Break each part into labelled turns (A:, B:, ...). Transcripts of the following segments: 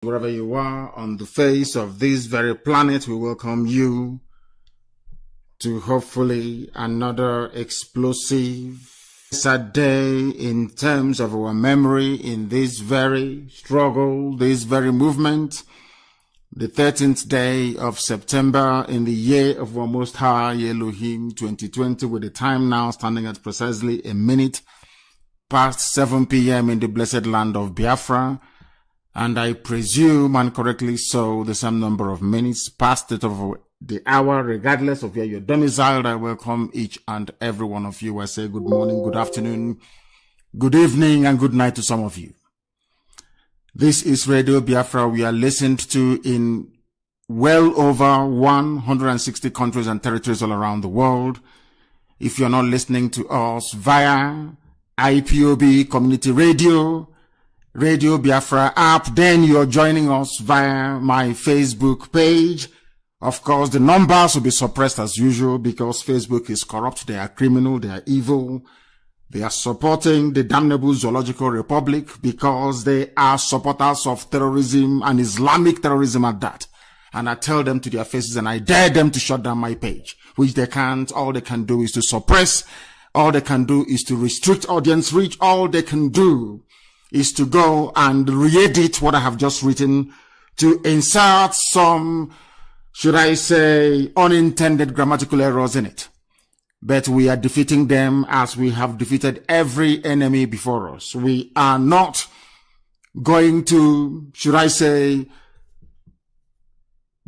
A: Wherever you are on the face of this very planet, we welcome you to hopefully another explosive sad day in terms of our memory in this very struggle, this very movement, the 13th day of September in the year of our Most High Elohim 2020, with the time now standing at precisely a minute past 7 p.m. in the blessed land of Biafra. And I presume, and correctly so, the same number of minutes past it of the hour, regardless of where you're domiciled. I welcome each and every one of you. I say good morning, good afternoon, good evening, and good night to some of you. This is Radio Biafra. We are listened to in well over 160 countries and territories all around the world. If you're not listening to us via IPOB Community Radio, Radio Biafra app, then you're joining us via my Facebook page. Of course, the numbers will be suppressed as usual because Facebook is corrupt. They are criminal. They are evil. They are supporting the damnable Zoological Republic because they are supporters of terrorism and Islamic terrorism at that. And I tell them to their faces and I dare them to shut down my page, which they can't. All they can do is to suppress. All they can do is to restrict audience reach. All they can do is to go and re-edit what I have just written to insert some, should I say, unintended grammatical errors in it. But we are defeating them as we have defeated every enemy before us. We are not going to, should I say,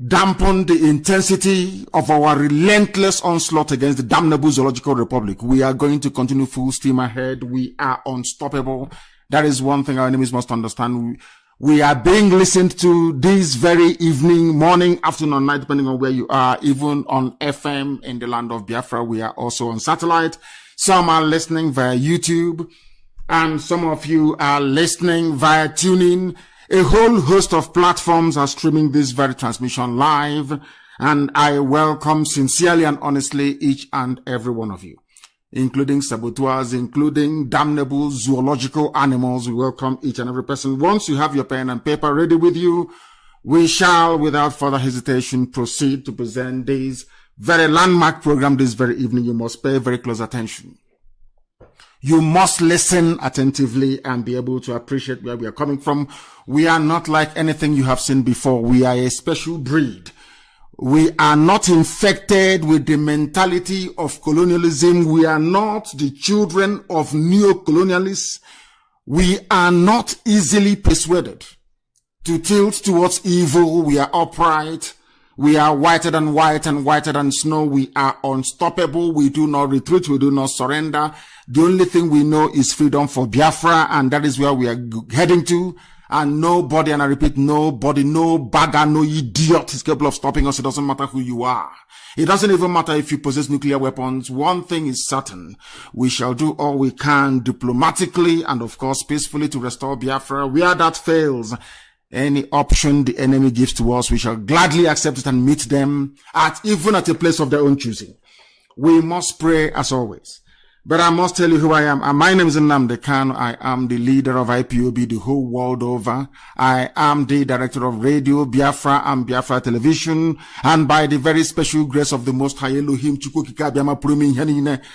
A: dampen the intensity of our relentless onslaught against the damnable Zoological Republic. We are going to continue full steam ahead. We are unstoppable. That is one thing our enemies must understand. We are being listened to this very evening, morning, afternoon, night, depending on where you are, even on FM in the land of Biafra. We are also on satellite. Some are listening via YouTube, and some of you are listening via TuneIn. A whole host of platforms are streaming this very transmission live, and I welcome sincerely and honestly each and every one of you, including saboteurs, including damnable zoological animals. We welcome each and every person. Once you have your pen and paper ready with you, we shall, without further hesitation, proceed to present this very landmark program this very evening. You must pay very close attention. You must listen attentively and be able to appreciate where we are coming from. We are not like anything you have seen before. We are a special breed. We are not infected with the mentality of colonialism. We are not the children of neo-colonialists. We are not easily persuaded to tilt towards evil. We are upright. We are whiter than white and whiter than snow. We are unstoppable. We do not retreat. We do not surrender. The only thing we know is freedom for Biafra, and that is where we are heading to. And nobody, and I repeat, nobody, no bagger, no idiot is capable of stopping us. It doesn't matter who you are. It doesn't even matter if you possess nuclear weapons. One thing is certain. We shall do all we can diplomatically and, of course, peacefully to restore Biafra. Where that fails, any option the enemy gives to us, we shall gladly accept it and meet them even at a place of their own choosing. We must pray as always. But I must tell you who I am. My name is Nnamdi Kanu. I am the leader of IPOB the whole world over. I am the director of Radio Biafra and Biafra Television. And by the very special grace of the Most High Elohim,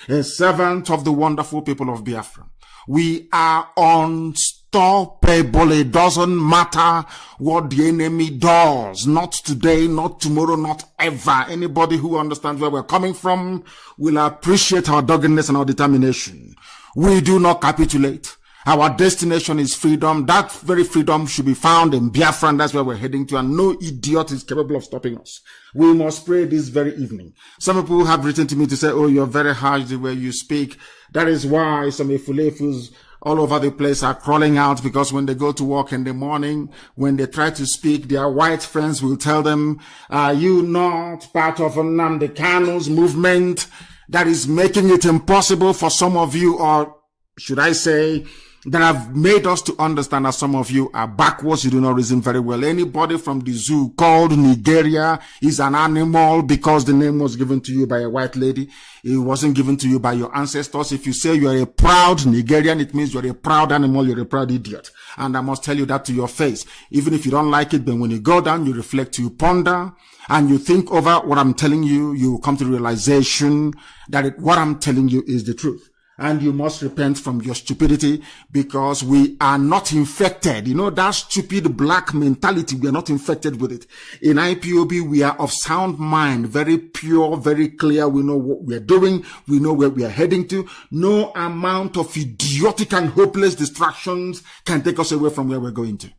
A: a servant of the wonderful people of Biafra. We are unstoppable. It doesn't matter what the enemy does. Not today, not tomorrow, not ever. Anybody who understands where we're coming from will appreciate our doggedness and our determination. We do not capitulate. Our destination is freedom. That very freedom should be found in Biafra, and that's where we're heading to, and no idiot is capable of stopping us. We must pray this very evening. Some people have written to me to say, oh, you're very harsh the way you speak. That is why some Efulefus all over the place are crawling out, because when they go to work in the morning, when they try to speak, their white friends will tell them, are you not part of Nnamdi Kanu's movement that is making it impossible for some of you, or should I say, that have made us to understand that some of you are backwards. You do not reason very well. Anybody from the zoo called Nigeria is an animal because the name was given to you by a white lady. It wasn't given to you by your ancestors. If you say you are a proud Nigerian, it means you're a proud animal, you're a proud idiot. And I must tell you that to your face. Even if you don't like it, then when you go down, you reflect, you ponder, and you think over what I'm telling you, you come to the realization that what I'm telling you is the truth. And you must repent from your stupidity, because we are not infected. You know, that stupid black mentality, we are not infected with it. In IPOB, we are of sound mind, very pure, very clear. We know what we are doing. We know where we are heading to. No amount of idiotic and hopeless distractions can take us away from where we're going to.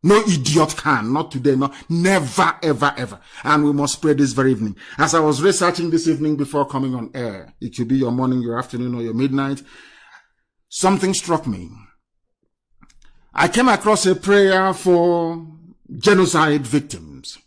A: No idiot can, not today, no, never, ever, ever. And we must pray this very evening. As I was researching this evening before coming on air, it could be your morning, your afternoon, or your midnight, something struck me. I came across a prayer for genocide victims.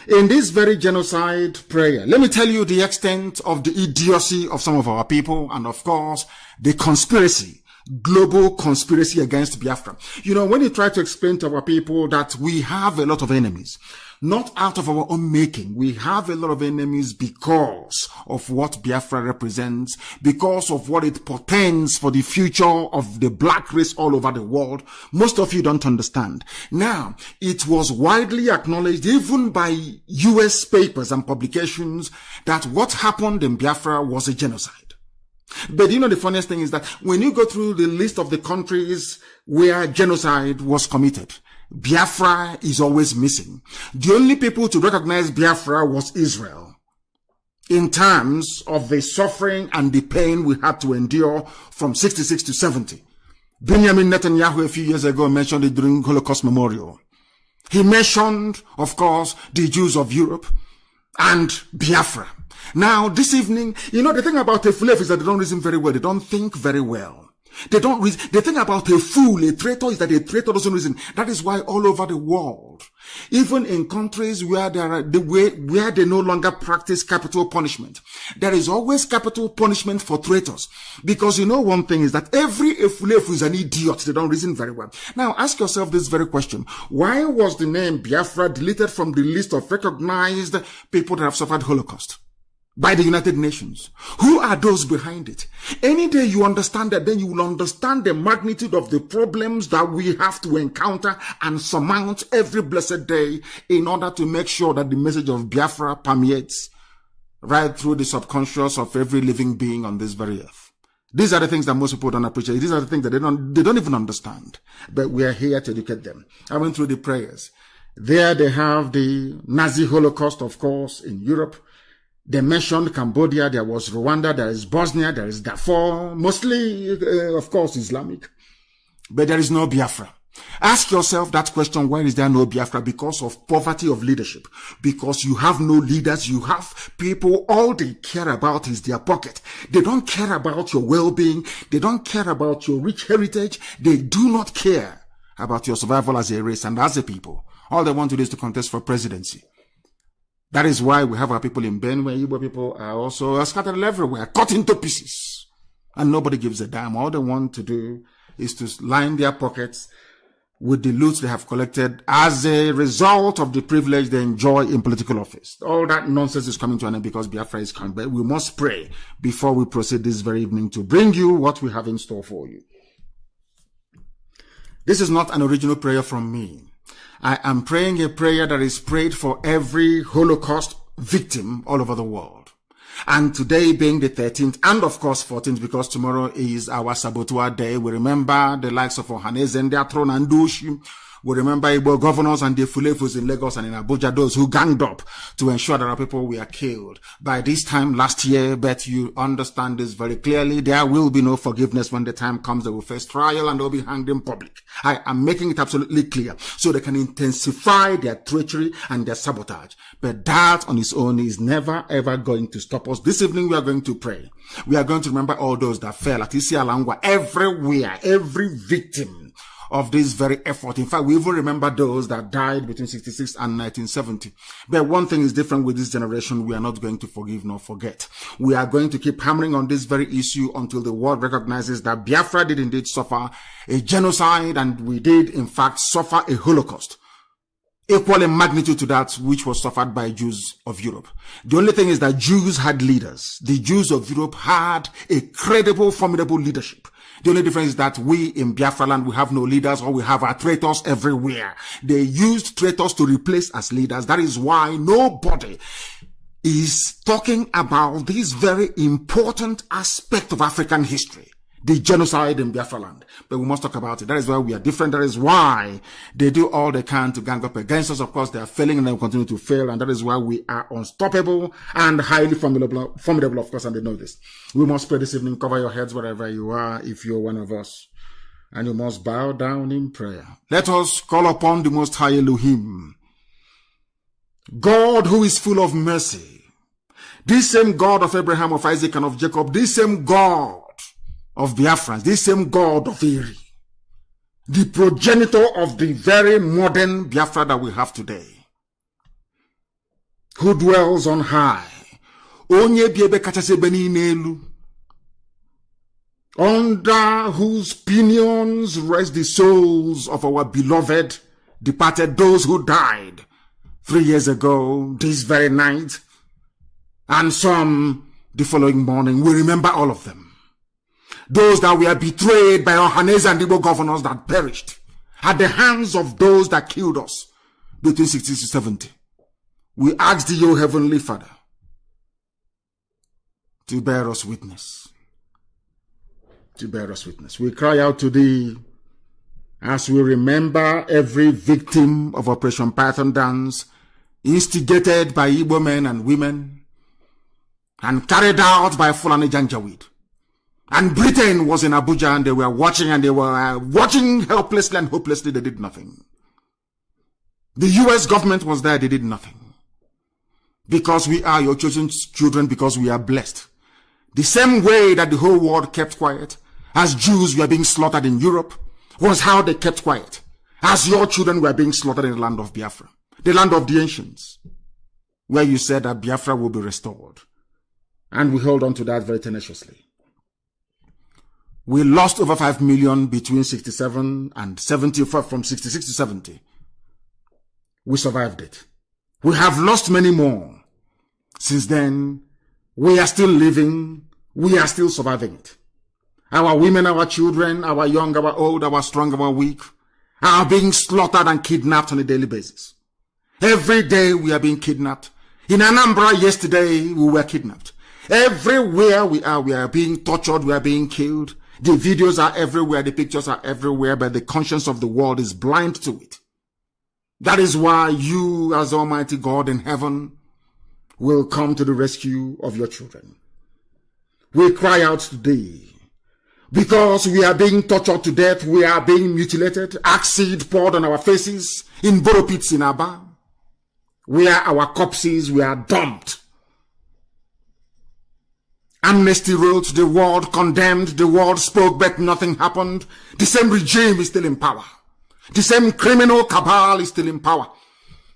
A: In this very genocide prayer, let me tell you the extent of the idiocy of some of our people, and of course, the conspiracy. Global conspiracy against Biafra. You know, when you try to explain to our people that we have a lot of enemies, not out of our own making, we have a lot of enemies because of what Biafra represents, because of what it portends for the future of the black race all over the world. Most of you don't understand. Now, it was widely acknowledged even by US papers and publications that what happened in Biafra was a genocide. But you know, the funniest thing is that when you go through the list of the countries where genocide was committed, Biafra is always missing. The only people to recognize Biafra was Israel, in terms of the suffering and the pain we had to endure from 66 to 70. Benjamin Netanyahu a few years ago mentioned it during Holocaust Memorial. He mentioned, of course, the Jews of Europe and Biafra. Now, this evening, you know, the thing about a fool is that they don't reason very well. They don't think very well. They don't reason. The thing about a fool, a traitor, is that a traitor doesn't reason. That is why all over the world, even in countries where where they no longer practice capital punishment, there is always capital punishment for traitors. Because you know, one thing is that every Efulefu is an idiot. They don't reason very well. Now, ask yourself this very question. Why was the name Biafra deleted from the list of recognized people that have suffered Holocaust by the United Nations? Who are those behind it? Any day you understand that, then you will understand the magnitude of the problems that we have to encounter and surmount every blessed day in order to make sure that the message of Biafra permeates right through the subconscious of every living being on this very earth. These are the things that most people don't appreciate. These are the things that they don't even understand. But we are here to educate them. I went through the prayers. There they have the Nazi Holocaust, of course, in Europe. They mentioned Cambodia, there was Rwanda, there is Bosnia, there is Darfur, mostly, of course, Islamic. But there is no Biafra. Ask yourself that question, why is there no Biafra? Because of poverty of leadership. Because you have no leaders, you have people, all they care about is their pocket. They don't care about your well-being. They don't care about your rich heritage. They do not care about your survival as a race and as a people. All they want to do is to contest for presidency. That is why we have our people in Benue. Igbo people are also scattered everywhere, cut into pieces. And nobody gives a damn. All they want to do is to line their pockets with the loot they have collected as a result of the privilege they enjoy in political office. All that nonsense is coming to an end because Biafra is coming. But we must pray before we proceed this very evening to bring you what we have in store for you. This is not an original prayer from me. I am praying a prayer that is prayed for every Holocaust victim all over the world. And today being the 13th and of course 14th, because tomorrow is our Sabotua Day, we remember the likes of Ohaneze and Atron and Dushi. We remember Igbo governors and the Fulefus in Lagos and in Abuja, those who ganged up to ensure that our people were killed. By this time last year, but you understand this very clearly, there will be no forgiveness when the time comes. They will face trial and they'll be hanged in public. I am making it absolutely clear so they can intensify their treachery and their sabotage. But that on its own is never ever going to stop us. This evening we are going to pray. We are going to remember all those that fell at Isi Alangwa, everywhere, every victim of this very effort. In fact, we even remember those that died between 66 and 1970. But one thing is different with this generation. We are not going to forgive nor forget. We are going to keep hammering on this very issue until the world recognizes that Biafra did indeed suffer a genocide, and we did in fact suffer a Holocaust, equal in magnitude to that which was suffered by Jews of Europe. The only thing is that Jews had leaders. The Jews of Europe had a credible, formidable leadership. The only difference is that we in Biafra land, we have no leaders, or we have our traitors everywhere. They used traitors to replace as leaders. That is why nobody is talking about this very important aspect of African history, the genocide in Biafra land. But we must talk about it. That is why we are different. That is why they do all they can to gang up against us. Of course, they are failing and they will continue to fail. And that is why we are unstoppable and highly formidable, of course, and they know this. We must pray this evening. Cover your heads wherever you are if you're one of us. And you must bow down in prayer. Let us call upon the Most High Elohim, God who is full of mercy. This same God of Abraham, of Isaac, and of Jacob. This same God of Biafrans, this same God of Eri, the progenitor of the very modern Biafra that we have today, who dwells on high, onye biebe kachase beni nelu, under whose pinions rest the souls of our beloved departed, those who died 3 years ago, this very night, and some the following morning. We remember all of them. Those that were betrayed by our Ohanese and Igbo governors that perished at the hands of those that killed us between 60 to 70. We ask thee, O Heavenly Father, to bear us witness. To bear us witness. We cry out to thee as we remember every victim of Operation Python Dance, instigated by Igbo men and women and carried out by Fulani Janjaweed. And Britain was in Abuja and they were watching helplessly and hopelessly. They did nothing. The US government was there. They did nothing. Because we are your chosen children, because we are blessed. The same way that the whole world kept quiet as Jews were being slaughtered in Europe was how they kept quiet as your children were being slaughtered in the land of Biafra, the land of the ancients, where you said that Biafra will be restored. And we hold on to that very tenaciously. We lost over 5 million between 67 and 70, from 66 to 70. We survived it. We have lost many more. Since then, we are still living. We are still surviving it. Our women, our children, our young, our old, our strong, our weak, are being slaughtered and kidnapped on a daily basis. Every day we are being kidnapped. In Anambra yesterday, we were kidnapped. Everywhere we are being tortured, we are being killed. The videos are everywhere, the pictures are everywhere, but the conscience of the world is blind to it. That is why you, as Almighty God in heaven, will come to the rescue of your children. We cry out today, because we are being tortured to death, we are being mutilated, acid poured on our faces, in borrow pits in Aba, where our corpses were dumped. Amnesty wrote, the world condemned, the world spoke, but nothing happened. The same regime is still in power. The same criminal cabal is still in power.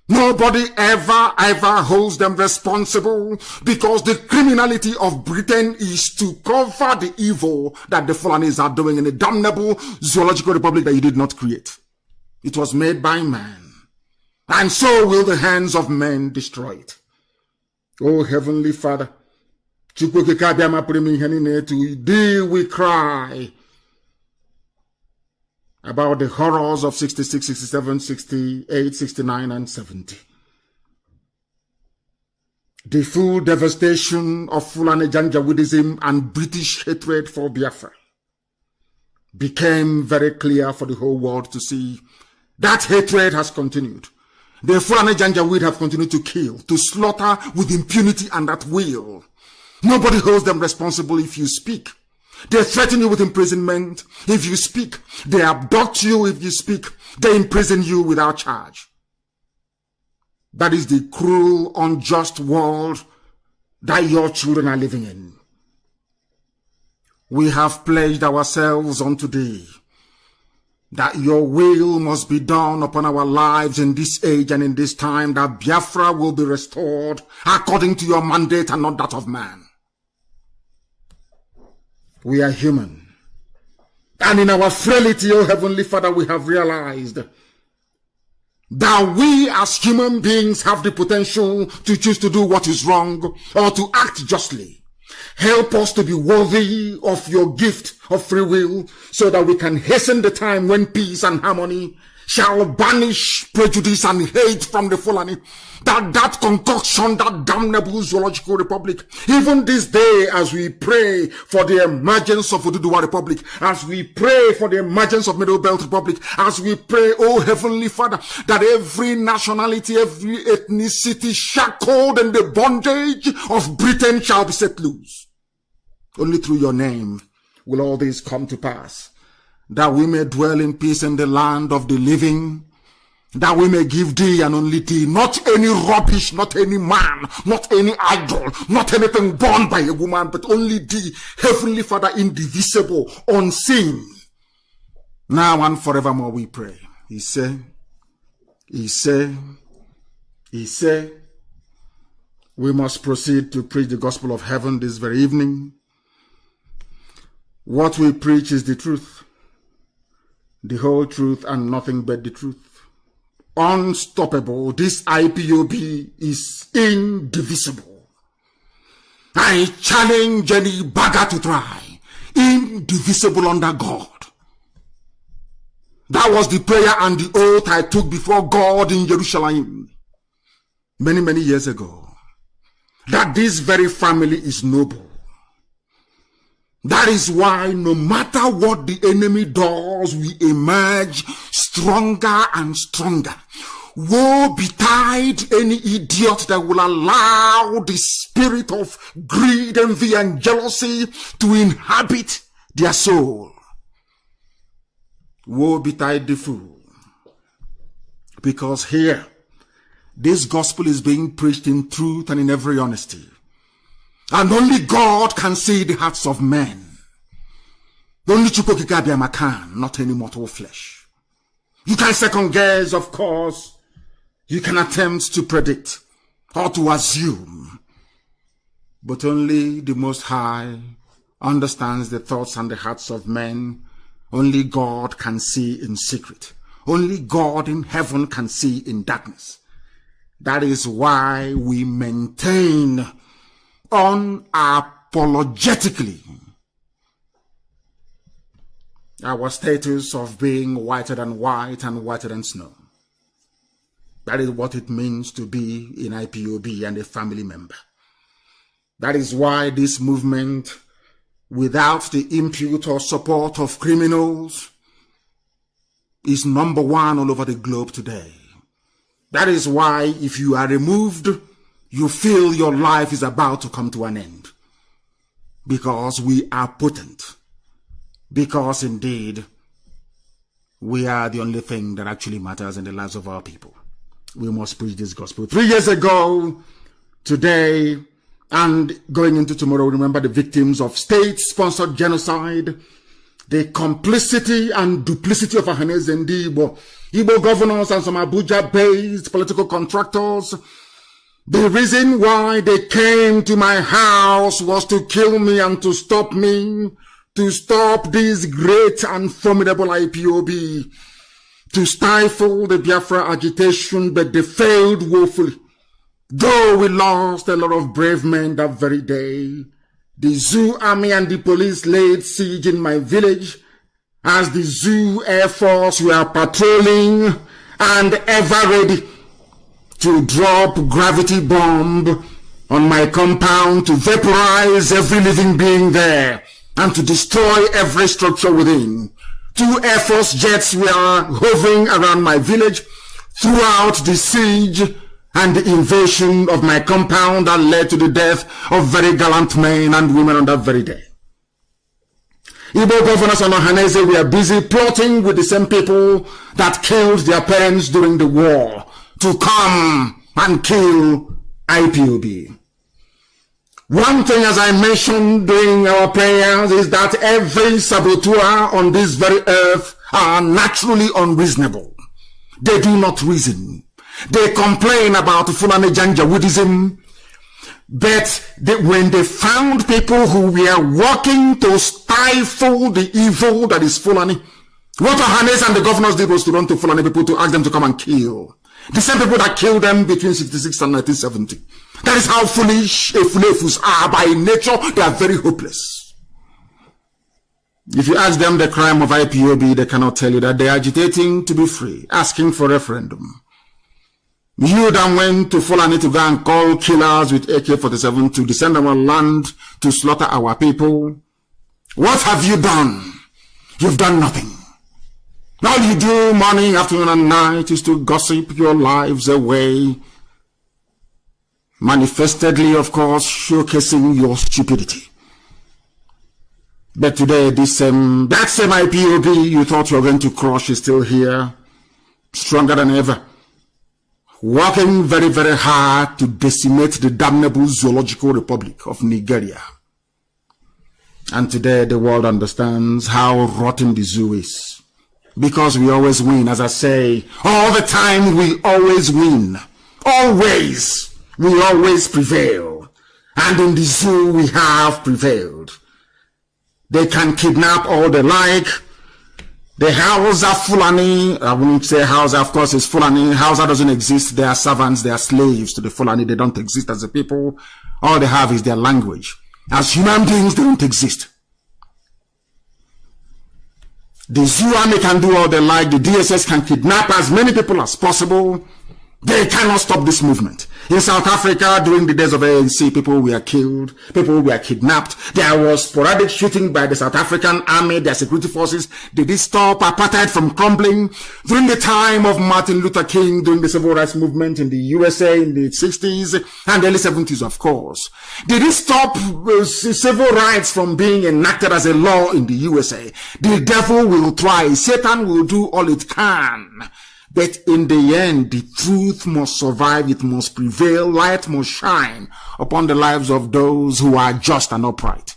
A: Nobody ever holds them responsible, because the criminality of Britain is to cover the evil that the Fulanis are doing in a damnable zoological republic that you did not create. It was made by man, and so will the hands of men destroy it. Oh, Heavenly Father, today we cry about the horrors of 66, 67, 68, 69, and 70. The full devastation of Fulani Janjaweedism and British hatred for Biafra became very clear for the whole world to see. That hatred has continued. The Fulani Janjaweed have continued to kill, to slaughter with impunity and at will. Nobody holds them responsible if you speak. They threaten you with imprisonment if you speak. They abduct you if you speak. They imprison you without charge. That is the cruel, unjust world that your children are living in. We have pledged ourselves on today that your will must be done upon our lives in this age and in this time, that Biafra will be restored according to your mandate and not that of man. We are human. And in our frailty, O Heavenly Father, we have realized that we as human beings have the potential to choose to do what is wrong or to act justly. Help us to be worthy of your gift of free will so that we can hasten the time when peace and harmony shall banish prejudice and hate from the Fulani. That concoction, that damnable zoological republic, even this day as we pray for the emergence of Oduduwa Republic, as we pray for the emergence of Middle Belt Republic, as we pray, oh Heavenly Father, that every nationality, every ethnicity shackled in the bondage of Britain shall be set loose. Only through your name will all this come to pass, that we may dwell in peace in the land of the living, that we may give thee and only thee, not any rubbish, not any man, not any idol, not anything born by a woman, but only thee, Heavenly Father, indivisible, unseen. Now and forevermore we pray. He said, we must proceed to preach the gospel of heaven this very evening. What we preach is the truth, the whole truth and nothing but the truth. Unstoppable. This IPOB is indivisible. I challenge any bagger to try. Indivisible under God. That was the prayer and the oath I took before God in Jerusalem many, many years ago. That this very family is noble. That is why no matter what the enemy does, we emerge stronger and stronger. Woe betide any idiot that will allow the spirit of greed, envy, and jealousy to inhabit their soul. Woe betide the fool. Because here, this gospel is being preached in truth and in every honesty. And only God can see the hearts of men. Only Chukokikabiyama can, not any mortal flesh. You can second guess, of course. You can attempt to predict or to assume. But only the Most High understands the thoughts and the hearts of men. Only God can see in secret. Only God in heaven can see in darkness. That is why we maintain unapologetically our status of being whiter than white and whiter than snow. That is what it means to be in IPOB and a family member. That is why this movement, without the input or support of criminals, is number one all over the globe today. That is why if you are removed, you feel your life is about to come to an end. Because we are potent. Because indeed, we are the only thing that actually matters in the lives of our people. We must preach this gospel. 3 years ago, today, and going into tomorrow, remember the victims of state-sponsored genocide, the complicity and duplicity of Ahaneze and Igbo governors and some Abuja-based political contractors. The reason why they came to my house was to kill me and to stop me, to stop this great and formidable IPOB, to stifle the Biafra agitation, but they failed woefully. Though we lost a lot of brave men that very day, the Zoo Army and the police laid siege in my village as the Zoo Air Force were patrolling and ever ready to drop gravity bomb on my compound to vaporize every living being there and to destroy every structure within. 2 Air Force jets were hovering around my village throughout the siege and the invasion of my compound that led to the death of very gallant men and women on that very day. Igbo governors and Ohaneze were busy plotting with the same people that killed their parents during the war to come and kill IPOB. One thing, as I mentioned during our prayers, is that every saboteur on this very earth are naturally unreasonable. They do not reason. They complain about Fulani Janjaweedism, but when they found people who were working to stifle the evil that is Fulani, what Ohanes and the governors did was to run to Fulani people to ask them to come and kill. The same people that killed them between 66 and 1970. That is how foolish Fulefus are. By nature, they are very hopeless. If you ask them the crime of IPOB, they cannot tell you that they are agitating to be free, asking for referendum. You then went to Fulani to go and call killers with AK-47 to descend our land, to slaughter our people. What have you done? You've done nothing. All you do morning, afternoon, and night is to gossip your lives away. Manifestedly, of course, showcasing your stupidity. But today, that same IPOB you thought you were going to crush is still here, stronger than ever, working very, very hard to decimate the damnable Zoological Republic of Nigeria. And today, the world understands how rotten the zoo is. Because we always win, as I say, all the time we always win. Always, we always prevail. And in the zoo we have prevailed. They can kidnap all they like. The Hausa Fulani, I wouldn't say Hausa, of course it's Fulani. Hausa doesn't exist. They are servants, they are slaves to the Fulani. They don't exist as a people. All they have is their language. As human beings, they don't exist. The Zoo Army can do all they like. The DSS can kidnap as many people as possible. They cannot stop this movement. In South Africa, during the days of ANC, people were killed, people were kidnapped. There was sporadic shooting by the South African army, their security forces. Did it stop apartheid from crumbling? During the time of Martin Luther King, during the civil rights movement in the USA in the 60s and early 70s, of course. Did it stop civil rights from being enacted as a law in the USA? The devil will try. Satan will do all it can. But in the end, the truth must survive, it must prevail, light must shine upon the lives of those who are just and upright.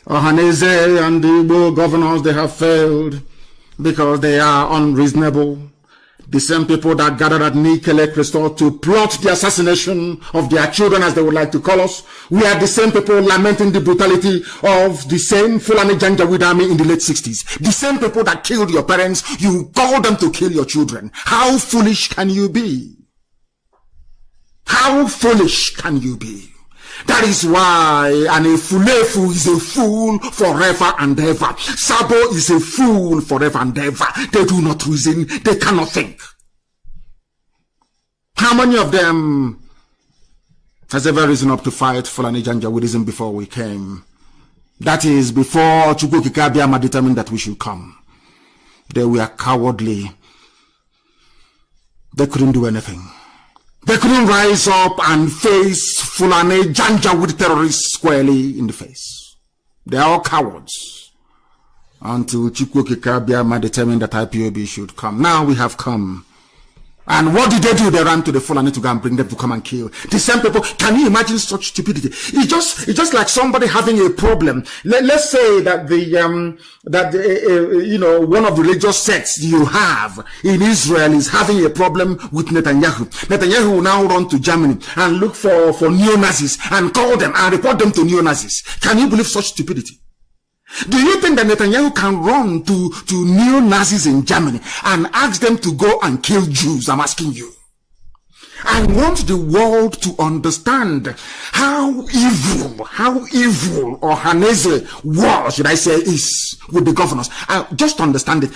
A: Ohaneze and the Igbo governors, they have failed because they are unreasonable. The same people that gathered at Nikele Crystal to plot the assassination of their children, as they would like to call us, we are the same people lamenting the brutality of the same Fulani Janjaweed army in the late 60s. The same people that killed your parents, you call them to kill your children. How foolish can you be? How foolish can you be? That is why an Efulefu is a fool forever and ever. Sabo is a fool forever and ever. They do not reason. They cannot think. How many of them has ever risen up to fight Fulani Janjaweedism before we came? That is, before Chukwu Kikabiama determined that we should come. They were cowardly. They couldn't do anything. They couldn't rise up and face Fulani Janjaweed terrorists squarely in the face. They are all cowards. Until Chukwu Kikabiama determined that IPOB should come. Now we have come. And what did they do? They ran to the Fulani to go and bring them to come and kill. The same people. Can you imagine such stupidity? It's just like somebody having a problem. Let's say that one of the religious sects you have in Israel is having a problem with Netanyahu. Netanyahu will now run to Germany and look for neo-Nazis and call them and report them to neo-Nazis. Can you believe such stupidity? Do you think that Netanyahu can run to neo-Nazis in Germany and ask them to go and kill Jews? I'm asking you. I want the world to understand how evil Ohaneze war, should I say, is with the governors. Just understand it.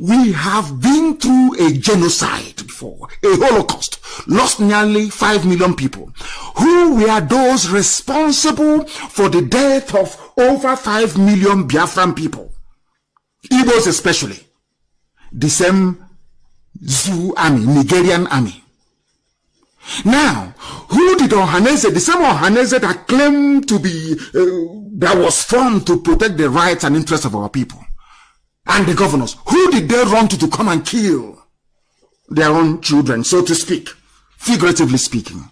A: We have been through a genocide before, a Holocaust, lost nearly 5 million people. Who were those responsible for the death of over 5 million Biafran people? Igbos especially. The same Zoo army, Nigerian army. Now, who did Ohaneze, the same Ohaneze that claimed to be, that was formed to protect the rights and interests of our people, and the governors, who did they run to come and kill their own children, so to speak, figuratively speaking?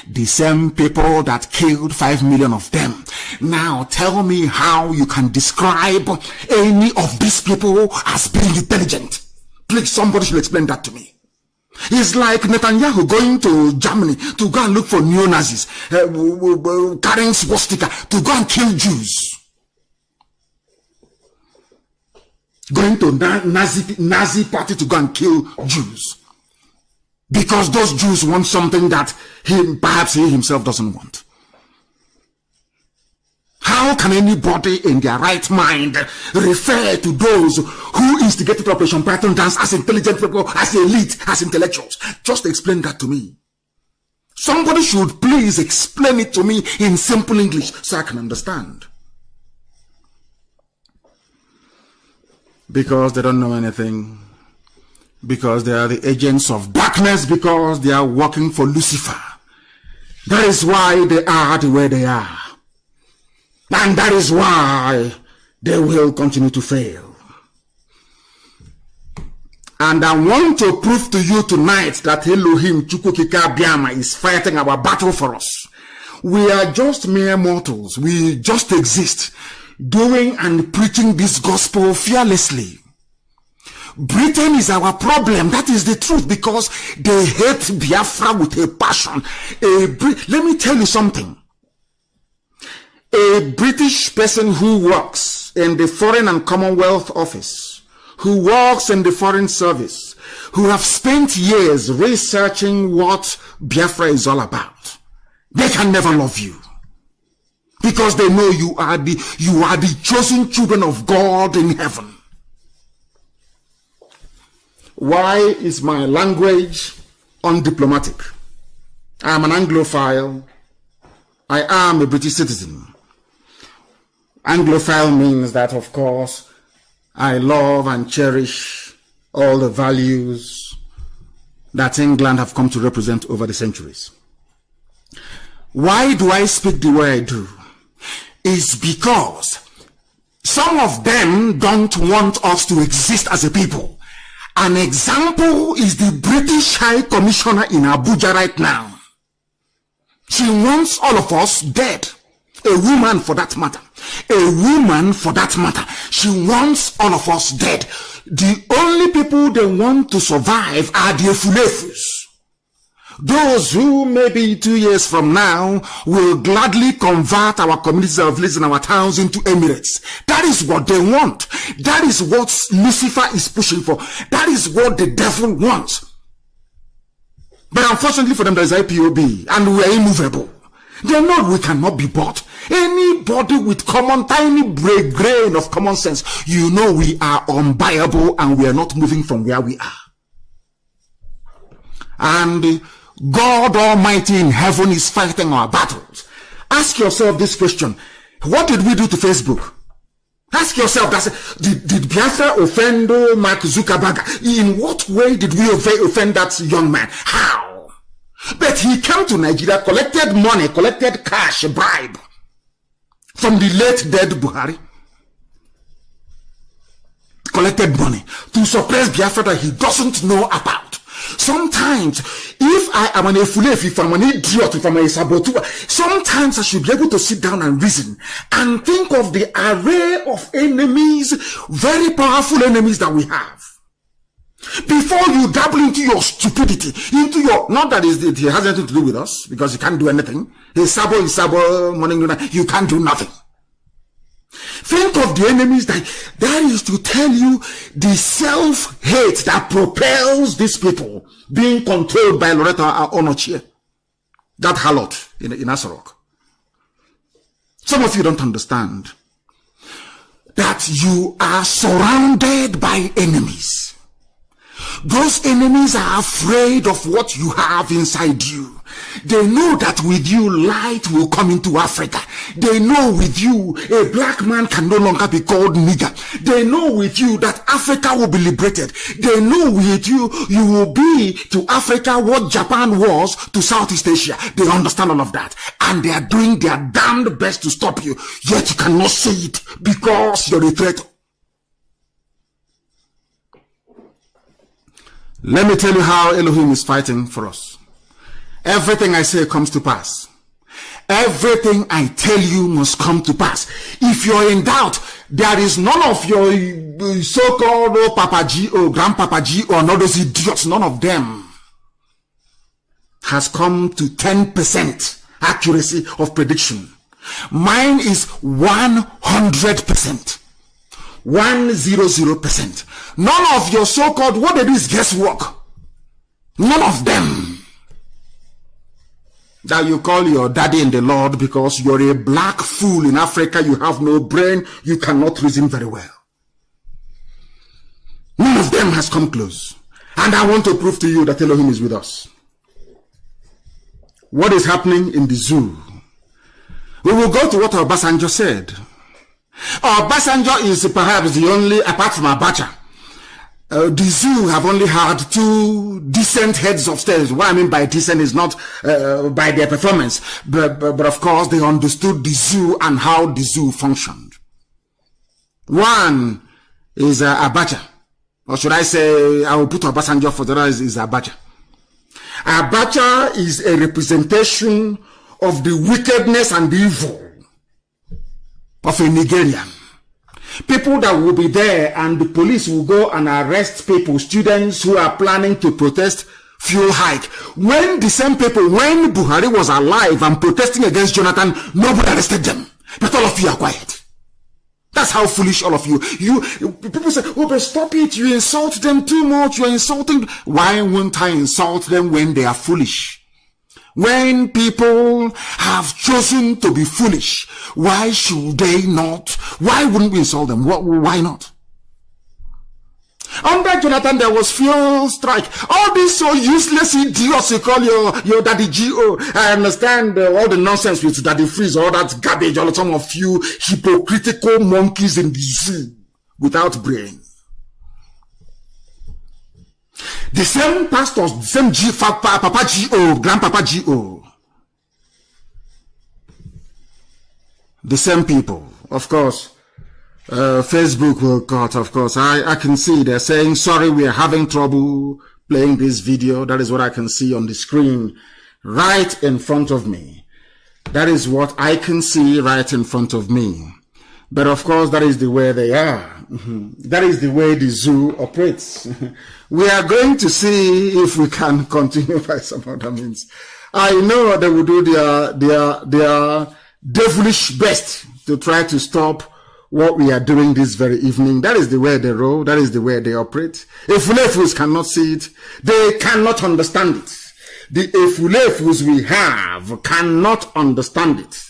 A: The same people that killed 5 million of them. Now tell me how you can describe any of these people as being intelligent. Please, somebody should explain that to me. It's like Netanyahu going to Germany to go and look for neo-Nazis, carrying swastika to go and kill Jews. Going to Nazi party to go and kill Jews. Because those Jews want something that perhaps he himself doesn't want. How can anybody in their right mind refer to those who instigated Operation Python Dance as intelligent people, as elite, as intellectuals? Just explain that to me. Somebody should please explain it to me in simple English so I can understand. Because they don't know anything. Because they are the agents of darkness. Because they are working for Lucifer. That is why they are the way they are. And that is why they will continue to fail. And I want to prove to you tonight that Elohim Chukwukika Biama is fighting our battle for us. We are just mere mortals. We just exist, doing and preaching this gospel fearlessly. Britain is our problem. That is the truth, because they hate Biafra with a passion. Let me tell you something. A British person who works in the Foreign and Commonwealth Office, who works in the Foreign Service, who have spent years researching what Biafra is all about, they can never love you. Because they know you are the chosen children of God in heaven. Why is my language undiplomatic? I am an Anglophile. I am a British citizen. Anglophile means that, of course, I love and cherish all the values that England have come to represent over the centuries. Why do I speak the way I do? It's because some of them don't want us to exist as a people. An example is the British High Commissioner in Abuja right now. She wants all of us dead. A woman for that matter. A woman for that matter. She wants all of us dead. The only people they want to survive are the Efulefus. Those who maybe 2 years from now will gladly convert our communities of villages and our towns into Emirates. That is what they want. That is what Lucifer is pushing for. That is what the devil wants. But unfortunately for them, there is IPOB, and we are immovable. They know we cannot be bought. Anybody with tiny grain of common sense, you know we are unbuyable and we are not moving from where we are. And God Almighty in heaven is fighting our battles. Ask yourself this question. What did we do to Facebook? Ask yourself, did Biafra offend Mark Zuckerberg? In what way did we offend that young man? How? But he came to Nigeria, collected money, collected cash, bribe from the late dead Buhari. Collected money to suppress Biafra that he doesn't know about. Sometimes, if I am an Efulef, if I'm an idiot, if I'm a saboteur, sometimes I should be able to sit down and reason and think of the array of enemies, very powerful enemies that we have. Before you dabble into your stupidity, into your, not that it has anything to do with us, because you can't do anything. It's sabo, morning, you can't do nothing. Think of the enemies that is to tell you the self-hate that propels these people being controlled by Loretta Onochie, that harlot in Asarok. Some of you don't understand that you are surrounded by enemies. Those enemies are afraid of what you have inside you. They know that with you, light will come into Africa. They know with you, a black man can no longer be called nigger. They know with you that Africa will be liberated. They know with you, you will be to Africa what Japan was to Southeast Asia. They understand all of that. And they are doing their damned best to stop you. Yet you cannot see it because you're a traitor. Let me tell you how Elohim is fighting for us. everything I say comes to pass. Everything I tell you must come to pass. If you're in doubt, there is none of your so-called Papa G or Grandpapa G or all those idiots, none of them has come to 10% accuracy of prediction. Mine is 100%. 100%. None of your so-called, what they do is guesswork. None of them. That you call your daddy in the Lord because you're a black fool in Africa, you have no brain, you cannot reason very well. None of them has come close. And I want to prove to you that Elohim is with us. What is happening in the zoo? We will go to what Obasanjo said. Obasanjo is perhaps the only, apart from Abacha, the zoo have only had 2 decent heads of state. What I mean by decent is not by their performance, but of course they understood the zoo and how the zoo functioned. One is Abacha, or should I say, I will put Obasanjo for the rest is Abacha. Abacha is a representation of the wickedness and the evil of a Nigerian. People that will be there and the police will go and arrest people, students who are planning to protest fuel hike. When the same people, when Buhari was alive and protesting against Jonathan, nobody arrested them. But all of you are quiet. That's how foolish all of you. People say, oh, but stop it. You insult them too much. You're insulting. Why won't I insult them when they are foolish? When people have chosen to be foolish, why should they not? Why wouldn't we insult them? Why not? Under Jonathan, there was fuel strike. All these so useless idiots you call your Daddy G.O. I understand all the nonsense with Daddy Freeze, all that garbage, all some of you hypocritical monkeys in the zoo without brain. The same pastors, the same Papa G.O., Grandpapa G.O. The same people, of course. Facebook will cut, of course. I can see they're saying, sorry, we are having trouble playing this video. That is what I can see on the screen right in front of me. That is what I can see right in front of me. But of course, that is the way they are. That is the way the zoo operates. We are going to see if we can continue by some other means. I know they will do their devilish best to try to stop what we are doing this very evening. That is the way they roll. That is the way they operate. Efulefus cannot see it. They cannot understand it. The Efulefus we have cannot understand it.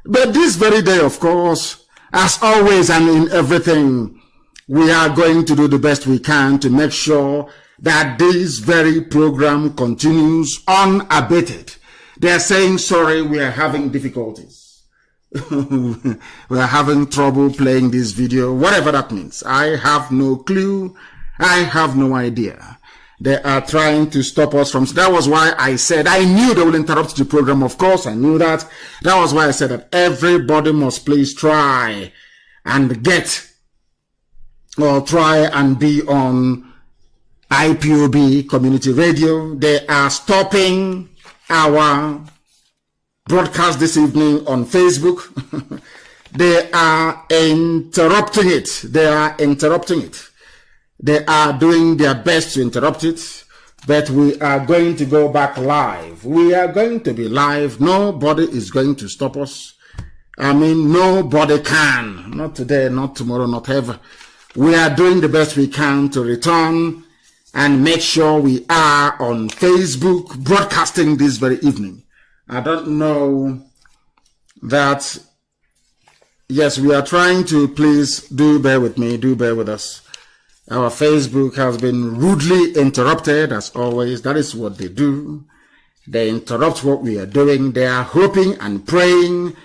A: But this very day, of course, as always and in everything, we are going to do the best we can to make sure that this very program continues unabated. They are saying, sorry, we are having difficulties. We are having trouble playing this video, whatever that means. I have no clue. I have no idea. They are trying to stop us from, that was why I said, I knew they will interrupt the program. Of course, I knew that. That was why I said that everybody must please try and get, or try and be on IPOB community radio. They are stopping our broadcast this evening on Facebook. They are interrupting it. They are interrupting it. They are doing their best to interrupt it, but we are going to go back live. We are going to be live. Nobody is going to stop us. I mean, nobody can. Not today, not tomorrow, not ever. We are doing the best we can to return and make sure we are on Facebook broadcasting this very evening. I don't know that. Yes, we are trying to, please do bear with me, do bear with us. Our Facebook has been rudely interrupted as always. That is what they do. They interrupt what we are doing. They are hoping and praying.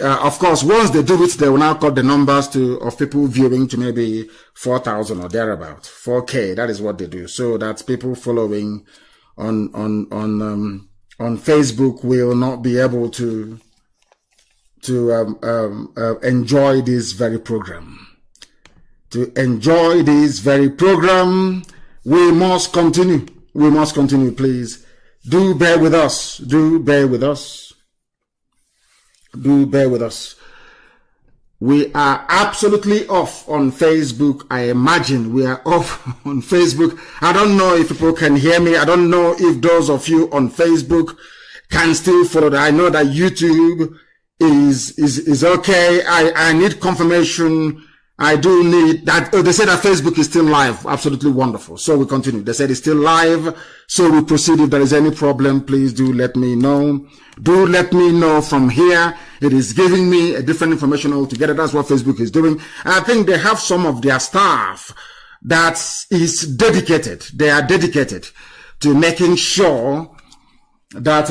A: Of course, once they do it, they will now cut the numbers of people viewing to maybe 4,000 or thereabout. 4K, that is what they do. So that people following on Facebook will not be able to enjoy this very program. To enjoy this very program, we must continue. We must continue, please. Do bear with us. Do bear with us. Do bear with us. We are absolutely off on Facebook. I imagine we are off on Facebook. I don't know if people can hear me. I don't know if those of you on Facebook can still follow that. I know that YouTube is okay. I need confirmation. I do need that. Oh, they said that Facebook is still live. Absolutely wonderful. So we continue. They said it's still live. So we proceed. If there is any problem, please do let me know. Do let me know from here. It is giving me a different information altogether. That's what Facebook is doing. I think they have some of their staff that is dedicated. They are dedicated to making sure that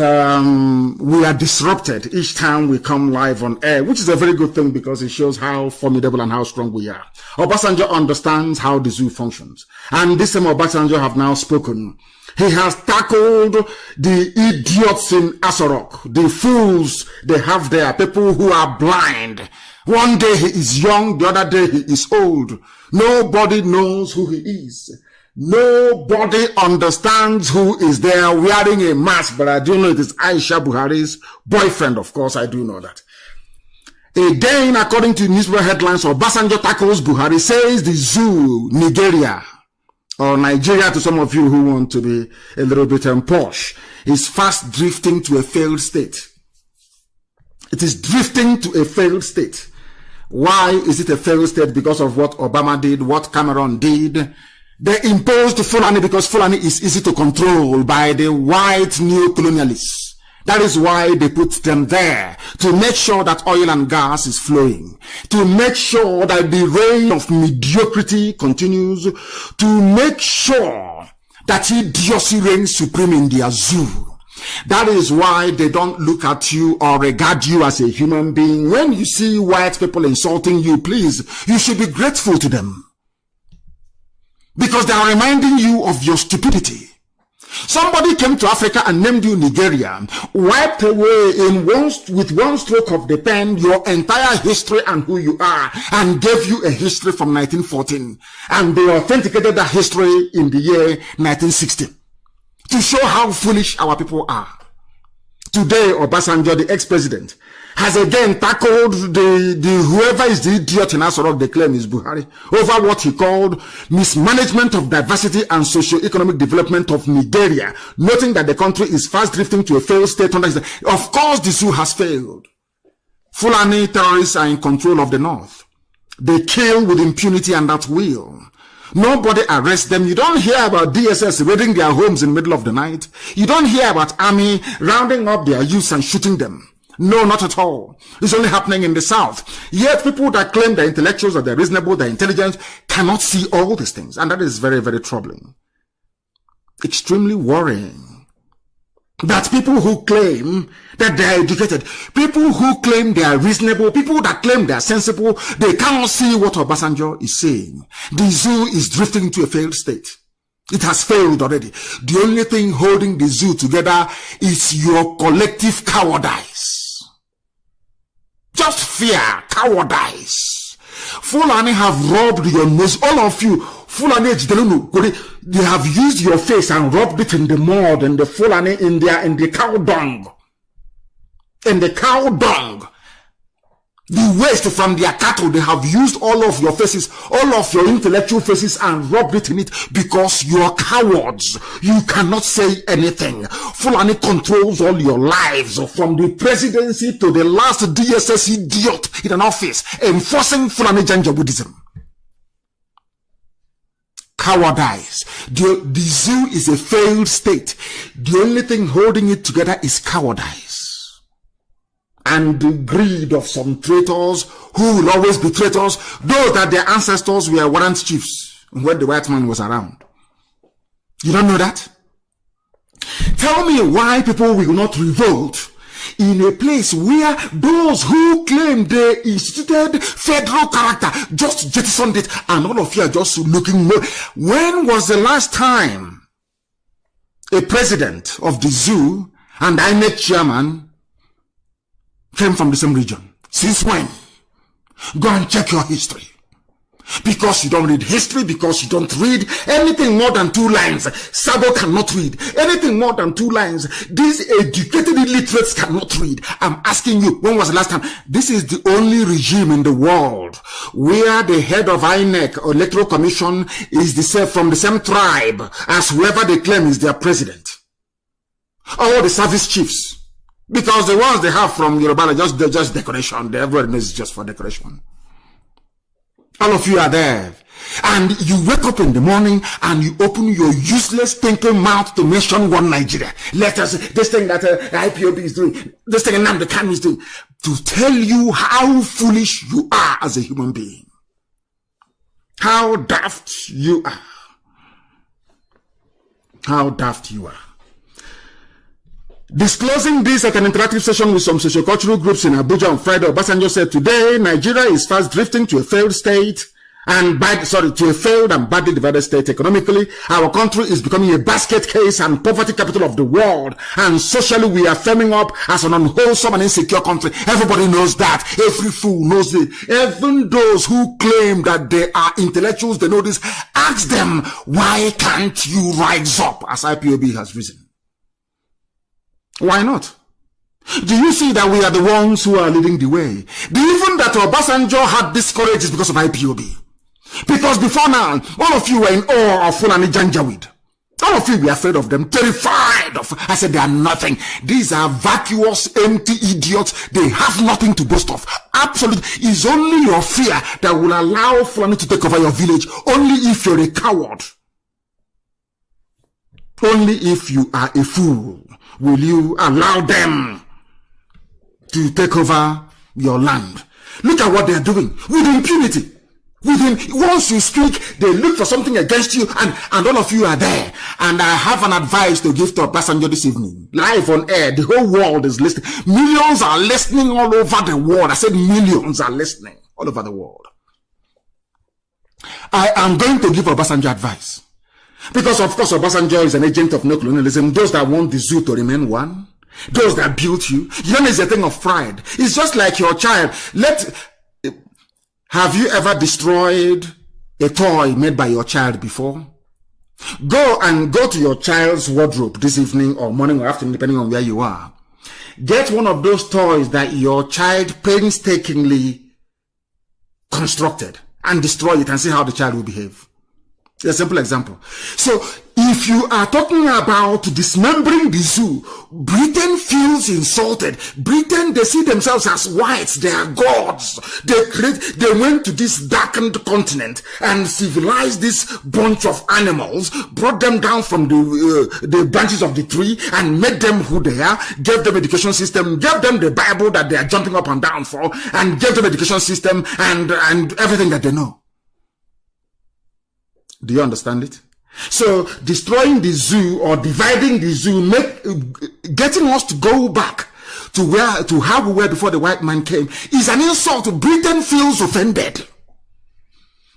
A: we are disrupted each time we come live on air, which is a very good thing because it shows how formidable and how strong we are. Obasanjo understands how the zoo functions. And this same Obasanjo have now spoken. He has tackled the idiots in Asorok, the fools they have there, people who are blind. One day he is young, the other day he is old. Nobody knows who he is. Nobody understands who is there wearing a mask, but I do know it is Aisha Buhari's boyfriend. Of course, I do know that. Again, according to newspaper headlines, Obasanjo tackles Buhari, says the zoo, Nigeria, or Nigeria to some of you who want to be a little bit posh, is fast drifting to a failed state. It is drifting to a failed state. Why is it a failed state? Because of what Obama did, what Cameron did. They imposed Fulani because Fulani is easy to control by the white neo-colonialists. That is why they put them there, to make sure that oil and gas is flowing, to make sure that the reign of mediocrity continues, to make sure that idiocy reigns supreme in their zoo. That is why they don't look at you or regard you as a human being. When you see white people insulting you, please, you should be grateful to them. Because they are reminding you of your stupidity. Somebody came to Africa and named you Nigeria, wiped away with one stroke of the pen your entire history and who you are, and gave you a history from 1914. And they authenticated that history in the year 1960 to show how foolish our people are. Today, Obasanjo, the ex-president, has again tackled the whoever is the idiot in Asorok, they claim is Buhari, over what he called mismanagement of diversity and socio-economic development of Nigeria, noting that the country is fast drifting to a failed state. Of course, the zoo has failed. Fulani terrorists are in control of the north. They kill with impunity and at will. Nobody arrests them. You don't hear about DSS raiding their homes in the middle of the night. You don't hear about army rounding up their youths and shooting them. No, not at all. It's only happening in the south. Yet people that claim they're intellectuals or they're reasonable, they're intelligent, cannot see all these things. And that is very, very troubling. Extremely worrying. That people who claim that they are educated, people who claim they are reasonable, people that claim they are sensible, they cannot see what Obasanjo is saying. The zoo is drifting to a failed state. It has failed already. The only thing holding the zoo together is your collective cowardice. Just fear, cowardice. Fulani have rubbed your nose, all of you. Fulani, they have used your face and rubbed it in the mud and the Fulani in the cow dung. In the cow dung. The waste from their cattle, they have used all of your faces, all of your intellectual faces and rubbed it in it because you are cowards. You cannot say anything. Fulani controls all your lives, from the presidency to the last DSS idiot in an office, enforcing Fulani Janja Buddhism. Cowardice. The zoo is a failed state. The only thing holding it together is cowardice. And the greed of some traitors who will always be traitors, though that their ancestors were warrant chiefs when the white man was around. You don't know that? Tell me why people will not revolt in a place where those who claim they instituted federal character just jettisoned it, and all of you are just looking. When was the last time a president of the zoo and INEC chairman came from the same region? Since when? Go and check your history. Because you don't read history, because you don't read anything more than 2 lines. Sabo cannot read anything more than 2 lines. These educated illiterates cannot read. I'm asking you, when was the last time? This is the only regime in the world where the head of INEC or Electoral Commission is from the same tribe as whoever they claim is their president. Or the service chiefs. Because the ones they have from Yoruba, they're just decoration. Everybody knows it's just for decoration. All of you are there. And you wake up in the morning and you open your useless thinking mouth to mention one Nigeria. This thing that IPOB is doing, this thing Nnamdi Kanu is doing, to tell you how foolish you are as a human being. How daft you are. How daft you are. Disclosing this at an interactive session with some sociocultural groups in Abuja on Friday, Obasanjo said, today, Nigeria is fast drifting to a failed state to a failed and badly divided state economically. Our country is becoming a basket case and poverty capital of the world. And socially, we are firming up as an unwholesome and insecure country. Everybody knows that. Every fool knows it. Even those who claim that they are intellectuals, they know this. Ask them, why can't you rise up as IPOB has risen? Why not? Do you see that we are the ones who are leading the way? Even that Obasanjo had this courage is because of IPOB. Because before now, all of you were in awe of Fulani Janjaweed. All of you were afraid of them, terrified of. I said they are nothing. These are vacuous, empty idiots. They have nothing to boast of. Absolutely. It's only your fear that will allow Fulani to take over your village. Only if you're a coward. Only if you are a fool will you allow them to take over your land. Look at what they are doing with impunity. Once you speak, they look for something against you, and all of you are there. And I have an advice to give to Obasanjo this evening. Live on air, the whole world is listening. Millions are listening all over the world. I said millions are listening all over the world. I am going to give Obasanjo advice. Because of course Obasanjo is an agent of neocolonialism. Those that want the zoo to remain one, those that built you, it's a thing of pride. It's just like your child. Have you ever destroyed a toy made by your child before? Go to your child's wardrobe this evening or morning or afternoon, depending on where you are. Get one of those toys that your child painstakingly constructed and destroy it and see how the child will behave. A simple example. So, if you are talking about dismembering the zoo, Britain feels insulted. Britain, they see themselves as whites. They are gods. They went to this darkened continent and civilized this bunch of animals, brought them down from the branches of the tree and made them who they are, gave them education system, gave them the Bible that they are jumping up and down for, and gave them education system and everything that they know. Do you understand it? So destroying the zoo or dividing the zoo, getting us to go back to how we were before the white man came is an insult. Britain feels offended.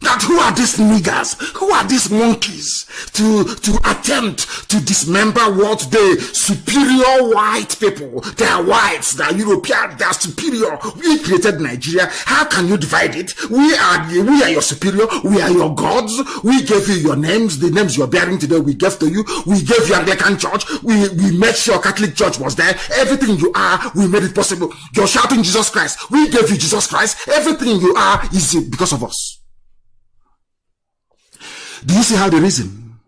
A: That who are these niggers? Who are these monkeys to attempt to dismember what the superior white people, they are whites, they are European, they are superior. We created Nigeria. How can you divide it? We are your superior. We are your gods. We gave you your names. The names you're bearing today, we gave to you. We gave you Anglican Church. We made sure Catholic Church was there. Everything you are, we made it possible. You're shouting Jesus Christ. We gave you Jesus Christ. Everything you are is because of us. Do you see how they reason?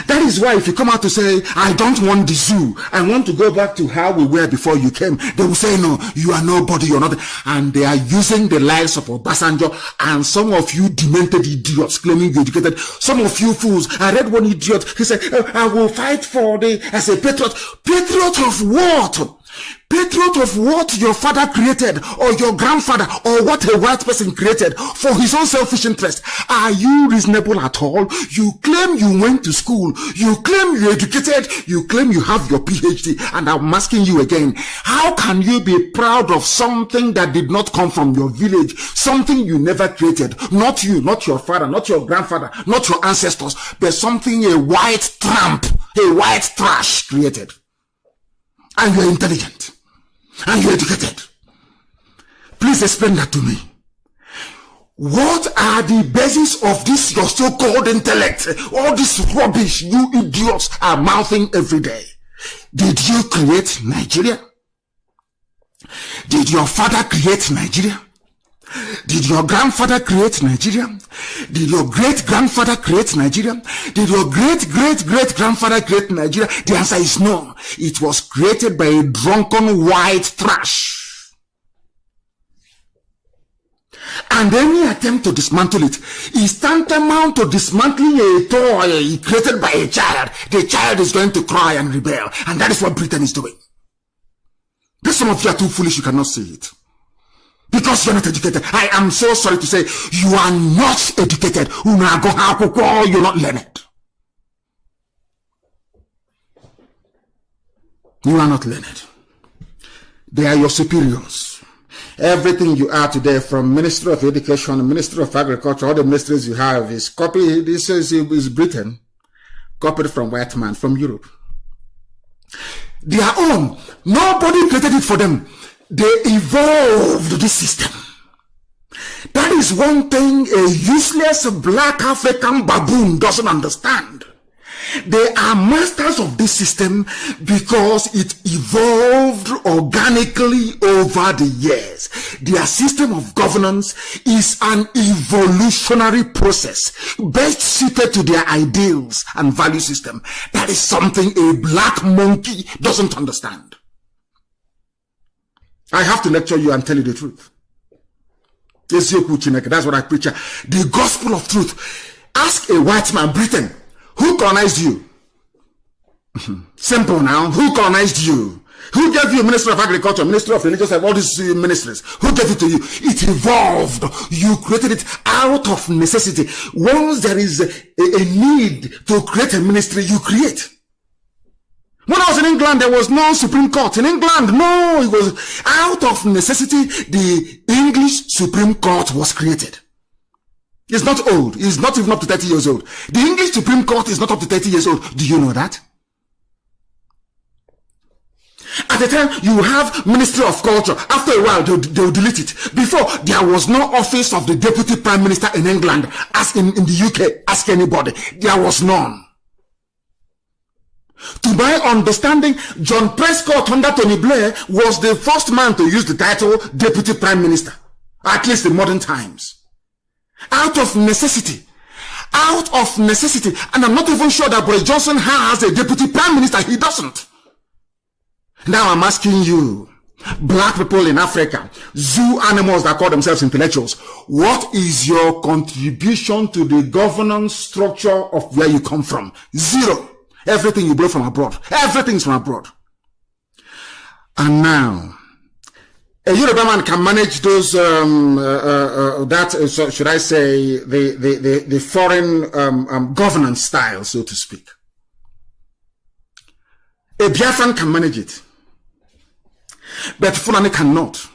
A: That is why if you come out to say, I don't want the zoo, I want to go back to how we were before you came, they will say, no, you are nobody, you're nothing. And they are using the lives of Obasanjo and some of you demented idiots claiming you're educated. Some of you fools. I read one idiot, he said, I will fight as a patriot. Patriot of what? Patriot of what your father created or your grandfather or what a white person created for his own selfish interest. Are you reasonable at all? You claim you went to school. You claim you're educated. You claim you have your PhD. And I'm asking you again, how can you be proud of something that did not come from your village? Something you never created. Not you, not your father, not your grandfather, not your ancestors, but something a white tramp, a white trash created. And you're intelligent. And you're educated. Please explain that to me. What are the basis of this your so-called intellect? All this rubbish you idiots are mouthing every day. Did you create Nigeria? Did your father create Nigeria? Did your grandfather create Nigeria? Did your great-grandfather create Nigeria? Did your great-great-great-grandfather create Nigeria? The answer is no. It was created by a drunken white trash. And any attempt to dismantle it is tantamount to dismantling a toy created by a child. The child is going to cry and rebel. And that is what Britain is doing. But some of you are too foolish, you cannot see it. Because you're not educated. I am so sorry to say, you are not educated. You're not learned. You are not learned. They are your superiors. Everything you are today, from Ministry of Education, Ministry of Agriculture, all the ministries you have is copied. This is Britain, copied from white man, from Europe. Their own. Nobody created it for them. They evolved this system. That is one thing a useless black African baboon doesn't understand. They are masters of this system because it evolved organically over the years. Their system of governance is an evolutionary process best suited to their ideals and value system. That is something a black monkey doesn't understand. I have to lecture you and tell you the truth. That's what I preach. The gospel of truth. Ask a white man, Britain, who colonized you? Simple now. Who colonized you? Who gave you Ministry of Agriculture, Ministry of Religious, all these ministries? Who gave it to you? It evolved. You created it out of necessity. Once there is a need to create a ministry, you create. When I was in England, there was no Supreme Court. In England, no, it was out of necessity. The English Supreme Court was created. It's not old. It's not even up to 30 years old. The English Supreme Court is not up to 30 years old. Do you know that? At the time, you have Ministry of Culture. After a while, they'll delete it. Before, there was no office of the Deputy Prime Minister in England. As in the UK, ask anybody. There was none. To my understanding, John Prescott under Tony Blair was the first man to use the title Deputy Prime Minister, at least in modern times. Out of necessity. Out of necessity. And I'm not even sure that Boris Johnson has a Deputy Prime Minister. He doesn't. Now I'm asking you, black people in Africa, zoo animals that call themselves intellectuals, what is your contribution to the governance structure of where you come from? Zero. Everything you brought from abroad. Everything's from abroad. And now, a Yoruba man can manage those, should I say, the foreign governance style, so to speak. A Biafran can manage it. But Fulani cannot.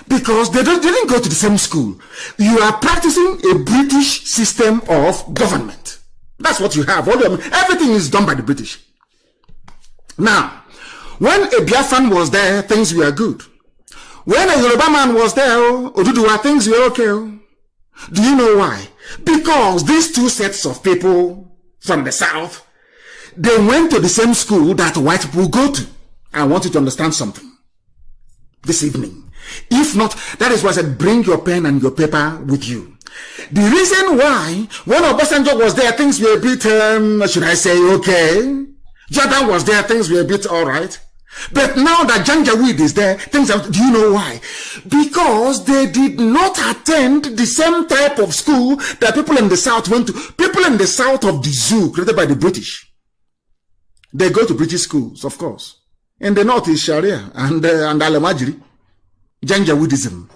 A: Because they didn't go to the same school. You are practicing a British system of government. That's what you have. Everything is done by the British. Now, when a Biafran was there, things were good. When a Yoruba man was there, Oduduwa, things were okay. Do you know why? Because these two sets of people from the south, they went to the same school that white people go to. I want you to understand something this evening. If not, that is why I said, bring your pen and your paper with you. The reason why, when Obasanjo was there, things were a bit, should I say, okay. Jordan was there, things were a bit alright. But now that Janjaweed is there, things are, do you know why? Because they did not attend the same type of school that people in the South went to. People in the South of the zoo, created by the British, they go to British schools, of course. In the North is Sharia and Alamajiri, Janjaweedism.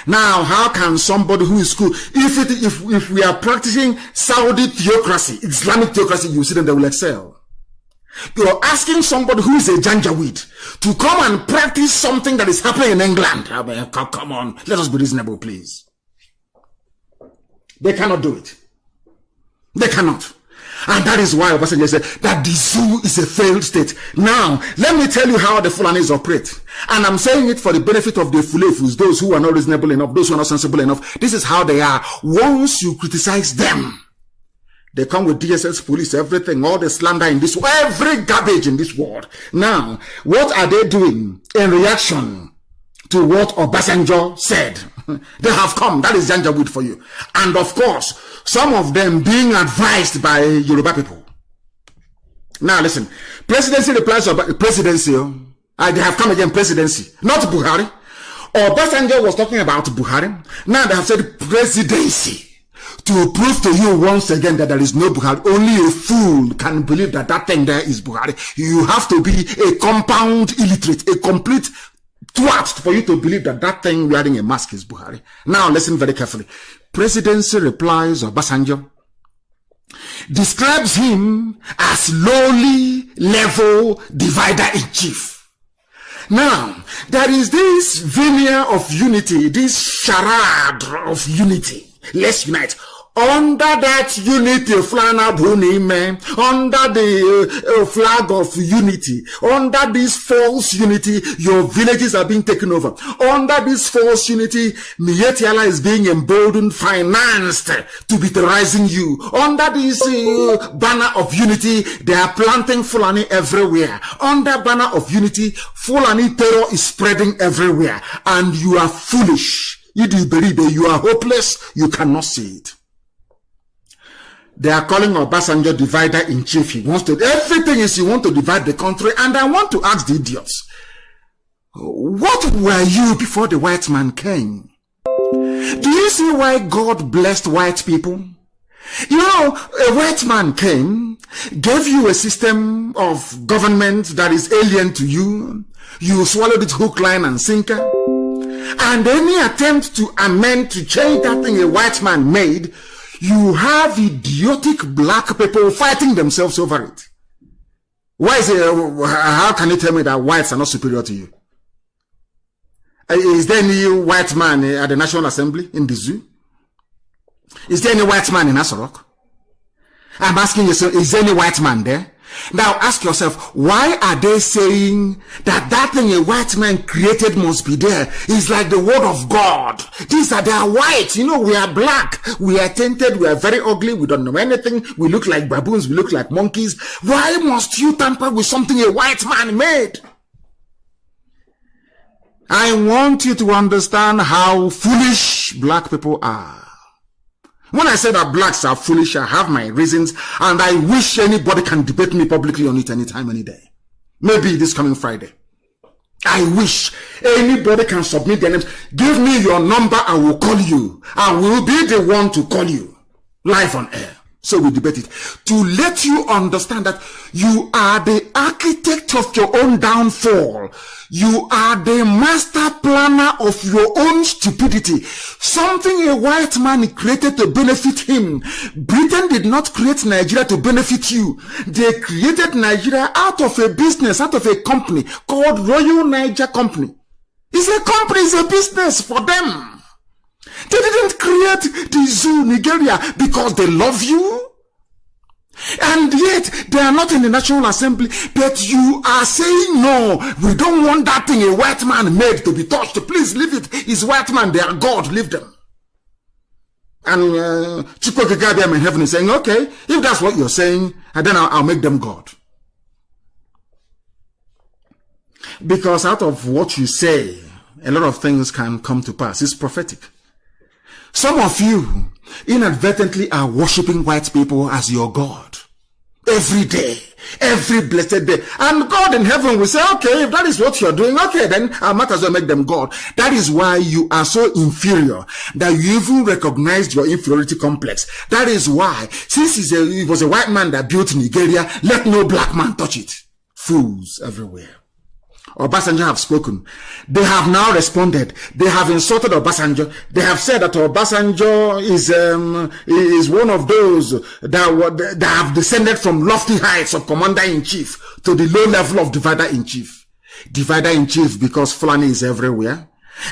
A: Now, how can somebody who is cool, if we are practicing Saudi theocracy, Islamic theocracy, you see them, they will excel. You're asking somebody who is a Janjaweed to come and practice something that is happening in England. I mean, come on, let us be reasonable, please. They cannot do it. They cannot. And that is why Obasanjo said that the zoo is a failed state. Now, let me tell you how the Fulanis operate. And I'm saying it for the benefit of the Fulefus, those who are not reasonable enough, those who are not sensible enough. This is how they are. Once you criticize them, they come with DSS, police, everything, all the slander in this, every garbage in this world. Now, what are they doing in reaction to what Obasanjo said? They have come. That is Janjaweed for you. And of course, some of them being advised by Yoruba people. Now listen, presidency replies about presidency. They have come again, presidency, not Buhari. Obasanjo was talking about Buhari. Now they have said presidency. To prove to you once again that there is no Buhari. Only a fool can believe that that thing there is Buhari. You have to be a compound illiterate, a complete twat for you to believe that that thing wearing a mask is Buhari. Now listen very carefully. Presidency replies Obasanjo describes him as lowly level divider in chief. Now, there is this veneer of unity, this charade of unity. Let's unite. Under that unity, under the flag of unity, under this false unity, your villages are being taken over. Under this false unity, Mietiala is being emboldened, financed to be terrorizing you. Under this banner of unity, they are planting Fulani everywhere. Under banner of unity, Fulani terror is spreading everywhere. And you are foolish. You are hopeless. You cannot see it. They are calling Obasanjo divider in chief. He wants to, everything is, you want to divide the country. And I want to ask the idiots, what were you before the white man came? Do you see why God blessed white people? You know, a white man came, gave you a system of government that is alien to you. You swallowed it hook, line, and sinker. And any attempt to amend, to change that thing a white man made, you have idiotic black people fighting themselves over it. Why is it, how can you tell me that whites are not superior to you? Is there any white man at the National Assembly in the zoo? Is there any white man in Asarok? I'm asking you, is there any white man there? Now ask yourself, why are they saying that that thing a white man created must be there? It's like the word of God. These are, they are white. You know, we are black. We are tainted. We are very ugly. We don't know anything. We look like baboons. We look like monkeys. Why must you tamper with something a white man made? I want you to understand how foolish black people are. When I say that blacks are foolish, I have my reasons, and I wish anybody can debate me publicly on it anytime, any day. Maybe this coming Friday. I wish anybody can submit their names. Give me your number, I will call you. I will be the one to call you live on air. So we debate it. To let you understand that you are the architect of your own downfall. You are the master planner of your own stupidity. Something a white man created to benefit him. Britain did not create Nigeria to benefit you. They created Nigeria out of a business, out of a company called Royal Niger Company. It's a company, it's a business for them. They didn't create the zoo Nigeria because they love you. And yet, they are not in the National Assembly. But you are saying, no, we don't want that thing a white man made to be touched. Please leave it. It's white man, they are God, leave them. And Chukwukabiyam in heaven is saying, okay, if that's what you're saying, then I'll make them God. Because out of what you say, a lot of things can come to pass. It's prophetic. Some of you inadvertently are worshiping white people as your God. Every day, every blessed day. And God in heaven will say, okay, if that is what you're doing, okay, then I might as well make them God. That is why you are so inferior that you even recognized your inferiority complex. That is why, since it was a white man that built Nigeria, let no black man touch it. Fools everywhere. Obasanjo have spoken. They have now responded. They have insulted Obasanjo. They have said that Obasanjo is one of those that have descended from lofty heights of commander-in-chief to the low level of divider-in-chief. Divider-in-chief because Fulani is everywhere.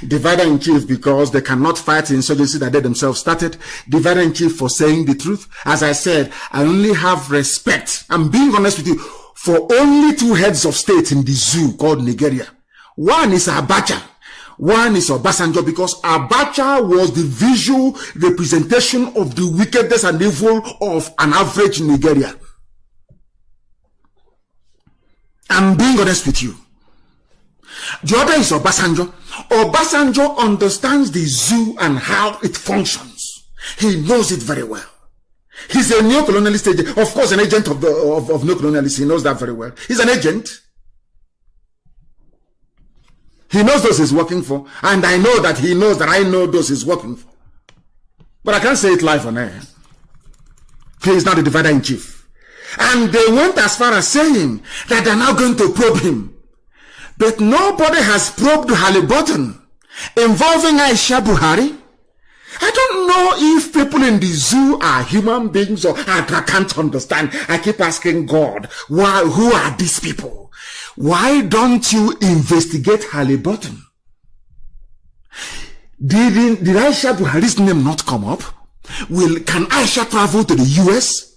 A: Divider-in-chief because they cannot fight the insurgency that they themselves started. Divider-in-chief for saying the truth. As I said, I only have respect, I'm being honest with you, for only two heads of state in the zoo called Nigeria. One is Abacha. One is Obasanjo, because Abacha was the visual representation of the wickedness and evil of an average Nigeria. I'm being honest with you. The other is Obasanjo. Obasanjo understands the zoo and how it functions. He knows it very well. He's a neo-colonialist agent. Of course, an agent of neo-colonialists. He knows that very well. He's an agent. He knows those he's working for. And I know that he knows that I know those he's working for. But I can't say it live on air. He is not the divider-in-chief. And they went as far as saying that they're now going to probe him. But nobody has probed Halliburton involving Aisha Buhari. I don't know if people in the zoo are human beings or I can't understand. I keep asking God, who are these people? Why don't you investigate Halliburton? Did Aisha Buhari's name not come up? Can Aisha travel to the US?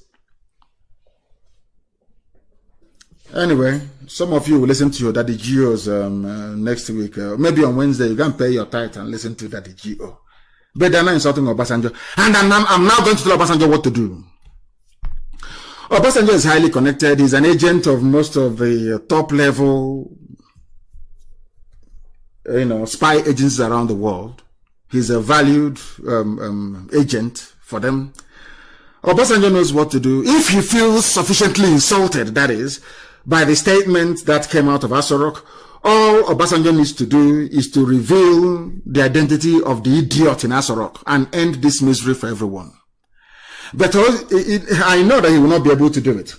A: Anyway, some of you will listen to your Daddy Geo's next week. Maybe on Wednesday, you can pay your tithe and listen to Daddy Geo. But they're not insulting Obasanjo. And I'm now going to tell Obasanjo what to do. Obasanjo is highly connected. He's an agent of most of the top level, spy agencies around the world. He's a valued agent for them. Obasanjo knows what to do. If he feels sufficiently insulted, that is, by the statement that came out of Asorok, all Obasanjo needs to do is to reveal the identity of the idiot in Asorok and end this misery for everyone. But I know that he will not be able to do it,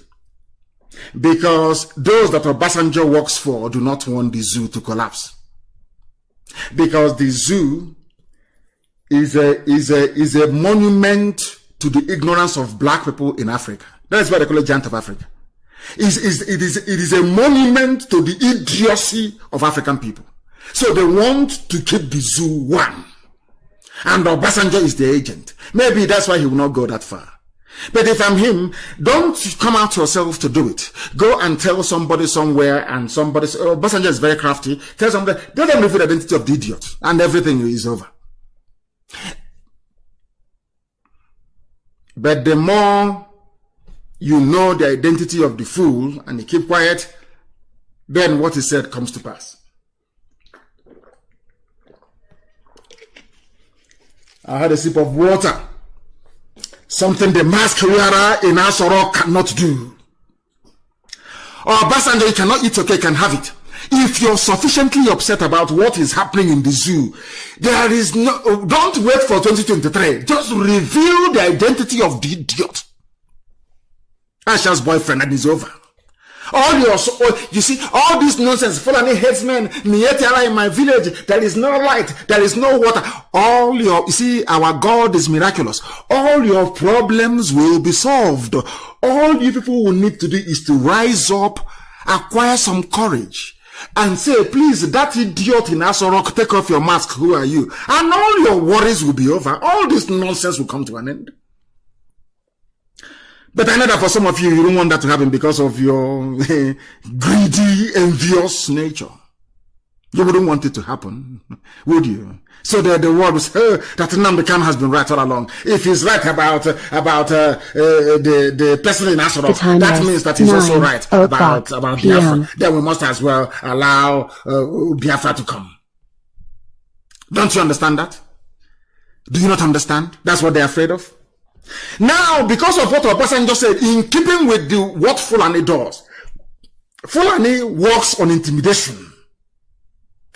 A: because those that Obasanjo works for do not want the zoo to collapse. Because the zoo is a monument to the ignorance of black people in Africa. That is why they call it Giant of Africa. It is a monument to the idiocy of African people. So they want to keep the zoo one. And Obasanjo is the agent. Maybe that's why he will not go that far. But if I'm him, don't come out yourself to do it. Go and tell somebody somewhere, and somebody, Obasanjo is very crafty, tell somebody, let them reveal the identity of the idiot, and everything is over. But the more you know the identity of the fool and you keep quiet, then what he said comes to pass. I had a sip of water. Something the mass wearer in Asorok cannot do. Or Obasanjo, you cannot eat your cake and have it. If you're sufficiently upset about what is happening in the zoo, there is no, don't wait for 2023. Just reveal the identity of the idiot. Aisha's boyfriend, and it's over. You see, all this nonsense, Fulani headsmen, Mietiala in my village, there is no light, there is no water. You see, our God is miraculous. All your problems will be solved. All you people will need to do is to rise up, acquire some courage, and say, please, that idiot in Asorok, take off your mask, who are you? And all your worries will be over. All this nonsense will come to an end. But I know that for some of you, you don't want that to happen because of your greedy, envious nature. You wouldn't want it to happen, would you? So the world will say, that Nnamdi Kanu has been right all along. If he's right about the person in Asorok, that means that he's also right about Biafra. Then we must as well allow Biafra to come. Don't you understand that? Do you not understand? That's what they're afraid of. Now, because of what Obasanjo said, in keeping with what Fulani does, Fulani works on intimidation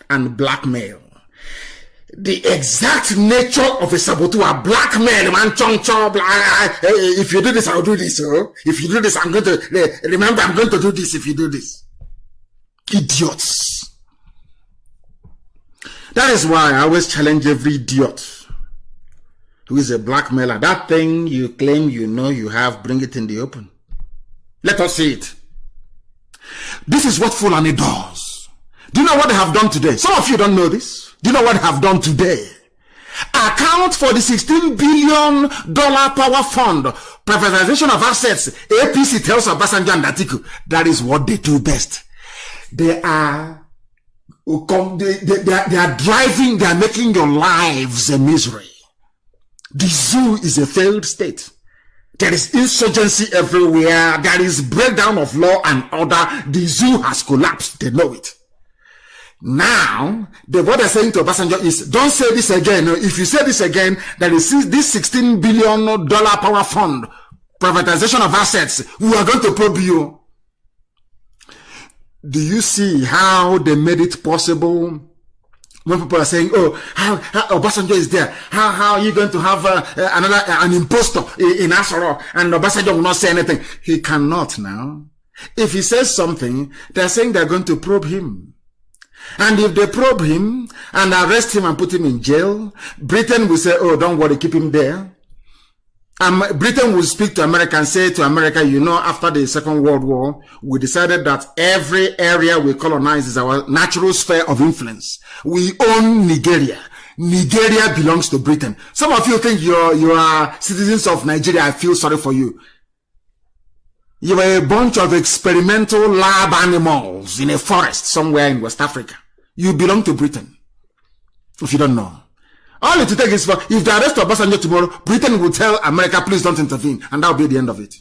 A: and blackmail. The exact nature of a saboteur, blackmail, man, if you do this, I'll do this. If you do this, I'm going to, remember, I'm going to do this if you do this. Idiots. That is why I always challenge every idiot who is a blackmailer. That thing you claim you know you have, bring it in the open. Let us see it. This is what Fulani does. Do you know what they have done today? Some of you don't know this. Do you know what they have done today? Account for the $16 billion power fund, privatization of assets. APC tells Obasanjo and Atiku, that is what they do best. They are driving, they are making your lives a misery. The zoo is a failed state. There is insurgency everywhere. There is breakdown of law and order. The zoo has collapsed. They know it. Now, what they're saying to Obasanjo is, don't say this again. If you say this again, there is this $16 billion power fund, privatization of assets, we are going to probe you. Do you see how they made it possible? When people are saying, oh, how Obasanjo is there, how are you going to have an impostor in Asoro, and Obasanjo will not say anything? He cannot now. If he says something, they're saying they're going to probe him. And if they probe him and arrest him and put him in jail, Britain will say, oh, don't worry, keep him there. Britain will speak to America and say to America, you know, after the Second World War, we decided that every area we colonize is our natural sphere of influence. We own Nigeria. Nigeria belongs to Britain. Some of you think you are citizens of Nigeria. I feel sorry for you. You are a bunch of experimental lab animals in a forest somewhere in West Africa. You belong to Britain. If you don't know. All it will take is if they arrest Obasanjo tomorrow, Britain will tell America, please don't intervene. And that will be the end of it.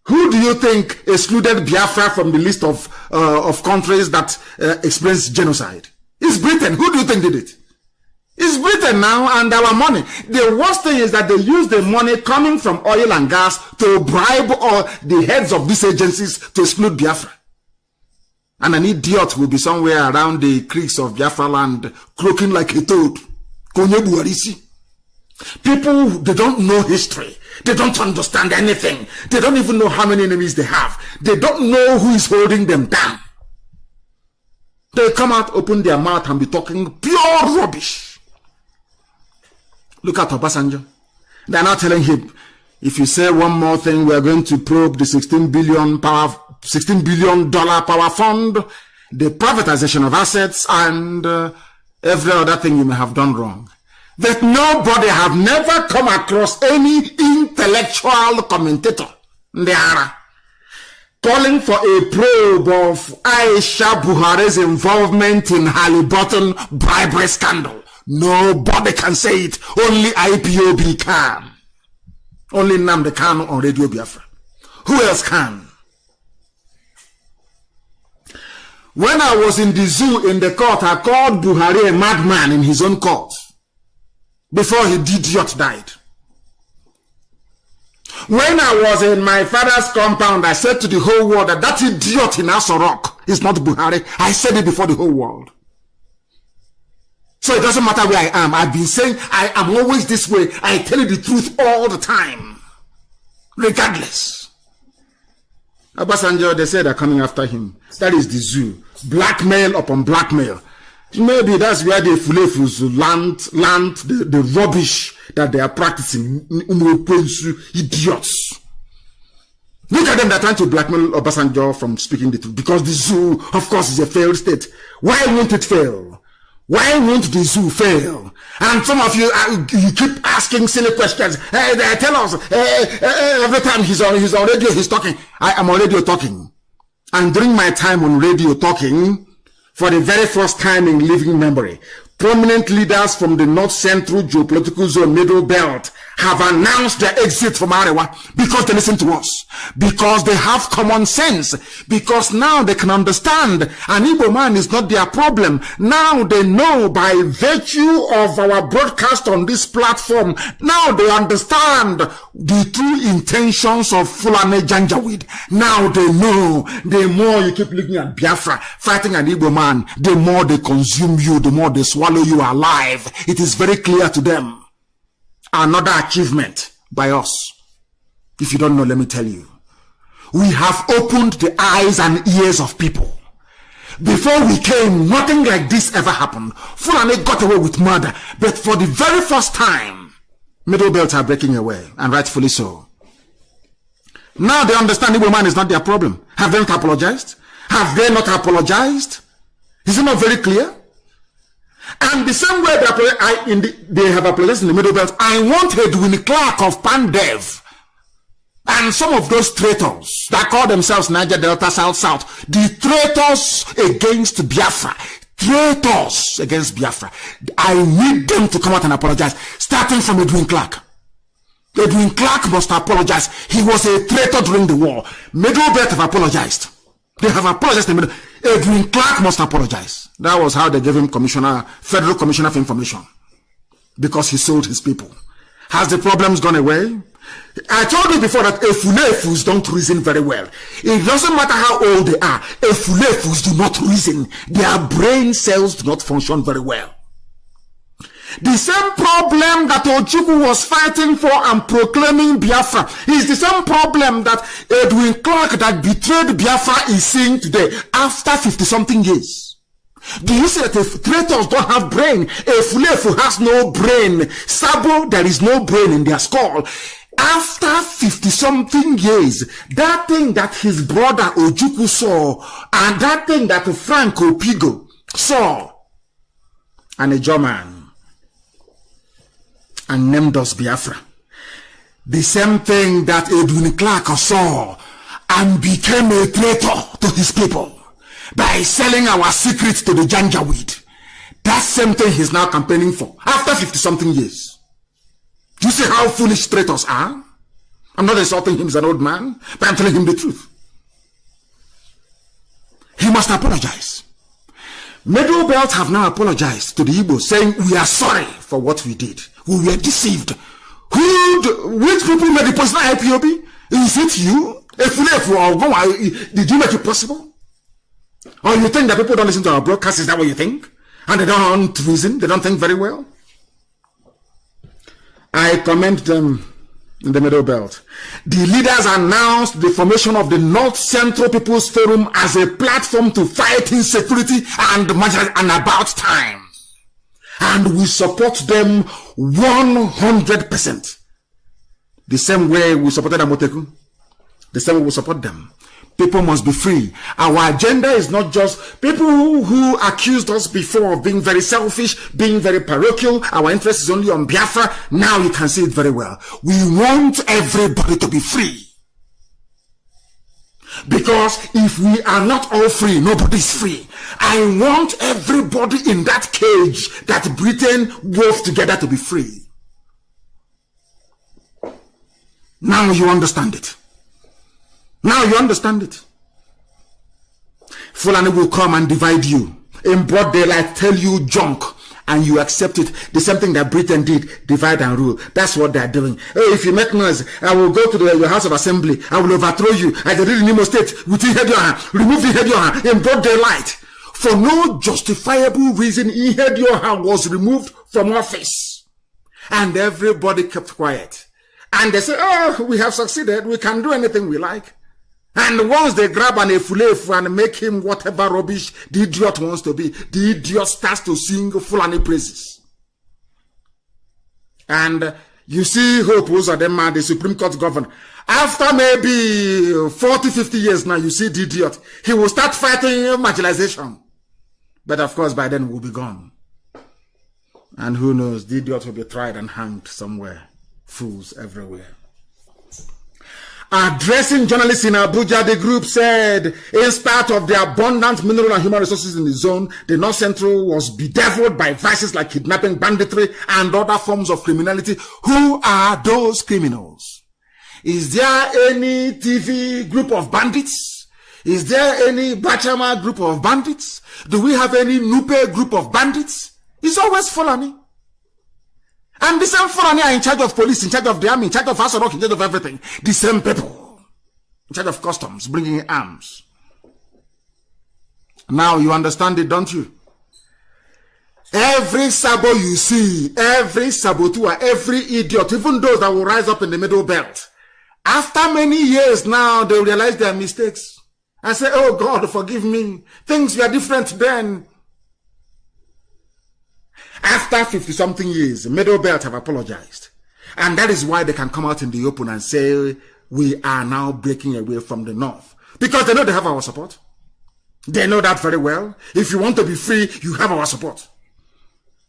A: Who do you think excluded Biafra from the list of countries that experienced genocide? It's Britain. Who do you think did it? It's Britain now and our money. The worst thing is that they use the money coming from oil and gas to bribe all the heads of these agencies to exclude Biafra. And an idiot will be somewhere around the creeks of Biafra land croaking like a toad. People, they don't know history. They don't understand anything. They don't even know how many enemies they have. They don't know who is holding them down. They come out, open their mouth and be talking pure rubbish. Look at Obasanjo. They're not telling him, if you say one more thing, we are going to probe the $16 billion power fund, the privatization of assets, and every other thing you may have done wrong. That nobody have never come across any intellectual commentator, calling for a probe of Aisha Buhari's involvement in Halliburton bribery scandal. Nobody can say it. Only IPOB can. Only Nnamdi Kanu on Radio Biafra. Who else can? When I was in the zoo in the court, I called Buhari a madman in his own court before the idiot died. When I was in my father's compound, I said to the whole world that idiot in Asorok is not Buhari. I said it before the whole world. So it doesn't matter where I am. I've been saying I am always this way. I tell you the truth all the time. Regardless. Obasanjo, they say they're coming after him. That is the zoo. Blackmail upon blackmail. Maybe that's where the Fulefus land the rubbish that they are practicing. Idiots. Look at them, they're trying to blackmail Obasanjo from speaking the truth. Because the zoo, of course, is a failed state. Why won't it fail? Why won't the zoo fail? And some of you, you keep asking silly questions. Hey, they tell us, every time he's on radio, he's talking. I am on radio talking. And during my time on radio talking, for the very first time in living memory, prominent leaders from the North Central Geopolitical Zone, Middle Belt, have announced their exit from Arewa because they listen to us, because they have common sense, because now they can understand an Igbo man is not their problem. Now they know by virtue of our broadcast on this platform, now they understand the true intentions of Fulani Janjaweed. Now they know. The more you keep looking at Biafra fighting an Igbo man, the more they consume you, the more they swallow you alive. It is very clear to them. Another achievement by us. If you don't know, let me tell you. We have opened the eyes and ears of people. Before we came, nothing like this ever happened. Fulani got away with murder. But for the very first time, Middle Belt are breaking away, and rightfully so. Now they understand Igbo man is not their problem. Have they not apologized? Have they not apologized? Is it not very clear? And the same way they have apologized in the Middle Belt, I want Edwin Clark of Pandev and some of those traitors that call themselves Niger Delta South, the traitors against Biafra, traitors against Biafra. I need them to come out and apologize, starting from Edwin Clark. Edwin Clark must apologize. He was a traitor during the war. Middle Belt have apologized. They have apologized in the middle. Edwin Clark must apologize. That was how they gave him Federal Commissioner of Information. Because he sold his people. Has the problems gone away? I told you before that Efulefus don't reason very well. It doesn't matter how old they are. Efulefus do not reason. Their brain cells do not function very well. The same problem that Ojukwu was fighting for and proclaiming Biafra is the same problem that Edwin Clark that betrayed Biafra is seeing today after 50-something years. Do you see that if traitors don't have brain, Efulefu has no brain, Sabo, there is no brain in their skull. After 50-something years, that thing that his brother Ojukwu saw and that thing that Frank Opigo saw, and a German, and named us Biafra. The same thing that Edwin Clark saw and became a traitor to his people by selling our secrets to the Janjaweed. That same thing he's now campaigning for after 50-something years. Do you see how foolish traitors are? I'm not insulting him as an old man, but I'm telling him the truth. He must apologize. Middle Belt have now apologized to the Igbo, saying we are sorry for what we did. We were deceived. Which people made the person IPOB? Is it you? Did you make it possible? Or you think that people don't listen to our broadcast? Is that what you think? And they don't reason? They don't think very well? I commend them in the Middle Belt. The leaders announced the formation of the North Central People's Forum as a platform to fight insecurity and about time. And we support them 100%. The same way we supported Amoteku, the same way we support them. People must be free. Our agenda is not just people who accused us before of being very selfish, being very parochial. Our interest is only on Biafra. Now you can see it very well. We want everybody to be free. Because if we are not all free, nobody is free. I want everybody in that cage that Britain wove together to be free. Now you understand it. Now you understand it. Fulani will come and divide you. In broad daylight, tell you junk, and you accept it. The same thing that Britain did, divide and rule. That's what they're doing. Oh, if you make noise, I will go to your House of Assembly. I will overthrow you. I did it in Imo State with Ihedioha. Remove Ihedioha in broad daylight. For no justifiable reason, Ihedioha was removed from office. And everybody kept quiet. And they say, oh, we have succeeded. We can do anything we like. And once they grab an Efulefu and make him whatever rubbish the idiot wants to be, the idiot starts to sing Fulani praises. And you see Hope Uzodinma, the Supreme Court governor. After maybe 40-50 years now, you see the idiot. He will start fighting marginalization. But of course, by then we'll be gone. And who knows, the idiot will be tried and hanged somewhere. Fools everywhere. Addressing journalists in Abuja, the group said, in spite of the abundant mineral and human resources in the zone, the North Central was bedeviled by vices like kidnapping, banditry, and other forms of criminality. Who are those criminals? Is there any TV group of bandits? Is there any Bachama group of bandits? Do we have any Nupe group of bandits? It's always Fulani. And the same Fulani are in charge of police, in charge of the army, in charge of Asarok, in charge of everything. The same people. In charge of customs, bringing in arms. Now you understand it, don't you? Every Sabo you see, every saboteur, every idiot, even those that will rise up in the Middle Belt, after many years now, they realize their mistakes. And say, oh God, forgive me. Things were different then. After 50-something years, Middle Belt have apologized. And that is why they can come out in the open and say, we are now breaking away from the North. Because they know they have our support. They know that very well. If you want to be free, you have our support.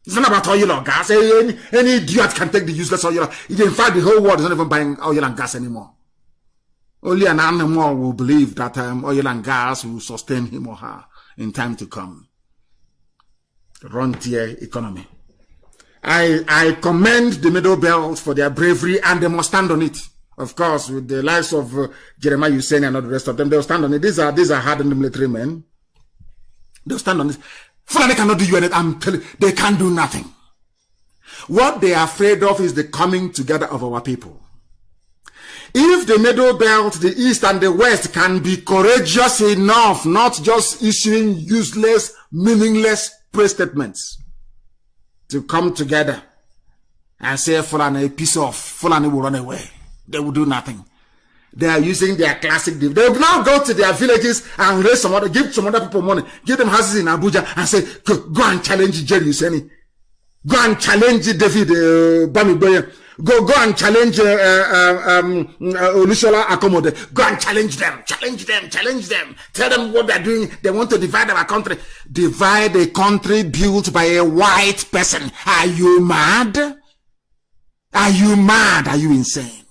A: It's not about oil or gas. Any idiot can take the useless oil. In fact, the whole world is not even buying oil and gas anymore. Only an animal will believe that oil and gas will sustain him or her in time to come. Rentier economy. I commend the Middle Belt for their bravery, and they must stand on it. Of course, with the likes of Jeremiah Hussein and all the rest of them, they'll stand on it. These are hardened military men. They'll stand on it. Fulani cannot do you anything. I'm telling you, they can't do nothing. What they are afraid of is the coming together of our people. If the Middle Belt, the East and the West can be courageous enough, not just issuing useless, meaningless praise statements, to come together and say Fulani, a piece of Fulani will run away. They will do nothing. They are using their classic. They will now go to their villages and raise some other, give some other people money, give them houses in Abuja and say, go and challenge Jerry Husseini. Go and challenge David Bami Boye. Go and challenge Olusola Akomode. Go and challenge them. Challenge them. Tell them what they're doing. They want to divide our country. Divide a country built by a white person. Are you mad? Are you mad? Are you insane?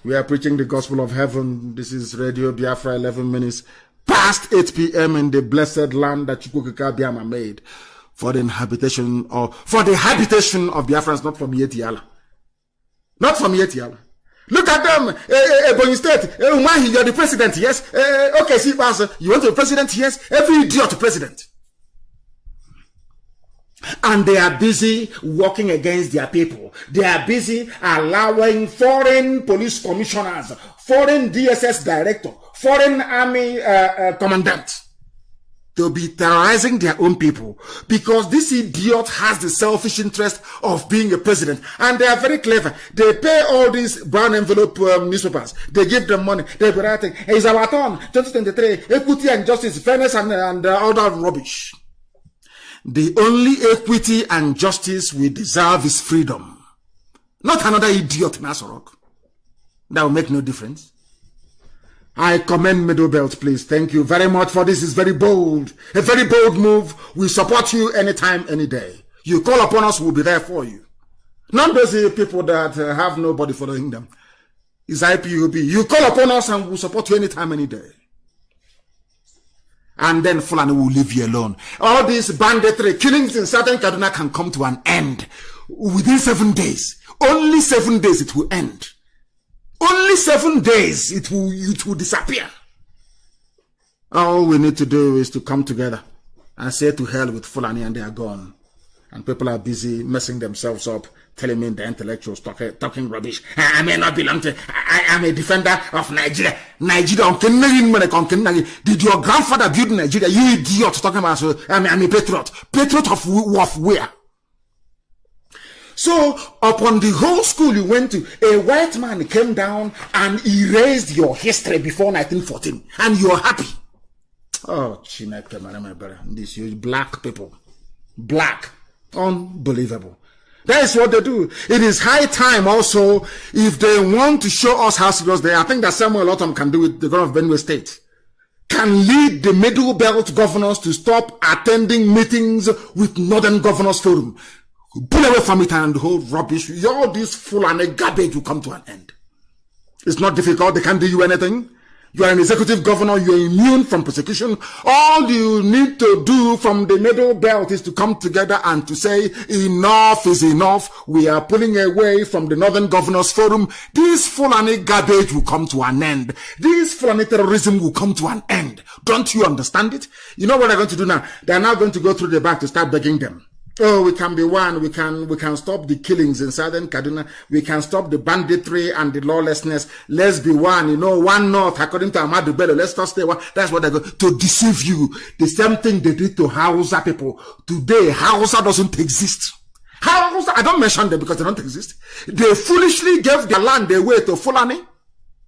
A: We are preaching the gospel of heaven. This is Radio Biafra, 11 minutes past 8 p.m. in the blessed land that Chukwuka Biama made for the habitation of Biafrans, not from Yetiala. Not from Yetiala. Look at them. Ebonyi State. Umahi, you're the president, yes. Okay, see, you want to be president, yes. Every idiot president. And they are busy working against their people. They are busy allowing foreign police commissioners, foreign DSS director, foreign army commandant to be terrorizing their own people, because this idiot has the selfish interest of being a president. And they are very clever. They pay all these brown envelope newspapers. They give them money. They be writing, it's our turn, 2023, equity and justice, fairness and all that rubbish. The only equity and justice we deserve is freedom. Not another idiot in Asorok. That will make no difference. I commend Middle Belt, please. Thank you very much for this. It's very bold. A very bold move. We support you anytime, any day. You call upon us, we'll be there for you. Not those people that have nobody following them. It's IPOB. You call upon us and we'll support you anytime, any day. And then Fulani will leave you alone. All these banditry, killings in southern Kaduna can come to an end within 7 days. Only 7 days it will end. Only 7 days it will disappear. All we need to do is to come together and say to hell with Fulani, and they are gone. And people are busy messing themselves up, telling me the intellectuals talking rubbish. I may not belong to, I am a defender of Nigeria. Nigeria, did your grandfather build Nigeria? You idiot talking about, I'm a patriot. Patriot of where? So, upon the whole school you went to, a white man came down and erased your history before 1914. And you're happy. Oh, Chineke, my brother. These black people. Black. Unbelievable. That is what they do. It is high time also, if they want to show us how serious they are. I think that Samuel Otom can do it, the governor of Benue State. Can lead the Middle Belt governors to stop attending meetings with Northern Governors Forum. Pull away from it and the whole rubbish. All this Fulani garbage will come to an end. It's not difficult. They can't do you anything. You are an executive governor. You are immune from persecution. All you need to do from the Middle Belt is to come together and to say, enough is enough. We are pulling away from the Northern Governors Forum. This Fulani garbage will come to an end. This Fulani terrorism will come to an end. Don't you understand it? You know what they're going to do now? They're now going to go through the back to start begging them. Oh, we can be one. We can stop the killings in southern Kaduna. We can stop the banditry and the lawlessness. Let's be one. You know, one North, according to Ahmadu Bello. Let's not stay one. That's what they're going to deceive you. The same thing they did to Hausa people. Today, Hausa doesn't exist. Hausa, I don't mention them because they don't exist. They foolishly gave their land away to Fulani.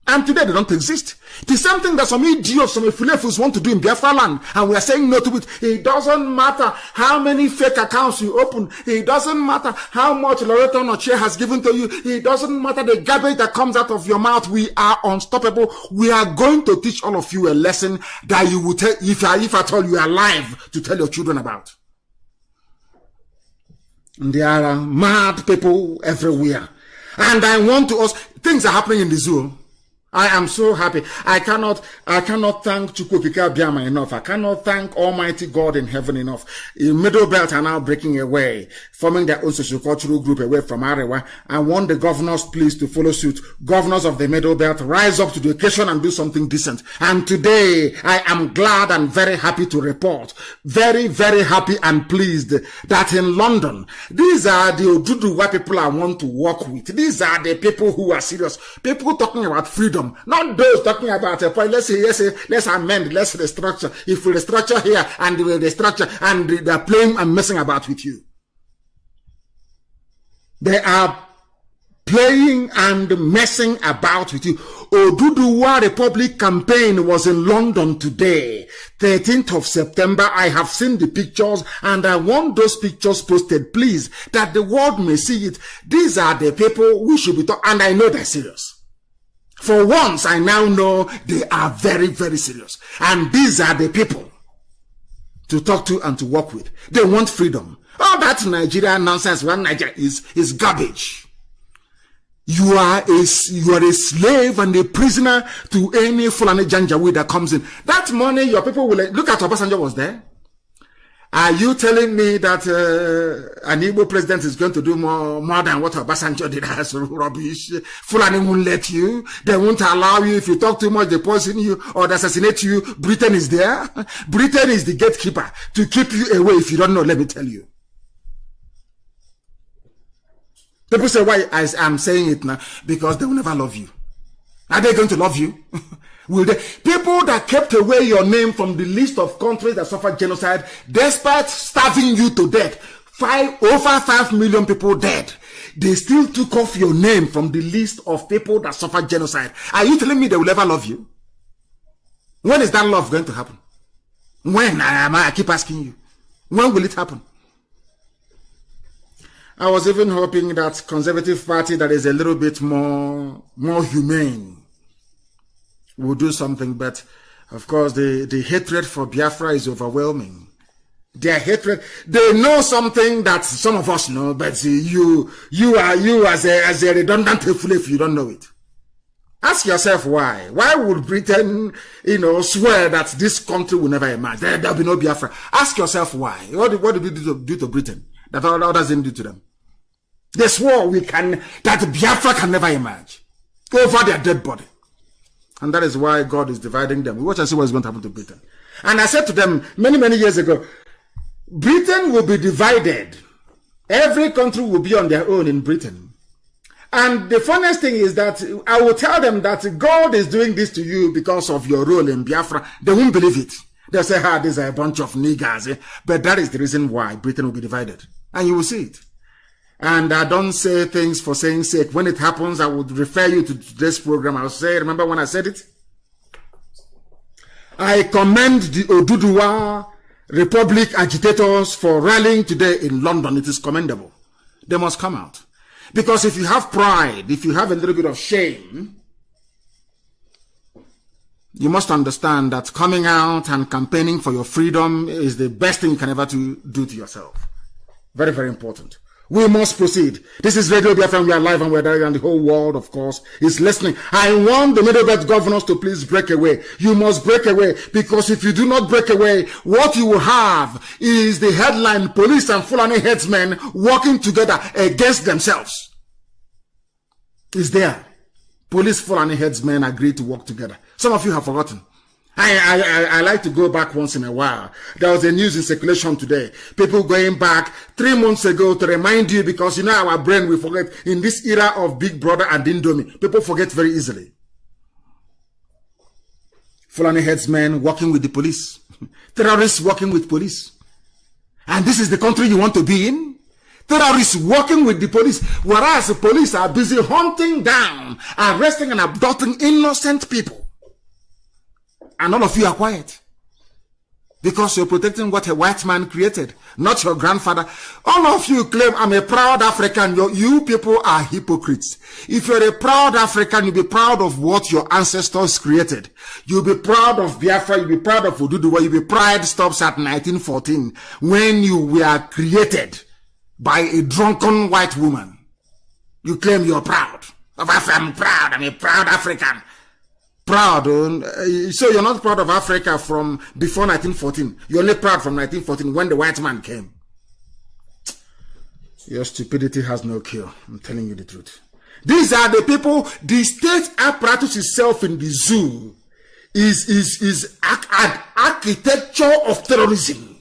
A: And today they don't exist. The same thing that some idiots, some Fulefus want to do in Biafra land, and we are saying no to it. It doesn't matter how many fake accounts you open. It doesn't matter how much Loretta Noche has given to you. It doesn't matter the garbage that comes out of your mouth. We are unstoppable. We are going to teach all of you a lesson that you will tell, if at all you are alive, to tell your children about. And there are mad people everywhere. And I want to ask, things are happening in the zoo. I am so happy. I cannot thank Chukwukika Biama enough. I cannot thank Almighty God in heaven enough. The Middle Belt are now breaking away, forming their own socio-cultural group away from Arewa. I want the governors, please, to follow suit. Governors of the Middle Belt, rise up to the occasion and do something decent. And today, I am glad and very happy to report, very, very happy and pleased that in London, these are the Oduduwa people I want to work with. These are the people who are serious. People talking about freedom. Not those talking about let's amend, let's restructure. If we restructure here and we restructure and they're playing and messing about with you. They are playing and messing about with you. Oduduwa Republic campaign was in London today, 13th of September. I have seen the pictures and I want those pictures posted, please, that the world may see it. These are the people we should be talking, and I know they're serious. For once, I now know they are very, very serious. And these are the people to talk to and to work with. They want freedom. All that Nigerian nonsense, one Nigeria is garbage. You are a slave and a prisoner to any Fulani Janjaweed that comes in. That money, your people will... Look at Obasanjo was there. Are you telling me that an Igbo president is going to do more than what Obasanjo did? As rubbish. Fulani won't let you. They won't allow you. If you talk too much, they poison you or they assassinate you. Britain is there. Britain is the gatekeeper to keep you away. If you don't know, let me tell you. People say, why I'm saying it now? Because they will never love you. Are they going to love you? Will they? People that kept away your name from the list of countries that suffered genocide, despite starving you to death, over 5 million people dead, they still took off your name from the list of people that suffered genocide. Are you telling me they will ever love you? When is that love going to happen? When? I keep asking you. When will it happen? I was even hoping that Conservative Party that is a little bit more humane will do something, but of course the hatred for Biafra is overwhelming. Their hatred, they know something that some of us know, but you as a redundant fool if you don't know it. Ask yourself why. Why would Britain, swear that this country will never emerge? There'll be no Biafra. Ask yourself why. What did we do to Britain that others didn't do to them? They swore that Biafra can never emerge over their dead body. And that is why God is dividing them. We watch and see what's going to happen to Britain. And I said to them many, many years ago, Britain will be divided. Every country will be on their own in Britain. And the funniest thing is that I will tell them that God is doing this to you because of your role in Biafra. They won't believe it. They'll say, these are a bunch of niggers. But that is the reason why Britain will be divided. And you will see it. And I don't say things for saying sake. When it happens, I would refer you to today's program. I'll say, remember when I said it? I commend the Oduduwa Republic agitators for rallying today in London. It is commendable. They must come out. Because if you have pride, if you have a little bit of shame, you must understand that coming out and campaigning for your freedom is the best thing you can ever do to yourself. Very, very important. We must proceed. This is Radio Biafra and we are live and we're there and the whole world, of course, is listening. I want the Middle Belt governors to please break away. You must break away because if you do not break away, what you will have is the headline police and Fulani headsmen working together against themselves. It's there. Police Fulani headsmen agreed to work together. Some of you have forgotten. I like to go back once in a while. There was a news in circulation today. People going back 3 months ago to remind you because our brain will forget in this era of Big Brother and Indomie. People forget very easily. Fulani headsmen working with the police. Terrorists working with police. And this is the country you want to be in? Terrorists working with the police, whereas the police are busy hunting down, arresting and abducting innocent people. And all of you are quiet. Because you're protecting what a white man created, not your grandfather. All of you claim, I'm a proud African. You people are hypocrites. If you're a proud African, you'll be proud of what your ancestors created. You'll be proud of Biafra, you'll be proud of Oduduwa, you'll be pride stops at 1914, when you were created by a drunken white woman. You claim you're proud of Africa. I'm proud, I'm a proud African. Proud, so you're not proud of Africa from before 1914. You're only proud from 1914 when the white man came. Your stupidity has no cure. I'm telling you the truth. These are the people. The state apparatus itself in the zoo is architecture of terrorism.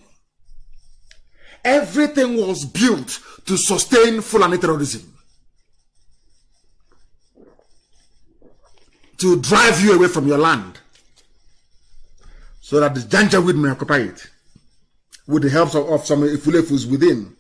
A: Everything was built to sustain Fulani terrorism, to drive you away from your land, so that the Janjaweed may occupy it with the help of some Ifulefus within.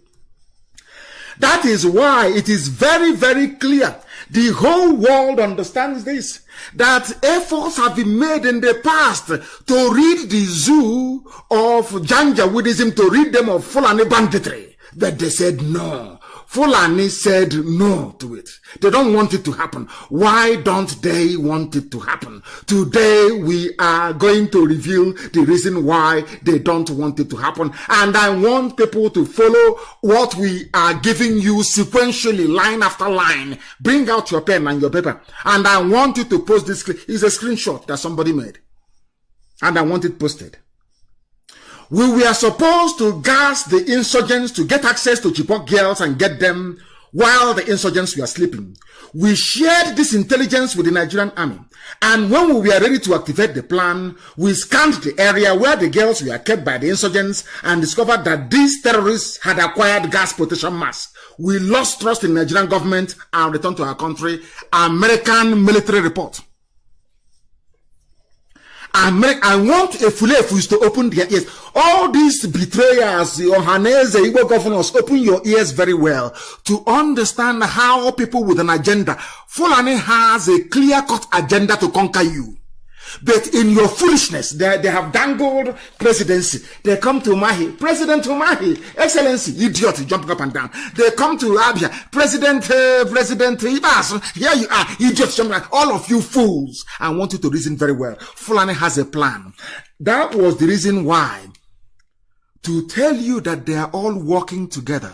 A: That is why it is very, very clear. The whole world understands this, that efforts have been made in the past to rid the zoo of Janjaweedism, to rid them of Fulani banditry. But they said no. Fulani said no to it. They don't want it to happen. Why don't they want it to happen? Today we are going to reveal the reason why they don't want it to happen. And I want people to follow what we are giving you sequentially, line after line. Bring out your pen and your paper. And I want you to post this. It's a screenshot that somebody made. And I want it posted. We were supposed to gas the insurgents to get access to Chibok girls and get them while the insurgents were sleeping. We shared this intelligence with the Nigerian army. And when we were ready to activate the plan, we scanned the area where the girls were kept by the insurgents and discovered that these terrorists had acquired gas protection masks. We lost trust in the Nigerian government and returned to our country. American military report. I want Efulefus to open their ears. All these betrayers, the Ohanese, the Igbo governors, open your ears very well to understand how people with an agenda. Fulani has a clear-cut agenda to conquer you. But in your foolishness, they have dangled presidency. They come to Mahi, President Umahi, Excellency, idiot, jumping up and down. They come to Abia, President Ibas, here you are, idiot, jumping up. All of you fools. I want you to reason very well. Fulani has a plan. That was the reason why, to tell you that they are all working together.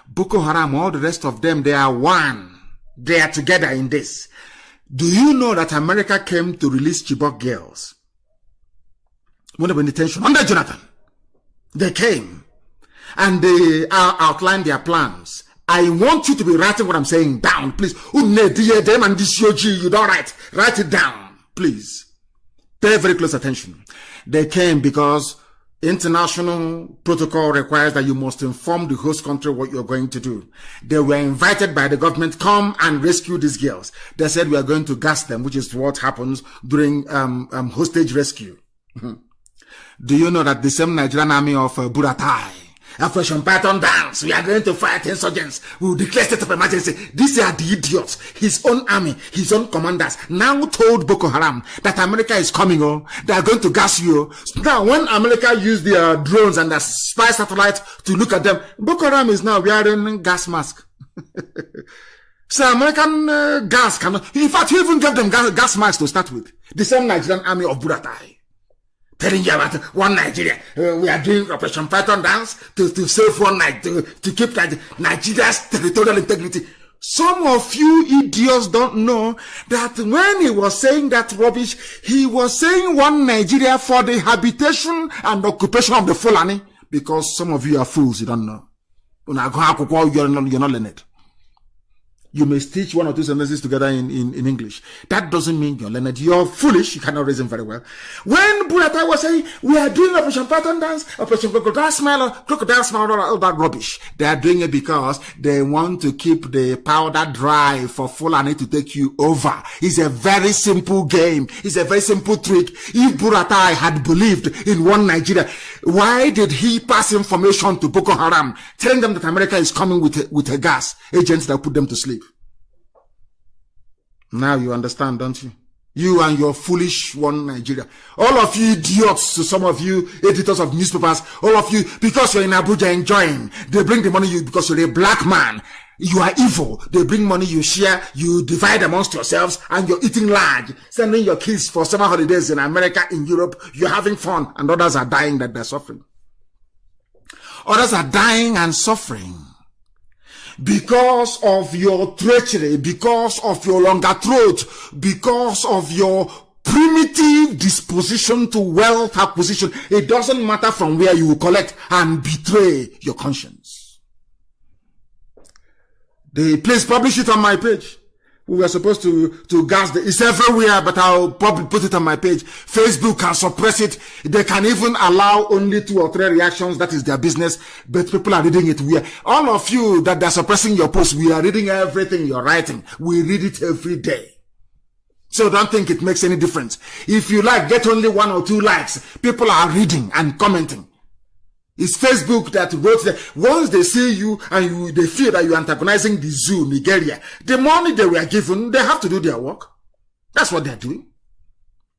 A: Boko Haram, all the rest of them, they are one. They are together in this. Do you know that America came to release Chibok girls when they were in detention under Jonathan? They came and they outlined their plans. I want you to be writing what I'm saying down, please. You don't write it down, please. Pay very close attention. They came because international protocol requires that you must inform the host country what you're going to do. They were invited by the government, come and rescue these girls. They said we are going to gas them, which is what happens during hostage rescue. Do you know that the same Nigerian army of Buratai, Operation Python Dance, we are going to fight insurgents, we will declare state of emergency. These are the idiots. His own army, his own commanders now told Boko Haram that America is coming, they are going to gas you. Now, when America used their drones and their spy satellites to look at them, Boko Haram is now wearing gas mask. So American gas cannot, in fact, he even gave them gas masks to start with. The same Nigerian army of Buratai. Telling you about one Nigeria. We are doing Operation Python Dance to save one night, to keep Nigeria's territorial integrity. Some of you idiots don't know that when he was saying that rubbish, he was saying one Nigeria for the habitation and occupation of the Fulani. Because some of you are fools, you don't know. You're not learned. You may stitch one or two sentences together in English. That doesn't mean you're learned. You're foolish. You cannot reason very well. When Buratai was saying, we are doing Operation Python Dance, Operation Crocodile Smile, all that rubbish. They are doing it because they want to keep the powder dry for Fulani to take you over. It's a very simple game. It's a very simple trick. If Buratai had believed in one Nigeria, why did he pass information to Boko Haram, telling them that America is coming with a gas agents that put them to sleep? Now you understand, don't you? You and your foolish one Nigeria. All of you idiots, to some of you editors of newspapers, all of you, because you're in Abuja enjoying, they bring the money you because you're a black man. You are evil. They bring money, you share, you divide amongst yourselves, and you're eating large, sending your kids for summer holidays in America, in Europe. You're having fun, and others are dying that they're suffering. Others are dying and suffering because of your treachery, because of your longer throat, because of your primitive disposition to wealth acquisition. It doesn't matter from where you will collect and betray your conscience. Please publish it on my page. We were supposed to gas it's everywhere, but I'll probably put it on my page. Facebook can suppress it. They can even allow only 2 or 3 reactions. That is their business. But people are reading it. All of you that they're suppressing your posts, we are reading everything you're writing. We read it every day. So don't think it makes any difference. If you get only 1 or 2 likes. People are reading and commenting. It's Facebook that wrote that once they see you and they feel that you're antagonizing the zoo, Nigeria, the money they were given, they have to do their work. That's what they're doing.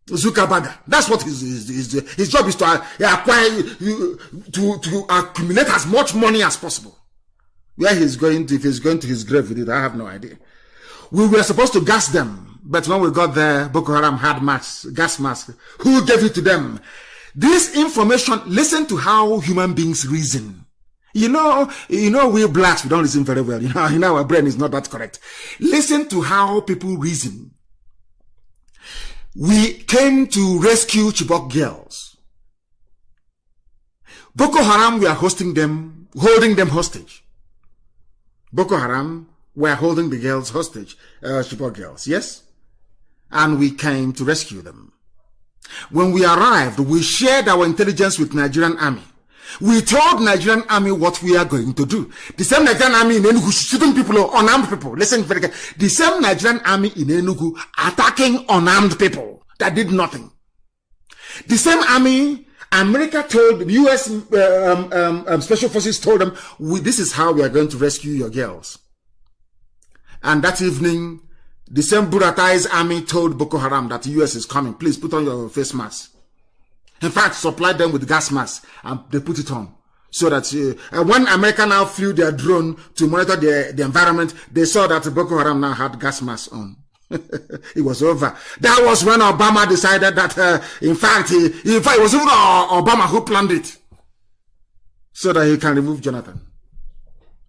A: Zuckerberg, that's what his job is to acquire, to accumulate as much money as possible. Where he's going to, if he's going to his grave with it, I have no idea. We were supposed to gas them, but when we got there, Boko Haram had gas mask. Who gave it to them? This information, listen to how human beings reason. You know, we blacks, we don't reason very well. You know, our brain is not that correct. Listen to how people reason. We came to rescue Chibok girls. Boko Haram were holding them hostage. Boko Haram were holding the girls hostage, Chibok girls, yes? And we came to rescue them. When we arrived, we shared our intelligence with Nigerian army. We told Nigerian army what we are going to do. The same Nigerian army in Enugu shooting people, unarmed people. Listen very carefully. The same Nigerian army in Enugu attacking unarmed people that did nothing. The same army, America told, the U.S. Special Forces told them, this is how we are going to rescue your girls. And that evening, the same Buratai's army told Boko Haram that the U.S. is coming. Please put on your face mask. In fact, supplied them with gas masks and they put it on. So that when America now flew their drone to monitor the environment, they saw that Boko Haram now had gas masks on. It was over. That was when Obama decided that, in fact, it was even Obama who planned it. So that he can remove Jonathan.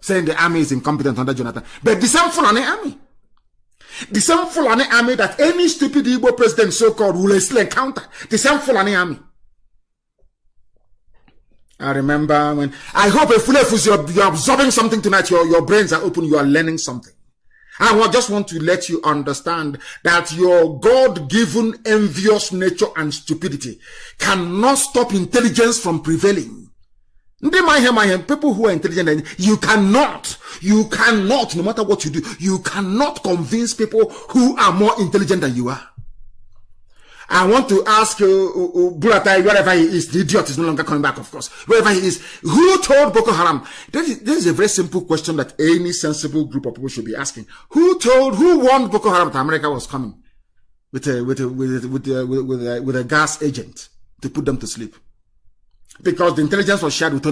A: Saying the army is incompetent under Jonathan. But the same Fulani army. The same Fulani army that any stupid Igbo president so-called will still encounter. The same Fulani army. I remember when, I hope if you're absorbing something tonight, your brains are open, you are learning something. I just want to let you understand that your God-given envious nature and stupidity cannot stop intelligence from prevailing. People who are intelligent, you cannot, no matter what you do, you cannot convince people who are more intelligent than you are. I want to ask Buratai, wherever he is, the idiot is no longer coming back, of course, wherever he is, who told Boko Haram? This is a very simple question that any sensible group of people should be asking. Who warned Boko Haram that America was coming with a gas agent to put them to sleep? Because the intelligence was shared with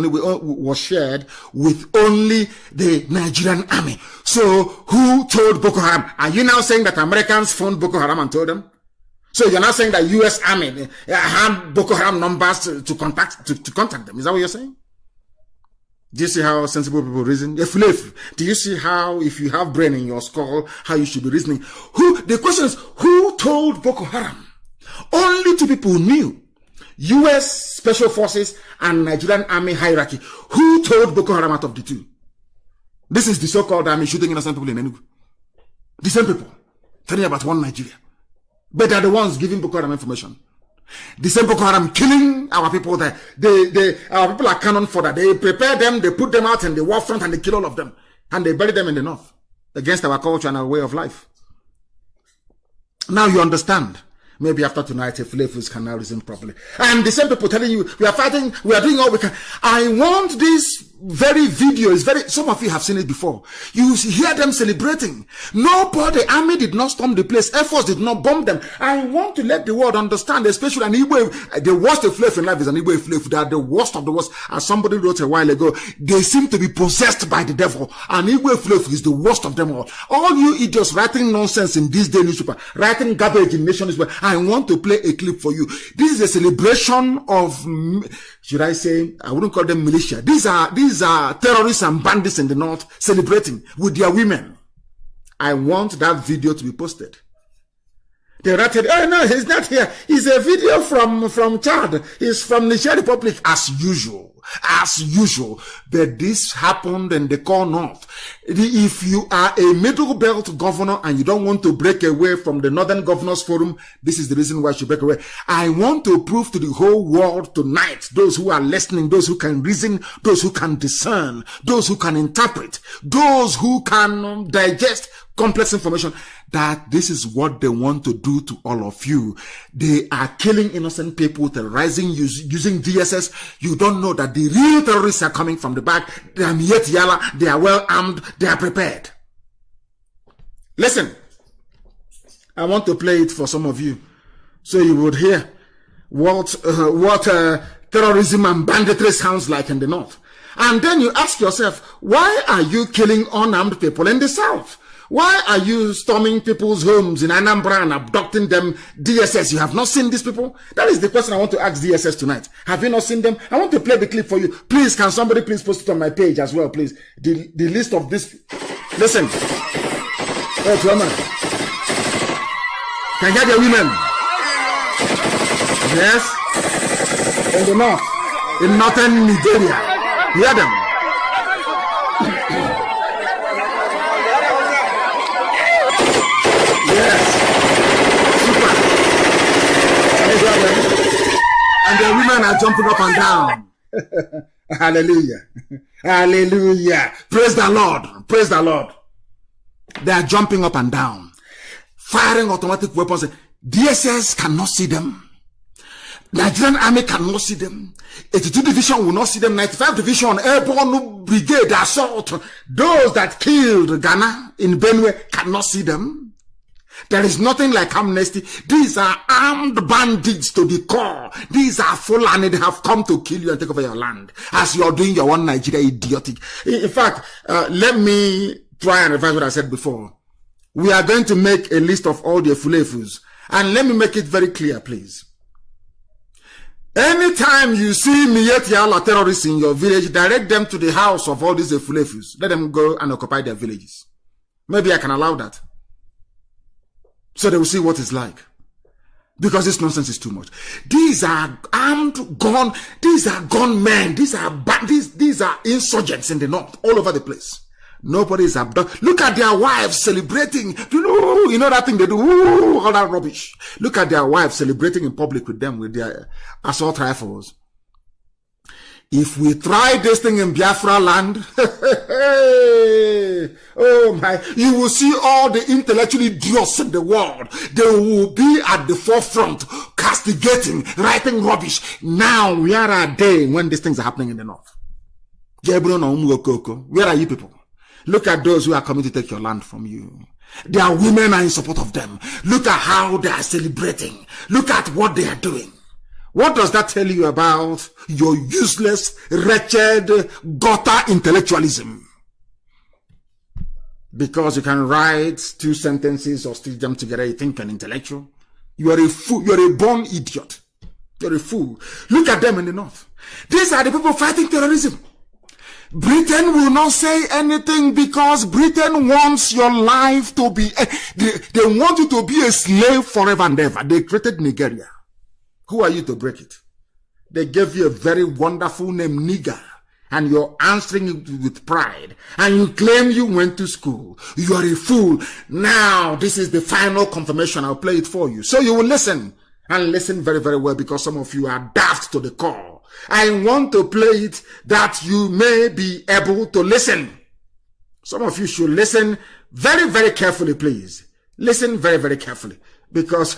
A: only the Nigerian army. So who told Boko Haram? Are you now saying that Americans phoned Boko Haram and told them? So you're now saying that U.S. army had Boko Haram numbers to contact them? Is that what you're saying? Do you see how sensible people reason? Do you see how, if you have brain in your skull, how you should be reasoning? The question is, who told Boko Haram? Only 2 people knew. U.S. Special Forces and Nigerian army hierarchy. Who told Boko Haram out of the 2? This is the so-called army shooting innocent people in Enugu. The same people telling you about one Nigeria. But they're the ones giving Boko Haram information. The same Boko Haram killing our people there. Our people are cannon for that. They prepare them, they put them out in the war front and they kill all of them. And they bury them in the north against our culture and our way of life. Now you understand. Maybe after tonight, if Fulefus can now reason properly. And the same people telling you, we are fighting, we are doing all we can. I want this very video, is very, some of you have seen it before. You hear them celebrating. Nobody, army did not storm the place. Air Force did not bomb them. I want to let the world understand, especially an Igbo, the worst of Fulef in life is an Igbo Fulef. They are the worst of the worst. As somebody wrote a while ago, they seem to be possessed by the devil. And Igbo Fulef is the worst of them all. All you idiots writing nonsense in this day newspaper, writing garbage in Nation newspaper, I want to play a clip for you. This is a celebration of, should I say, I wouldn't call them militia. These are terrorists and bandits in the north celebrating with their women. I want that video to be posted. They wrote, oh no, he's not here. It's a video from Chad. He's from the Niger Republic, as usual. As usual. But this happened in the core north. If you are a middle belt governor and you don't want to break away from the Northern Governors Forum, this is the reason why you should break away. I want to prove to the whole world tonight, those who are listening, those who can reason, those who can discern, those who can interpret, those who can digest complex information, that this is what they want to do to all of you. They are killing innocent people, terrorizing, using DSS. You don't know that the real terrorists are coming from the back. They are yet yalla. They are well armed. They are prepared. Listen, I want to play it for some of you, so you would hear what terrorism and banditry sounds like in the north. And then you ask yourself, why are you killing unarmed people in the south? Why are you storming people's homes in Anambra and abducting them? DSS, you have not seen these people? That is the question I want to ask DSS tonight. Have you not seen them? I want to play the clip for you. Please, can somebody please post it on my page as well, please? The list of this. Listen. Oh, women. Can you hear the women? Yes. In the north. In northern Nigeria. Hear them. And the women are jumping up and down. Hallelujah. Hallelujah. Praise the Lord. Praise the Lord. They are jumping up and down, firing automatic weapons. DSS cannot see them. Nigerian army cannot see them. 82 division will not see them. 95 division, airborne brigade, assault. Those that killed Ghana in Benue cannot see them. There is nothing like amnesty. These are armed bandits to the core. These are Fulani. They have come to kill you and take over your land. As you are doing your one Nigeria idiotic. In fact, let me try and revise what I said before. We are going to make a list of all the Fulefus. And let me make it very clear, please. Anytime you see Miyetiala terrorists in your village, direct them to the house of all these Fulefus. Let them go and occupy their villages. Maybe I can allow that. So they will see what it's like. Because this nonsense is too much. These are armed gun. These are gunmen. These are insurgents in the north, all over the place. Nobody is abducted. Look at their wives celebrating. You know that thing they do? All that rubbish. Look at their wives celebrating in public with them, with their assault rifles. If we try this thing in Biafra land, oh my, you will see all the intellectually idiots in the world. They will be at the forefront, castigating, writing rubbish. Now, where are they when these things are happening in the north? Where are you people? Look at those who are coming to take your land from you. Their women are in support of them. Look at how they are celebrating. Look at what they are doing. What does that tell you about your useless, wretched, gutter intellectualism? Because you can write 2 sentences or stitch them together, you think you're an intellectual. You are a fool. You are a born idiot. You're a fool. Look at them in the north. These are the people fighting terrorism. Britain will not say anything because Britain wants your life to be, they want you to be a slave forever and ever. They created Nigeria. Who are you to break it? They gave you a very wonderful name, nigger. and you're answering it with pride, and you claim you went to school. You are a fool. Now, this is the final confirmation. I'll play it for you. So you will listen, and listen very, very well, because some of you are daft to the core. I want to play it that you may be able to listen. Some of you should listen very, very carefully, please. Listen very, very carefully, because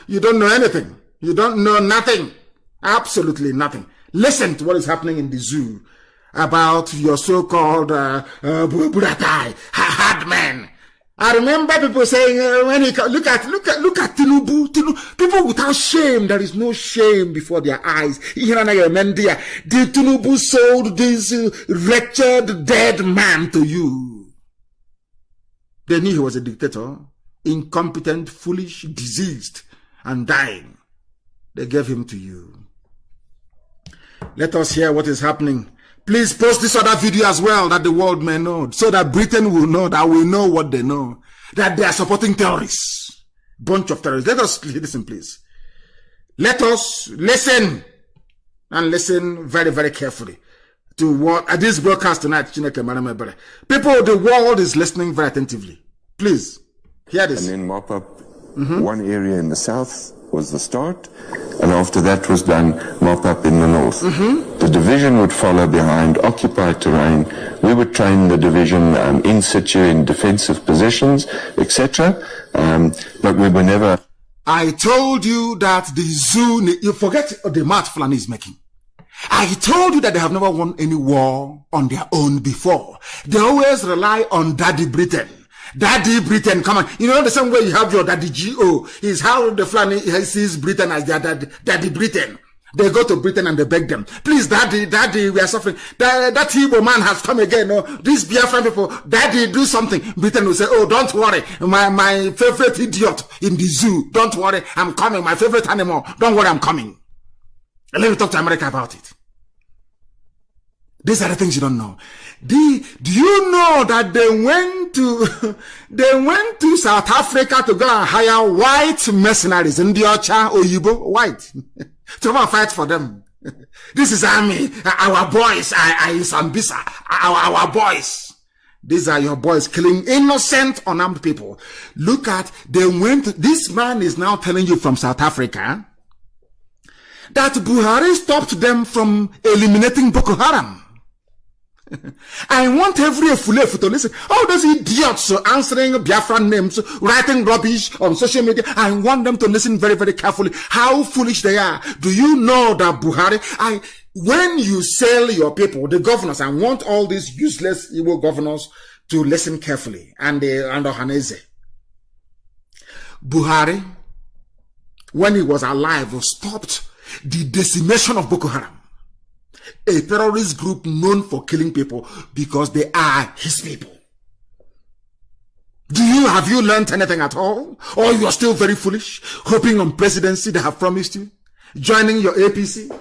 A: you don't know anything. You don't know nothing. Absolutely nothing. Listen to what is happening in the zoo about your so-called Buratai, hard man. I remember people saying when he look at Tinubu, people without shame. There is no shame before their eyes. The Tinubu sold this wretched dead man to you. They knew he was a dictator, incompetent, foolish, diseased, and dying. They gave him to you. Let us hear what is happening. Please post this other video as well, that the world may know, so that Britain will know, that we know what they know, that they are supporting terrorists. Bunch of terrorists. Let us listen, please. Let us listen, and listen very, very carefully to what at this broadcast tonight. People, the world is listening very attentively. Please, hear this.
B: And then mop up one area in the south was the start, and after that was done, mop up in the north. The division would follow behind, occupy terrain. We would train the division in situ in defensive positions, etc. But we were never...
A: I told you that the zoo, you forget the math Fulani is making. I told you that they have never won any war on their own before. They always rely on Daddy Britain. Daddy Britain, come on. You know the same way you have your Daddy G.O. is how the Fulani sees Britain as their Daddy Britain. They go to Britain and they beg them, please, Daddy, we are suffering. That Igbo man has come again. Oh, these Biafra people, Daddy, do something. Britain will say, oh, don't worry. My favorite idiot in the zoo. Don't worry, I'm coming. My favorite animal. Don't worry, I'm coming. And let me talk to America about it. These are the things you don't know. Do you know that they went to South Africa to go and hire white mercenaries in the Ocha Oyibo, white, to go and fight for them? This is army, our boys, in Sambisa, our boys. These are your boys killing innocent, unarmed people. Look at, this man is now telling you from South Africa that Buhari stopped them from eliminating Boko Haram. I want every Efulefu to listen. All those idiots answering Biafran names, writing rubbish on social media, I want them to listen very, very carefully how foolish they are. Do you know that Buhari, when you sell your people, the governors, I want all these useless Igbo governors to listen carefully, and Ohaneze. Buhari, when he was alive, stopped the decimation of Boko Haram, a terrorist group known for killing people because they are his people. Have you learned anything at all? Or you are still very foolish, hoping on presidency they have promised you, joining your APC?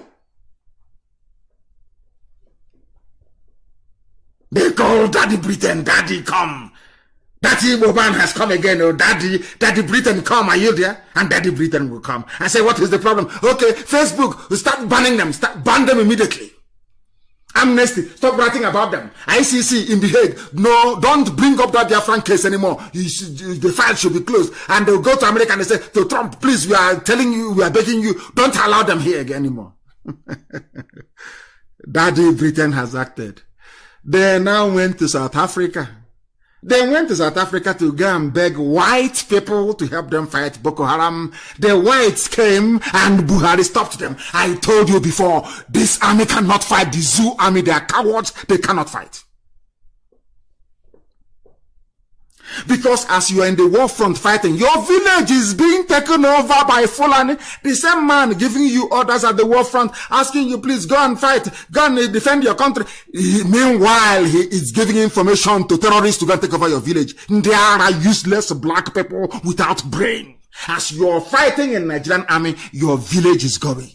A: They call Daddy Britain, Daddy come. Daddy Boban has come again. Oh, Daddy Britain come, are you there? And Daddy Britain will come. I say, what is the problem? Okay, Facebook, start banning them. Ban them immediately. Amnesty, stop writing about them. ICC in The Hague, no, don't bring up that Biafran case anymore. The file should be closed. And they'll go to America and they say, to Trump, please, we are telling you, we are begging you, don't allow them here again anymore. Daddy Britain has acted. They now went to South Africa. They went to South Africa to go and beg white people to help them fight Boko Haram. The whites came and Buhari stopped them. I told you before, this army cannot fight the zoo army. They are cowards. They cannot fight. Because as you are in the war front fighting, your village is being taken over by Fulani. The same man giving you orders at the war front, asking you, please go and fight, go and defend your country. Meanwhile, he is giving information to terrorists to go and take over your village. They are useless black people without brain. As you are fighting in Nigerian army, your village is going.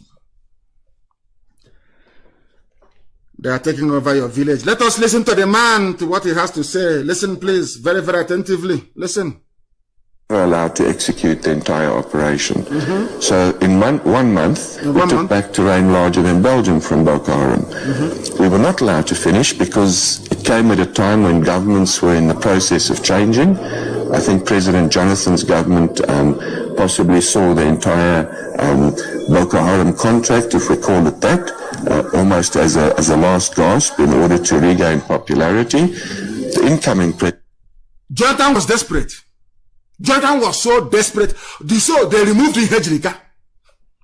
A: They are taking over your village. Let us listen to the man, to what he has to say. Listen, please, very, very attentively. Listen.
B: were allowed to execute the entire operation. So in 1 month, we took back terrain larger than Belgium from Boko Haram. We were not allowed to finish because it came at a time when governments were in the process of changing. I think President Jonathan's government possibly saw the entire Boko Haram contract, if we call it that, almost as a last gasp in order to regain popularity. The incoming president...
A: Jonathan was desperate. Jonathan was so desperate. So they removed Ihejirika.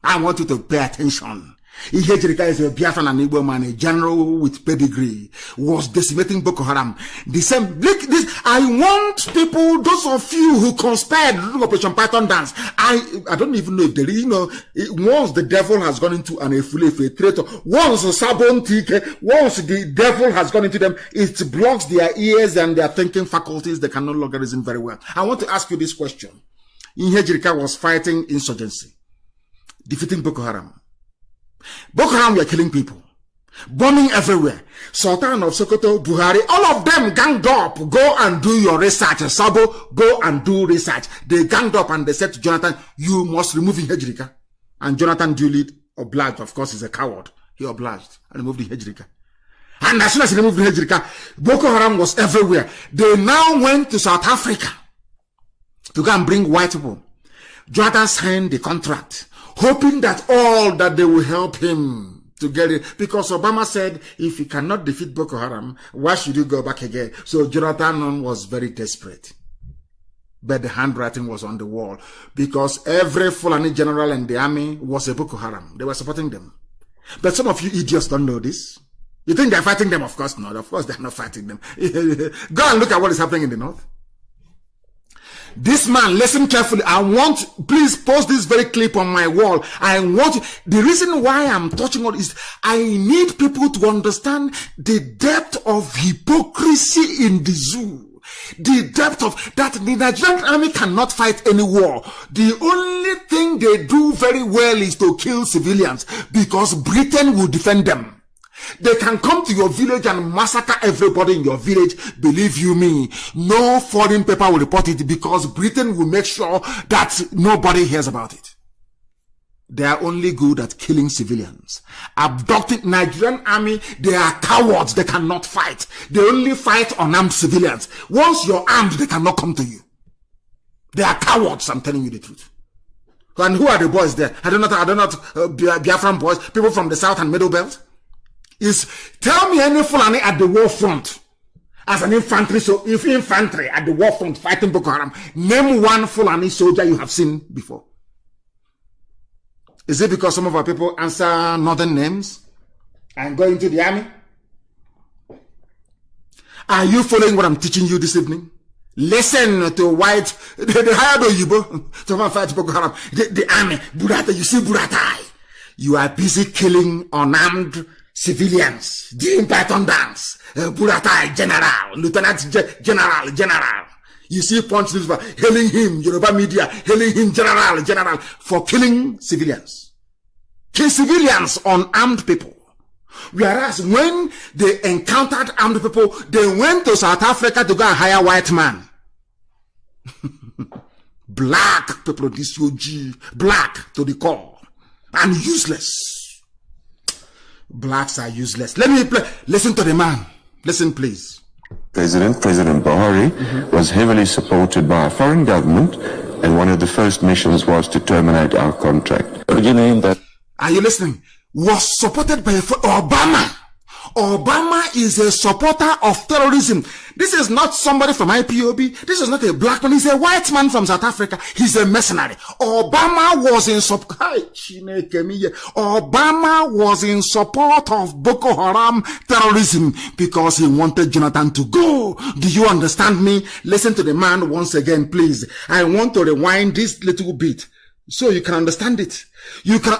A: I want you to pay attention. Ihejirika is a Biafran and Igbo man, a general with pedigree, was decimating Boko Haram. The same, this, I want people, those of you who conspired to Operation Python dance, I don't even know if they really know, once the devil has gone into an Efulefe, a traitor, once the devil has gone into them, it blocks their ears and their thinking faculties. They can no longer reason very well. I want to ask you this question. Ihejirika was fighting insurgency, defeating Boko Haram. Boko Haram were killing people, bombing everywhere. Sultan of Sokoto, Buhari, all of them ganged up. Go and do your research. Sabo, go and do research. They ganged up and they said to Jonathan, you must remove Ihejirika. And Jonathan duly obliged. Of course, he's a coward. He obliged and removed Ihejirika. And as soon as he removed Ihejirika, Boko Haram was everywhere. They now went to South Africa to go and bring white people. Jonathan signed the contract, hoping that all that they will help him to get it. Because Obama said, if you cannot defeat Boko Haram, why should you go back again? So Jonathan was very desperate. But the handwriting was on the wall. Because every Fulani general in the army was a Boko Haram. They were supporting them. But some of you idiots don't know this. You think they're fighting them? Of course not. Of course they're not fighting them. Go and look at what is happening in the north. This man, listen carefully. Please post this very clip on my wall. The reason why I'm touching on is I need people to understand the depth of hypocrisy in the zoo. The depth of that the Nigerian army cannot fight any war. The only thing they do very well is to kill civilians because Britain will defend them. They can come to your village and massacre everybody in your village. Believe you me, no foreign paper will report it because Britain will make sure that nobody hears about it. They are only good at killing civilians. Abducting Nigerian army, they are cowards. They cannot fight. They only fight unarmed civilians. Once you're armed, they cannot come to you. They are cowards, I'm telling you the truth. And who are the boys there? I don't know, Biafran boys, people from the South and Middle Belt. Tell me any Fulani at the war front as an infantry. So if infantry at the war front fighting Boko Haram, name one Fulani soldier you have seen before. Is it because some of our people answer northern names and go into the army? Are you following what I'm teaching you this evening? Listen to white, the hired Oyibo to fight Boko Haram. The army, Burata, you see Buratai. You are busy killing unarmed civilians, doing Python dance, Buratai, General, Lieutenant General. You see Punch newspaper hailing him, Yoruba media hailing him, General, for killing civilians. Kill civilians, unarmed people. Whereas when they encountered armed people, they went to South Africa to go and hire white man. Black people, this UG, black to the core, and useless. Blacks are useless. Let me listen to the man. Listen, please.
B: President Buhari was heavily supported by a foreign government, and one of the first missions was to terminate our contract.
A: Are you listening? Was supported by Obama. Obama is a supporter of terrorism. This is not somebody from IPOB. This is not a black man. He's a white man from South Africa. He's a mercenary. Obama was in support of Boko Haram terrorism because he wanted Jonathan to go. Do you understand me? Listen to the man once again, please. I want to rewind this little bit so you can understand it. You can.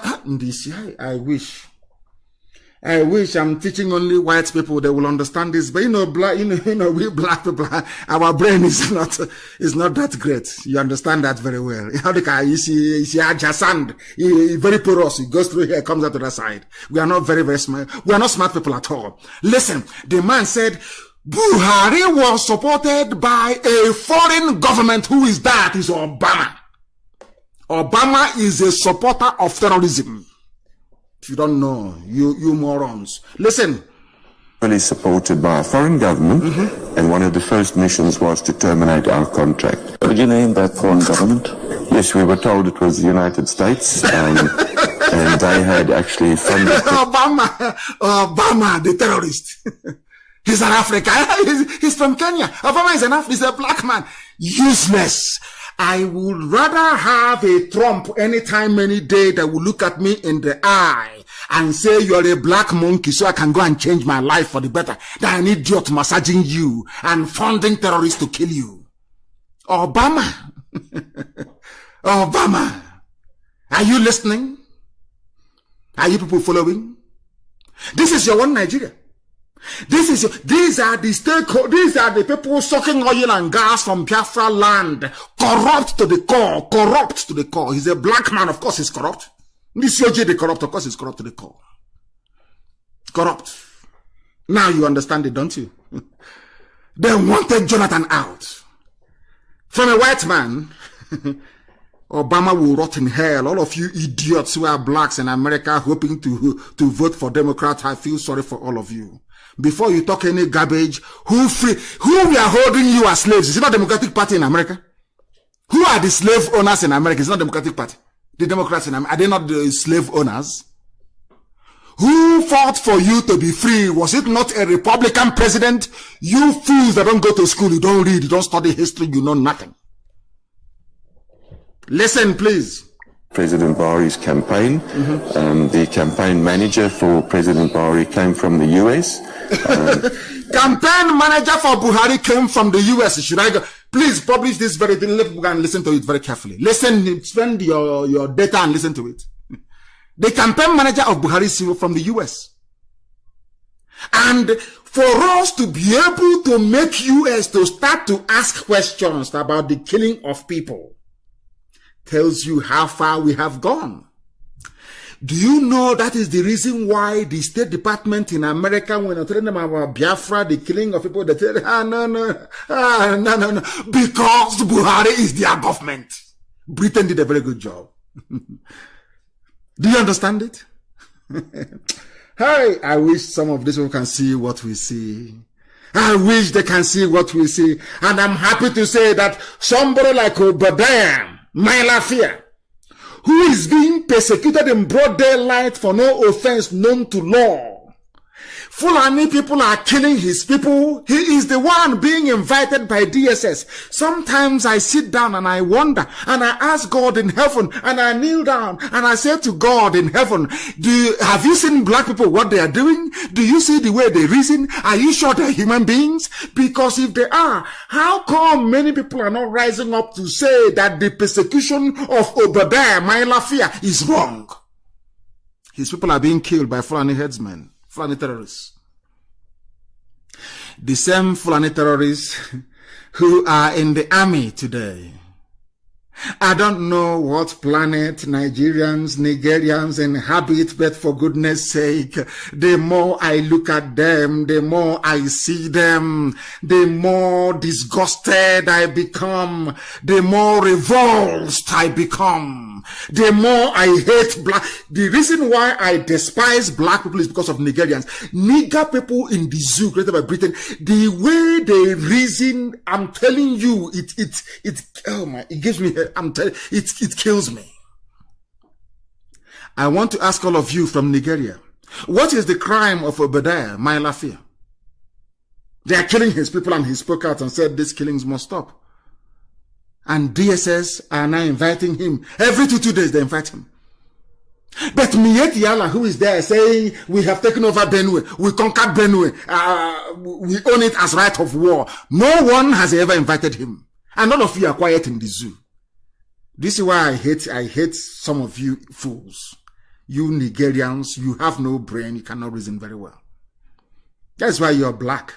A: I wish I'm teaching only white people, they will understand this. But we black people, our brain is not that great. You understand that very well. You see sand, very porous. It goes through here, comes out to the side. We are not very, very smart. We are not smart people at all. Listen, the man said, Buhari was supported by a foreign government. Who is that? Is Obama. Obama is a supporter of terrorism. If you don't know, you morons. Listen.
B: Fully supported by a foreign government, and one of the first missions was to terminate our contract.
C: Could you name that foreign government?
B: Yes, we were told it was the United States, and they had actually funded...
A: Obama, the terrorist. He's an African. He's from Kenya. Obama is he's a black man. Useless. I would rather have a Trump anytime, any day that will look at me in the eye and say you're a black monkey so I can go and change my life for the better than an idiot massaging you and funding terrorists to kill you. Obama. Obama. Are you listening? Are you people following? This is your one Nigeria. These are the stakeholders, these are the people sucking oil and gas from Biafra land. Corrupt to the core, corrupt to the core. He's a black man, of course he's corrupt. This OJ the corrupt, of course he's corrupt to the core. Corrupt. Now you understand it, don't you? They wanted Jonathan out. From a white man, Obama will rot in hell. All of you idiots who are blacks in America hoping to vote for Democrats, I feel sorry for all of you. Before you talk any garbage, who we are holding you as slaves? Is it not Democratic Party in America? Who are the slave owners in America? It's not Democratic Party. The Democrats in America, are they not the slave owners? Who fought for you to be free? Was it not a Republican president? You fools that don't go to school, you don't read, you don't study history, you know nothing. Listen, please.
B: President Buhari's campaign. The campaign manager for President Buhari came from the US.
A: Campaign manager for Buhari came from the US. Should I go? Please publish this very thing. Let people and listen to it very carefully. Listen, spend your data and listen to it. The campaign manager of Buhari is from the US. And for us to be able to make US to start to ask questions about the killing of people, tells you how far we have gone. Do you know that is the reason why the State Department in America, when I tell them about Biafra, the killing of people, they tell no. Because Buhari is their government. Britain did a very good job. Do you understand it? Hey, I wish some of these people can see what we see. I wish they can see what we see. And I'm happy to say that somebody like Obadiah, my Lafia, who is being persecuted in broad daylight for no offense known to law. Fulani people are killing his people. He is the one being invited by DSS. Sometimes I sit down and I wonder and I ask God in heaven and I kneel down and I say to God in heaven, have you seen black people, what they are doing? Do you see the way they reason? Are you sure they're human beings? Because if they are, how come many people are not rising up to say that the persecution of Obadiah, my Lafia, is wrong? His people are being killed by Fulani headsmen. Fulani terrorists. The same Fulani terrorists who are in the army today. I don't know what planet Nigerians, Nigerians inhabit, but for goodness sake, the more I look at them, the more I see them, the more disgusted I become, the more revolted I become, the more I hate black. The reason why I despise black people is because of Nigerians. Nigger people in the zoo created by Britain, the way they reason, I'm telling you, it gives me, it kills me. I want to ask all of you from Nigeria, what is the crime of Obadiah, my Lafia? They are killing his people and he spoke out and said these killings must stop. And DSS are now inviting him. Every 2 days they invite him. But Mieti Allah, who is there saying, we have taken over Benue, we conquered Benue, we own it as right of war. No one has ever invited him. And all of you are quiet in the zoo. This is why I hate some of you fools. You Nigerians, you have no brain, you cannot reason very well. That's why you're black.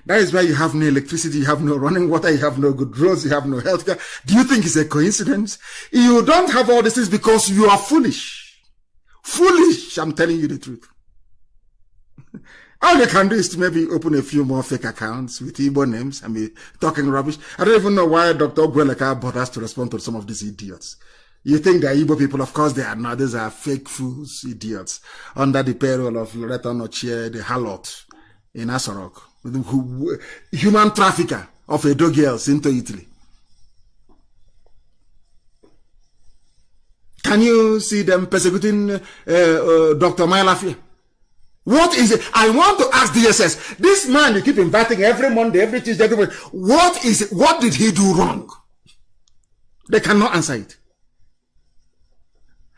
A: That is why you have no electricity, you have no running water, you have no good roads, you have no healthcare. Do you think it's a coincidence? You don't have all these things because you are foolish. Foolish, I'm telling you the truth. All they can do is to maybe open a few more fake accounts with Igbo names and be talking rubbish. I don't even know why Dr. Ogweleka bothers to respond to some of these idiots. You think they're Igbo people? Of course they are not. These are fake fools, idiots, under the payroll of Loretta Nochie, the harlot in Asorok, human trafficker of Edo girls into Italy. Can you see them persecuting Dr. Mailafia? What is it? I want to ask DSS. This man you keep inviting every Monday, every Tuesday, every Monday. What is it? What did he do wrong? They cannot answer it.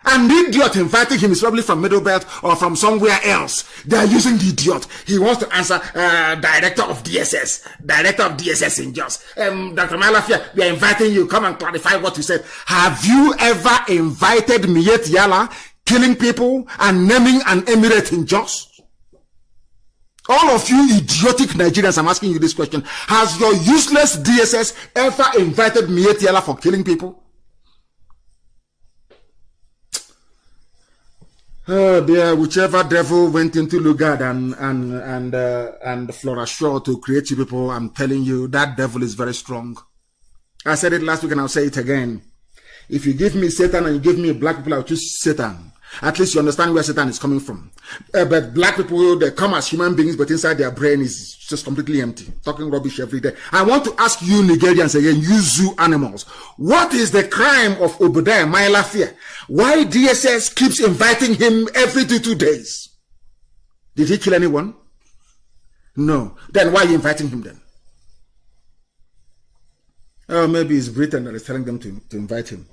A: And the idiot inviting him is probably from Middle Belt or from somewhere else. They are using the idiot. He wants to answer, Director of DSS in Jos. Dr. Malafia, we are inviting you. Come and clarify what you said. Have you ever invited Miet Yala killing people and naming an emirate in Jos? All of you idiotic Nigerians, I'm asking you this question. Has your useless DSS ever invited Miet Yala for killing people? Oh dear, whichever devil went into Lugard and Flora Shaw to create you people, I'm telling you, that devil is very strong. I said it last week and I'll say it again. If you give me Satan and you give me black people, I'll choose Satan. At least you understand where Satan is coming from. But black people, they come as human beings, but inside their brain is just completely empty. Talking rubbish every day. I want to ask you Nigerians again, you zoo animals. What is the crime of Obadiah Mailafia? Why DSS keeps inviting him every 2 days? Did he kill anyone? No. Then why are you inviting him then? Oh, maybe it's Britain that is telling them to invite him.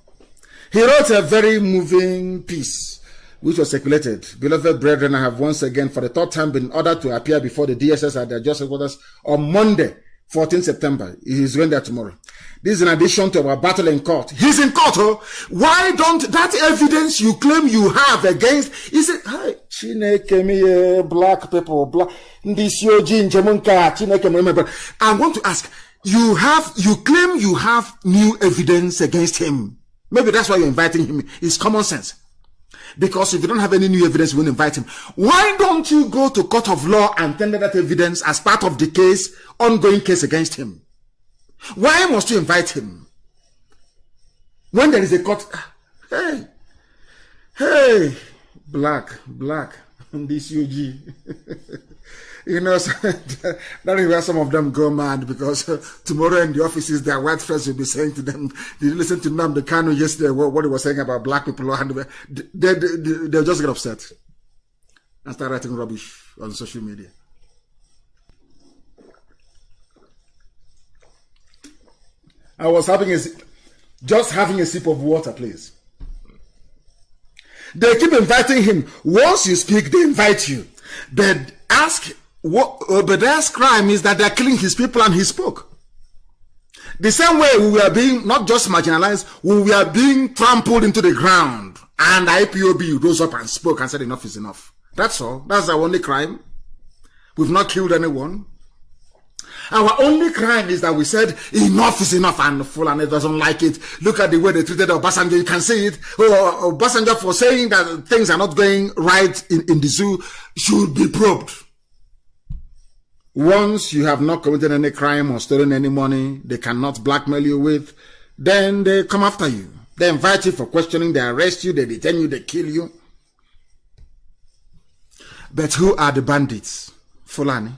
A: He wrote a very moving piece which was circulated. Beloved brethren, I have once again for the third time been ordered to appear before the DSS at their justice quarters on Monday, 14 September. He is going there tomorrow. This is in addition to our battle in court. He's in court, oh. Why don't that evidence you claim you have against, is it, hi, Chineke me, black people, black, this Yoji, Njemunka, Chineke me, remember. I want to ask, you claim you have new evidence against him. Maybe that's why you're inviting him. It's common sense. Because if you don't have any new evidence, you won't invite him. Why don't you go to court of law and tender that evidence as part of the case, ongoing case against him? Why must you invite him? When there is a court, hey, black, this UG. You know, that is where some of them go mad, because tomorrow in the offices, their white friends will be saying to them, did you listen to Nnamdi Kanu yesterday, what he was saying about black people? They'll just get upset and start writing rubbish on social media. I was just having a sip of water, please. They keep inviting him. Once you speak, they invite you. They ask, but their crime is that they're killing his people, and he spoke. The same way we were being not just marginalized, we were being trampled into the ground, and IPOB rose up and spoke and said enough is enough. That's all. That's our only crime. We've not killed anyone. Our only crime is that we said enough is enough, and Fulani doesn't like it. Look at the way they treated Obasanjo. You can see it. Obasanjo, for saying that things are not going right in the zoo, should be probed. Once you have not committed any crime or stolen any money they cannot blackmail you with, then they come after you. They invite you for questioning, they arrest you, they detain you, they kill you. But who are the bandits? Fulani.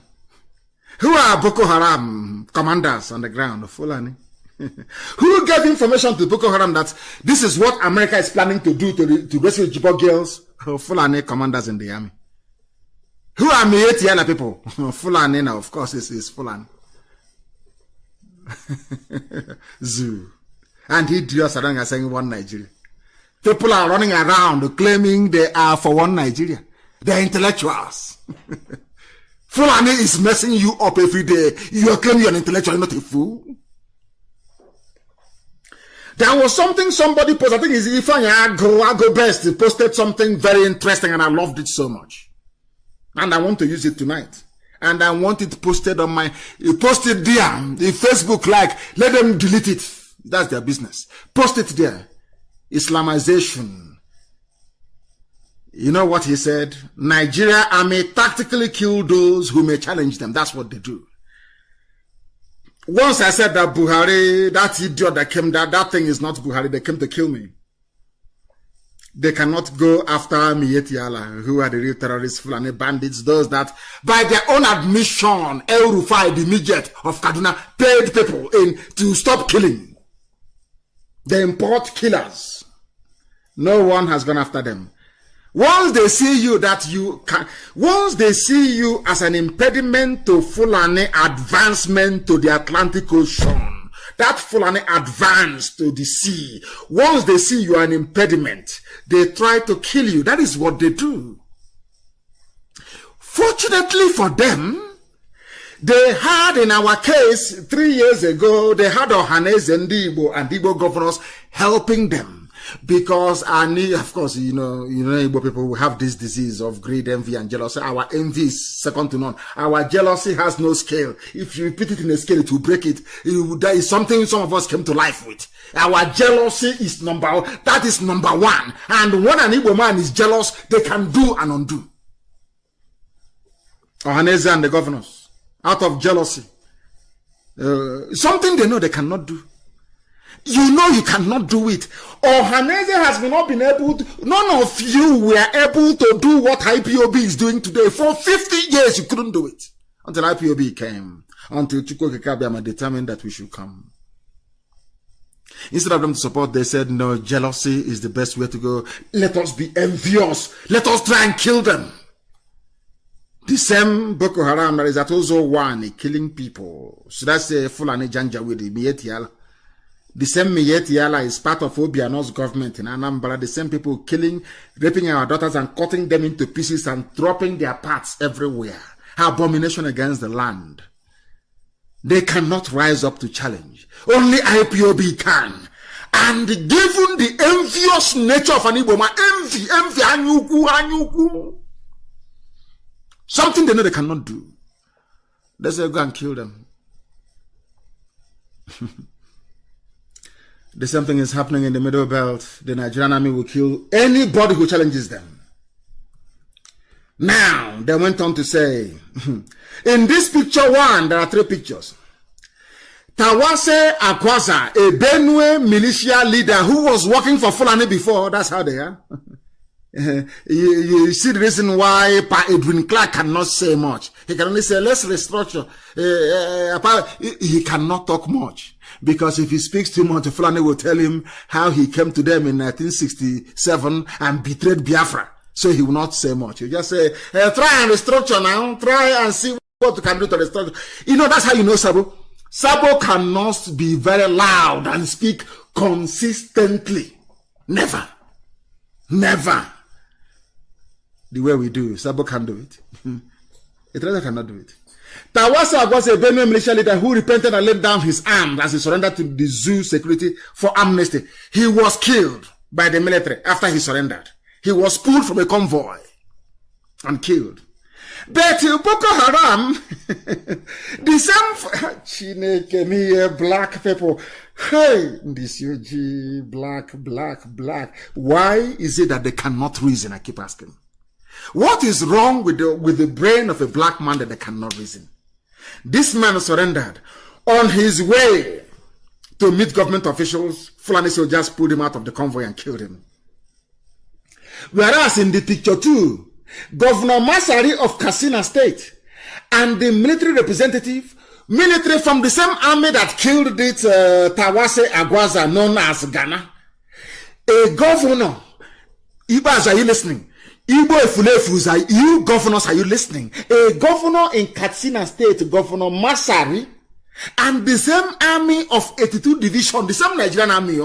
A: Who are Boko Haram commanders on the ground? Fulani. Who gave information to Boko Haram that this is what America is planning to do to rescue Chibok girls? Fulani commanders in the army. Who are Mietiana people? Fulani now, of course, is Fulani. Zoo. And he drew us around saying one Nigeria. People are running around claiming they are for one Nigeria. They're intellectuals. Fulani is messing you up every day. You are claiming you're an intellectual, not a fool. There was something somebody posted, I think it's Ifeanyi Ago Best, he posted something very interesting and I loved it so much. And I want to use it tonight. And I want it posted on post it there. The Facebook, let them delete it. That's their business. Post it there. Islamization You know what he said? Nigeria army tactically kill those who may challenge them. That's what they do. Once I said that Buhari, that idiot that came, that thing is not Buhari, they came to kill me. They cannot go after Miyetti Allah, who are the real terrorists, Fulani bandits, those that, by their own admission, El Rufai, the midget of Kaduna, paid people in to stop killing. They import killers. No one has gone after them. Once they see you once they see you as an impediment to Fulani advancement to the Atlantic Ocean, that Fulani advance to the sea, once they see you are an impediment, they try to kill you. That is what they do. Fortunately for them, they had in our case 3 years ago, they had Ohaneze and Igbo governors helping them. Because of course, you know, Igbo people who have this disease of greed, envy, and jealousy. Our envy is second to none. Our jealousy has no scale. If you put it in a scale, it will break it. That is something some of us came to life with. Our jealousy is number one. And when an Igbo man is jealous, they can do and undo. Ohaneze and the governors, out of jealousy, something they know they cannot do. You know you cannot do it. Ohaneze has not been able to, none of you were able to do what IPOB is doing today. For 50 years you couldn't do it. Until IPOB came. Until Chukwu Kekabiama determined that we should come. Instead of them to support, they said, no, jealousy is the best way to go. Let us be envious. Let us try and kill them. The same Boko Haram that is at also one, killing people. So that's a Fulani Janjaweed, Miyetti Allah. The same Miyetti Allah is part of Obiano's government in Anambra. The same people killing, raping our daughters and cutting them into pieces and dropping their parts everywhere. Abomination against the land. They cannot rise up to challenge. Only IPOB can. And given the envious nature of an Igbo man, envy, anyuku. Something they know they cannot do. They say, go and kill them. The same thing is happening in the Middle Belt. The Nigerian army will kill anybody who challenges them. Now, they went on to say, in this picture one, there are 3 pictures. Tawase Akwaza, a Benue militia leader who was working for Fulani before, that's how they are. You see the reason why Pa Edwin Clark cannot say much. He can only say, let's restructure. He cannot talk much. Because if he speaks too much, Fulani will tell him how he came to them in 1967 and betrayed Biafra. So he will not say much. He'll just say, try and restructure now. Try and see what you can do to restructure. You know, that's how you know Sabo. Sabo cannot be very loud and speak consistently. Never. Never. The way we do, Sabo can do it. It rather cannot do it. Tawasa was a Benue militia leader who repented and laid down his arms as he surrendered to the zoo security for amnesty. He was killed by the military after he surrendered. He was pulled from a convoy and killed. But Boko Haram, the same black people, hey, this UG, black. Why is it that they cannot reason? I keep asking. What is wrong with the brain of a black man that they cannot reason? This man surrendered. On his way to meet government officials, Fulani soldiers pulled him out of the convoy and killed him. Whereas in the picture too, Governor Masari of Katsina State and the military representative, military from the same army that killed this Tawase Agwaza known as Ghana, a governor, Ibas, are you listening? Igbo Efulefus, you governors, are you listening? A governor in Katsina State, Governor Masari, and the same army of 82 Division, the same Nigerian army,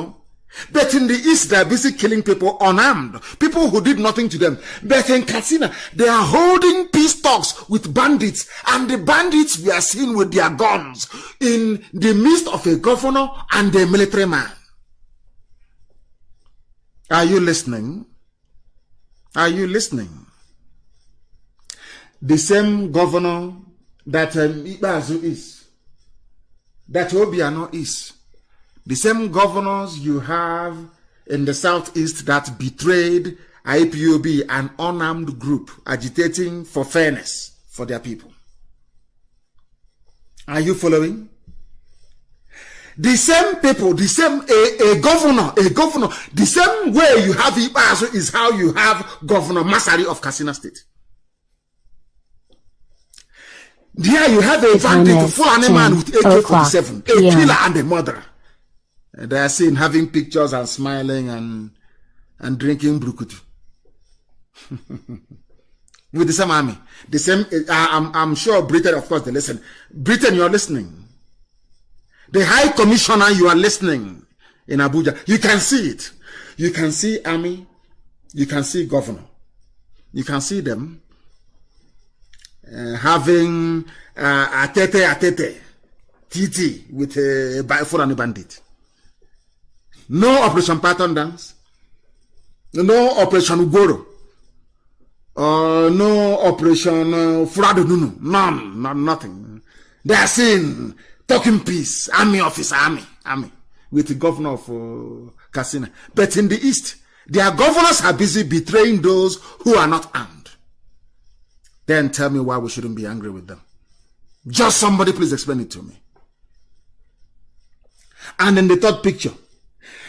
A: but in the east, they are busy killing people unarmed, people who did nothing to them. But in Katsina, they are holding peace talks with bandits, and the bandits we are seen with their guns in the midst of a governor and a military man. Are you listening? Are you listening? The same governor that Ibazu is, that Obiano is, the same governors you have in the southeast that betrayed IPOB, an unarmed group agitating for fairness for their people. Are you following? The same people, the same, a governor, the same way you have Ibazu is how you have Governor Masari of Katsina State. There you have a bandit, full man with AK-47, a killer and a murderer. And they are seen having pictures and smiling and drinking brukutu. With the same army. The same, I'm sure Britain, of course, they listen. Britain, you're listening. The High Commissioner, you are listening in Abuja. You can see it. You can see army. You can see governor. You can see them having atete, TT with a foreign bandit. No Operation Python Dance. No Operation Ugoro. No Operation Furadununu. None, nothing. They are saying talking peace, army officer, army, with the governor of Katsina. But in the east, their governors are busy betraying those who are not armed. Then tell me why we shouldn't be angry with them. Just somebody please explain it to me. And in the third picture,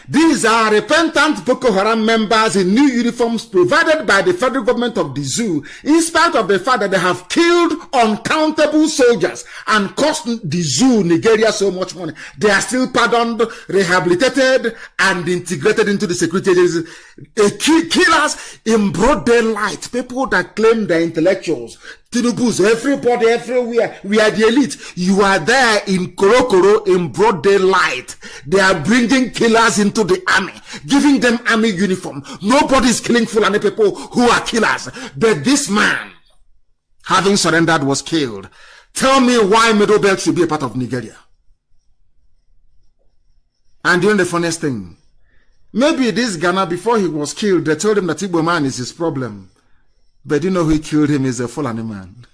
A: these are repentant Boko Haram members in new uniforms provided by the federal government of the zoo, in spite of the fact that they have killed uncountable soldiers and cost the zoo, Nigeria, so much money. They are still pardoned, rehabilitated, and integrated into the security agencies. Killers in broad daylight, people that claim they're intellectuals, Tinubus, everybody, everywhere. We are the elite. You are there in Korokoro in broad daylight. They are bringing killers into the army, giving them army uniform. Nobody is killing Fulani people who are killers. But this man, having surrendered, was killed. Tell me why Middle Belt should be a part of Nigeria. And doing the funniest thing, maybe this Ghana, before he was killed, they told him that Igbo man is his problem. But you know who killed him is a Fulani man.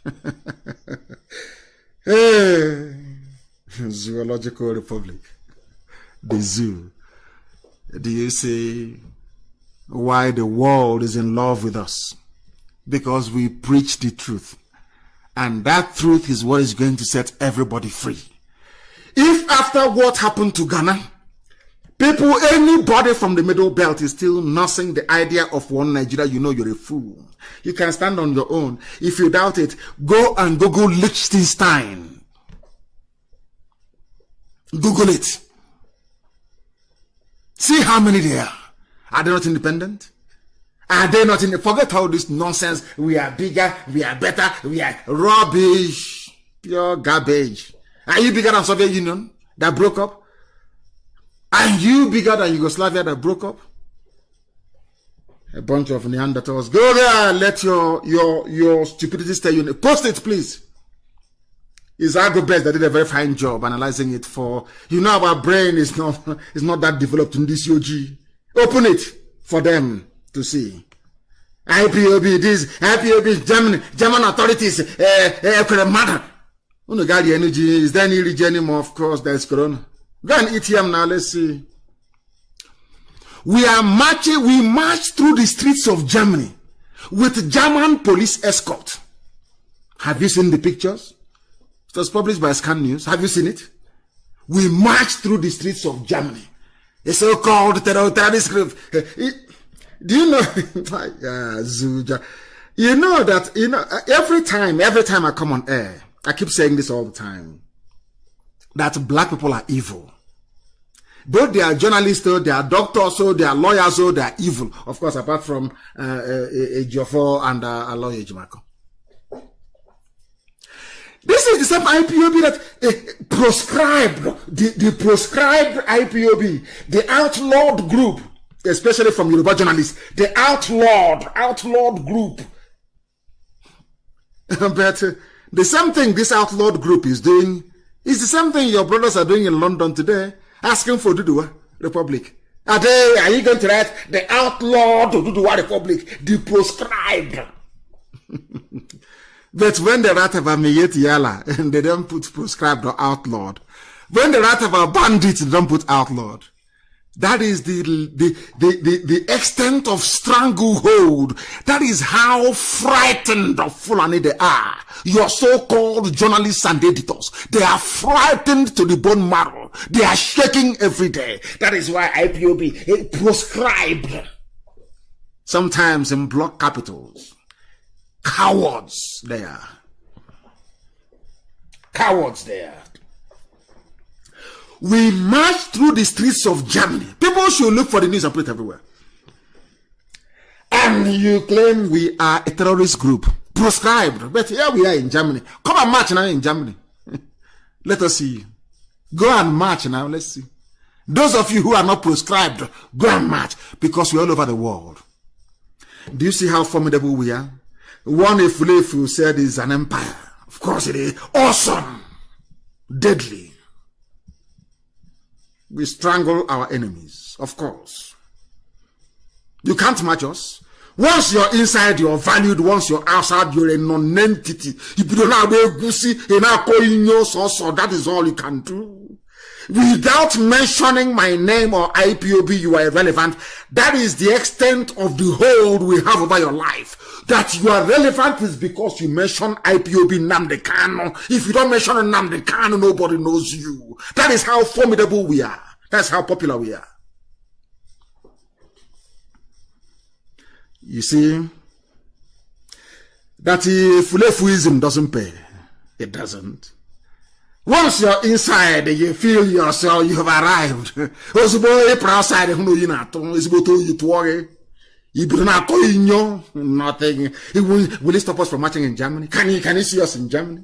A: Hey, Zoological Republic, the zoo. Do you see why the world is in love with us? Because we preach the truth. And that truth is what is going to set everybody free. If after what happened to Ghana, people, anybody from the Middle Belt is still nursing the idea of one Nigeria, you know you're a fool. You can stand on your own. If you doubt it, go and Google Liechtenstein. Google it. See how many there are. Are they not independent? Are they not in? Forget all this nonsense. We are bigger, we are better, we are rubbish. Pure garbage. Are you bigger than Soviet Union that broke up? Are you bigger than Yugoslavia that broke up? A bunch of Neanderthals. Go there and let your stupidity stay you. Post it, please. It's Agobest that did a very fine job analyzing it for, you know, our brain is not that developed in this UG. Open it for them to see. IPOB, German authorities, matter. Is there any region anymore? Of course, there's Corona. Go and eat him now, let's see. We march through the streets of Germany with German police escort. Have you seen the pictures? It was published by Scan News. Have you seen it? We march through the streets of Germany. A so-called terrorist group. Do you know? You know that, every time I come on air, I keep saying this all the time, that black people are evil. Both they are journalists, they are doctors, they are lawyers, they are evil. Of course, apart from Ejiofor and a lawyer, Jimako. This is the same IPOB that proscribed, the proscribed IPOB, the outlawed group, especially from Yoruba journalists, the outlawed group. But the same thing this outlawed group is doing is the same thing your brothers are doing in London today, asking for Duduwa Republic. Are you going to write the outlawed Duduwa Republic, the proscribed? But when they write about Meyet Yala, and they don't put proscribed or outlawed. When they write about bandits, they don't put outlawed. That is the extent of stranglehold. That is how frightened of Fulani they are. Your so-called journalists and editors, they are frightened to the bone marrow. They are shaking every day. That is why IPOB proscribed, sometimes in block capitals. Cowards there. Cowards there. We march through the streets of Germany. People should look for the news and put it everywhere. And you claim we are a terrorist group. Proscribed. But here we are in Germany. Come and march now in Germany. Let us see. Go and march now. Let's see. Those of you who are not proscribed, go and march. Because we're all over the world. Do you see how formidable we are? One Efulefu said is an empire. Of course it is. Awesome. Deadly. We strangle our enemies, of course. You can't match us. Once you're inside, you're valued. Once you're outside, you're a non-entity. That is all you can do. Without mentioning my name or IPOB, you are irrelevant. That is the extent of the hold we have over your life. That you are relevant is because you mention IPOB Nnamdi Kanu. If you don't mention Nnamdi Kanu, nobody knows you. That is how formidable we are. That's how popular we are. You see, that Fulefuism doesn't pay. It doesn't. Once you're inside, you feel yourself, you have arrived. Nothing. Will it stop us from marching in Germany? Can you see us in Germany?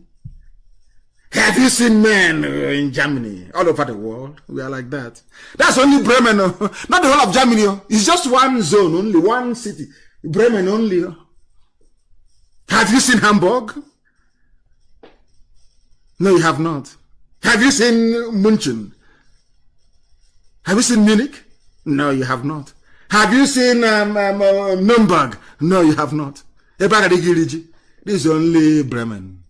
A: Have you seen men in Germany? All over the world. We are like that. That's only Bremen. Not the whole of Germany. It's just one zone, only one city. Bremen only. Have you seen Hamburg? No, you have not. Have you seen München? Have you seen Munich? No, you have not. Have you seen Nuremberg? No, you have not. This is only Bremen.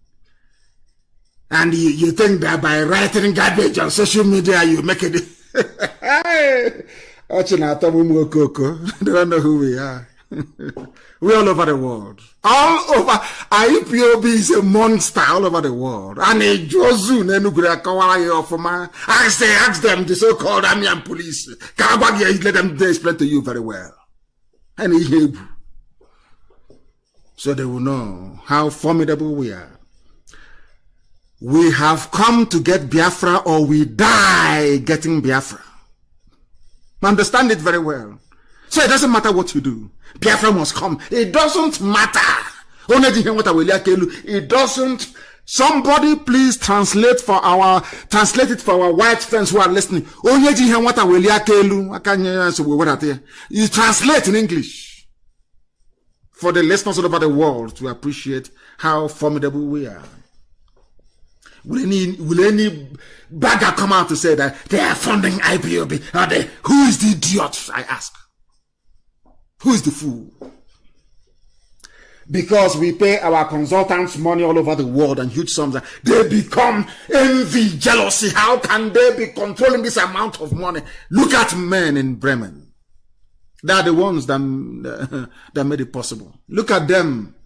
A: And you think that by writing garbage on social media, you make it. They don't know who we are. We're all over the world. All over. IPOB is a monster all over the world. And a Jozu, ask them, the so-called army and police. Let them explain to you very well. And Hebrew. So they will know how formidable we are. We have come to get Biafra or we die getting Biafra. Understand it very well. So it doesn't matter what you do. Biafra must come. It doesn't matter. It doesn't. Somebody please translate it for our white friends who are listening. You translate in English for the listeners all over the world to appreciate how formidable we are. Will any bagger come out to say that they are funding IPOB? Who is the idiot, I ask? Who is the fool? Because we pay our consultants money all over the world and huge sums, they become envy, jealousy. How can they be controlling this amount of money? Look at men in Bremen. They are the ones that made it possible. Look at them.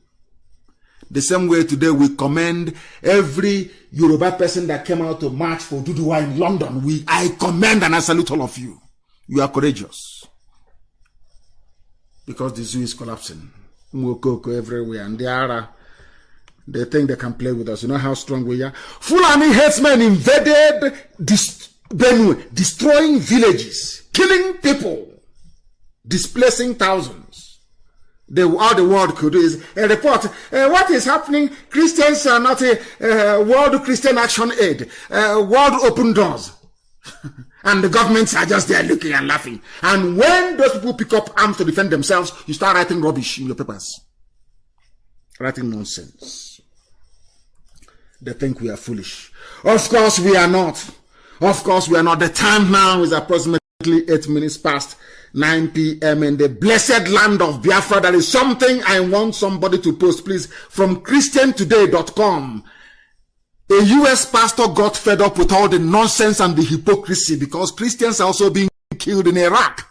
A: The same way today we commend every Yoruba person that came out to march for Duduwa in London. I commend and I salute all of you. You are courageous. Because the zoo is collapsing. Mwokoko everywhere. And they think they can play with us. You know how strong we are? Fulani headsmen invaded Benue, destroying villages, killing people, displacing thousands. All the world could do is a report. What is happening? Christians are not a World Christian Action Aid, World Open Doors. And the governments are just there looking and laughing. And when those people pick up arms to defend themselves, you start writing rubbish in your papers. Writing nonsense. They think we are foolish. Of course we are not. Of course we are not. The time now is approximately 8 minutes past 9 p.m. in the blessed land of Biafra. There is something I want somebody to post, please, from ChristianToday.com. A U.S. pastor got fed up with all the nonsense and the hypocrisy because Christians are also being killed killed in Iraq.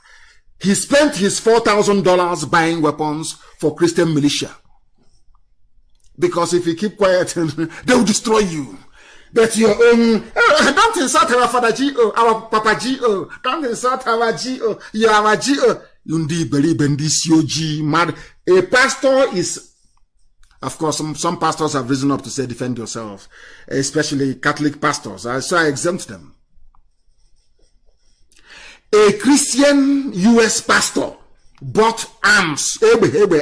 A: He spent his $4,000 buying weapons for Christian militia. Because if you keep quiet, they will destroy you. But your own, don't insult our Father G.O., our Papa G.O., don't insult our G.O., you are our G.O. Yundi believe in this G mad. A pastor is, of course, some pastors have risen up to say defend yourself, especially Catholic pastors. So I exempt them. A Christian U.S. pastor bought arms,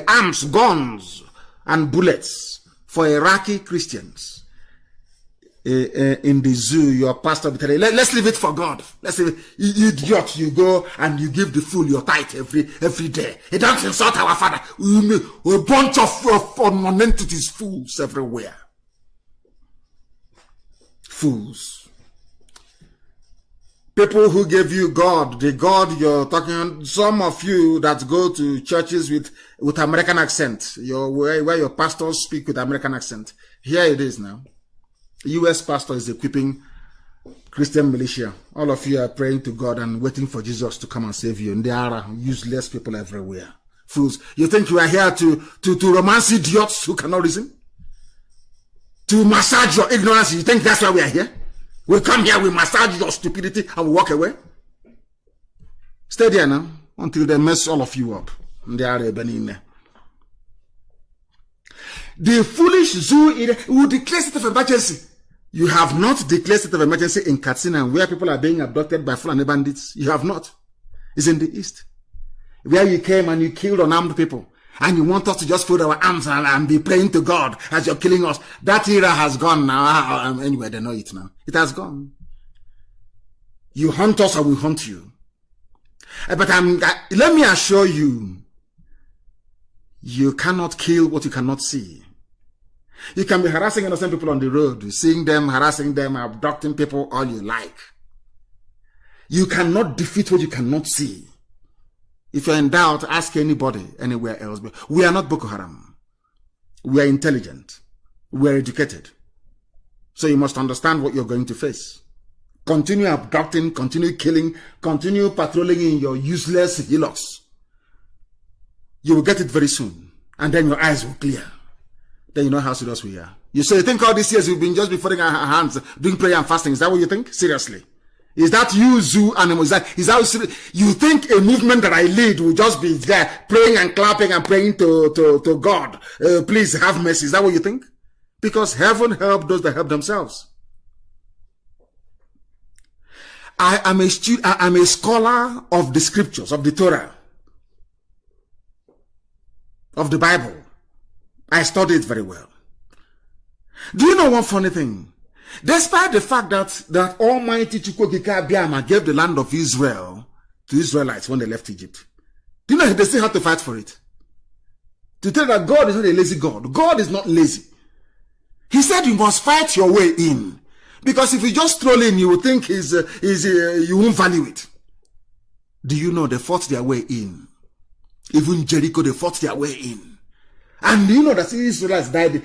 A: arms, guns, and bullets for Iraqi Christians. In the zoo, your pastor will tell you, let's leave it for God. Let's leave it. You idiot, you go and you give the fool your tithe every day. He don't insult our Father. A bunch of non-entities, fools everywhere. Fools. People who gave you God, the God you're talking, some of you that go to churches with American accent, where your pastors speak with American accent. Here it is now. U.S. pastor is equipping Christian militia. All of you are praying to God and waiting for Jesus to come and save you. And there are useless people everywhere. Fools. You think you are here to romance idiots who cannot reason? To massage your ignorance? You think that's why we are here? We come here, we massage your stupidity, and we walk away? Stay there now until they mess all of you up. And they are burning there. The foolish zoo will declare state of emergency. You have not declared state of emergency in Katsina, where people are being abducted by Fulani bandits. You have not. It's in the east, where you came and you killed unarmed people. And you want us to just fold our arms and be praying to God as you're killing us. That era has gone now. Anyway, they know it now. It has gone. You hunt us or we hunt you. But let me assure you, you cannot kill what you cannot see. You can be harassing innocent people on the road, seeing them, harassing them, abducting people, all you like. You cannot defeat what you cannot see. If you're in doubt, ask anybody anywhere else. We are not Boko Haram. We are intelligent. We are educated. So you must understand what you're going to face. Continue abducting, continue killing, continue patrolling in your useless hillocks. You will get it very soon. And then your eyes will clear. Then you know how serious we are. You say, you think all these years we've been just folding our hands, doing prayer and fasting. Is that what you think? Seriously. Is that you, zoo animal? Is that you think a movement that I lead will just be there praying and clapping and praying to God? Please have mercy. Is that what you think? Because heaven help those that help themselves. I am a scholar of the scriptures, of the Torah, of the Bible. I study it very well. Do you know one funny thing? Despite the fact that Almighty Chukwokika Abiyama gave the land of Israel to Israelites when they left Egypt, do you know they still had to fight for it? To tell that God is not a lazy God. God is not lazy. He said you must fight your way in. Because if you just stroll in, you will think you won't value it. Do you know they fought their way in? Even Jericho, they fought their way in. And do you know that the Israelites died?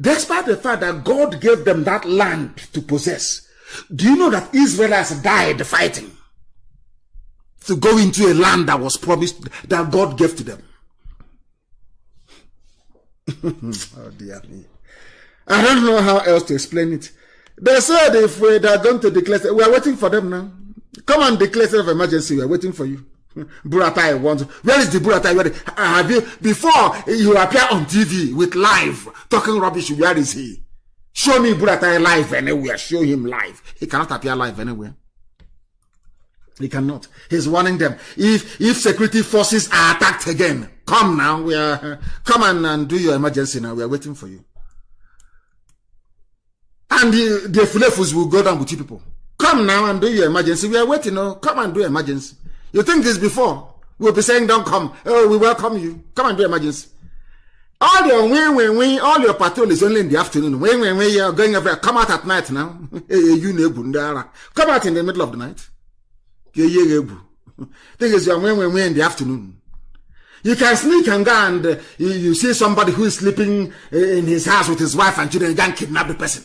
A: Despite the fact that God gave them that land to possess, do you know that Israelites died fighting to go into a land that was promised, that God gave to them? Oh dear me. I don't know how else to explain it. They said if they are going to declare, we are waiting for them now. Come and declare state of emergency, we are waiting for you. Buratai wants. Where is the Buratai? Have you, before you appear on TV with live talking rubbish, where is he? Show me Buratai live anywhere. Show him live. He cannot appear live anywhere. He cannot. He's warning them. If security forces are attacked again, come now. Come and do your emergency now. We are waiting for you. And the Fulefus will go down with you people. Come now and do your emergency. We are waiting. No, come and do emergency. You think this before? We'll be saying, don't come. Oh, we welcome you. Come and do emergency. All your all your patrol is only in the afternoon. You're going everywhere. Come out at night now. Come out in the middle of the night. Thing is, you're in the afternoon. You can sneak and go and you see somebody who is sleeping in his house with his wife and children, you can kidnap the person.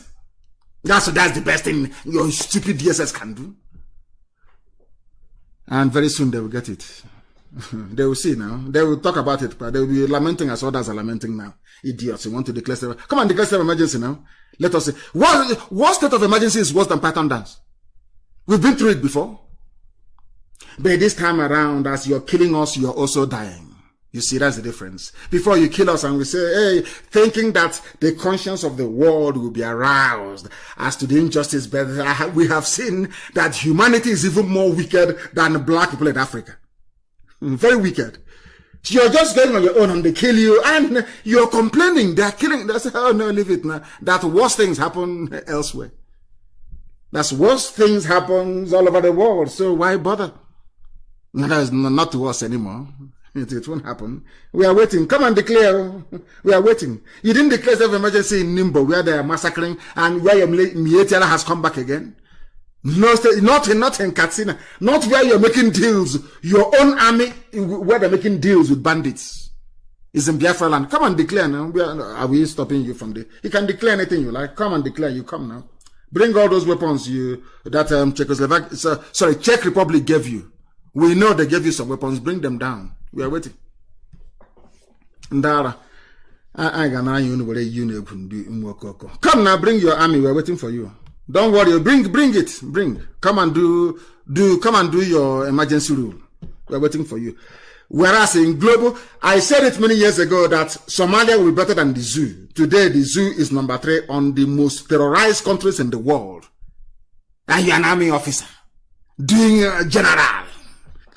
A: That's the best thing your stupid DSS can do. And very soon they will get it. They will see now. They will talk about it, but they will be lamenting as others are lamenting now. Idiots, you want to declare state. Come on, declare state of emergency now. Let us see. What state of emergency is worse than Python dance? We've been through it before. But this time around, as you're killing us, you're also dying. You see, that's the difference. Before you kill us and we say, hey, thinking that the conscience of the world will be aroused as to the injustice, but we have seen that humanity is even more wicked than black people in Africa. Very wicked. You're just going on your own and they kill you and you're complaining. They're killing. They say, oh no, leave it now. That worse things happen elsewhere. That's worse things happen all over the world. So why bother? That is not to us anymore. It won't happen. We are waiting. Come and declare. We are waiting. You didn't declare state of emergency in Nimbo where they are massacring and where your Mietiala has come back again. No, not in Katsina. Not where you're making deals. Your own army, where they're making deals with bandits, is in Biafra land. Come and declare now. Are we stopping you from the? You can declare anything you like. Come and declare. You come now. Bring all those weapons that Czech Republic gave you. We know they gave you some weapons. Bring them down. We are waiting. Ndara, come now. Bring your army. We are waiting for you. Don't worry, bring it, bring. Come and do your emergency rule. We're waiting for you. Whereas in global, I said it many years ago that Somalia will be better than the zoo. Today, the zoo is number 3 on the most terrorized countries in the world. And you're an army officer, doing general,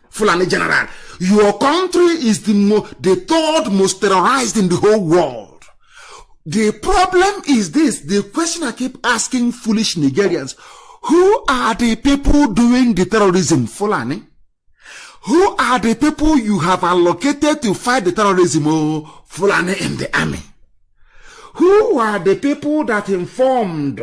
A: Fulani general. Your country is the 3rd most terrorized in the whole world. The problem is this, the question I keep asking foolish Nigerians, who are the people doing the terrorism, Fulani? Who are the people you have allocated to fight the terrorism, Fulani in the army? Who are the people that informed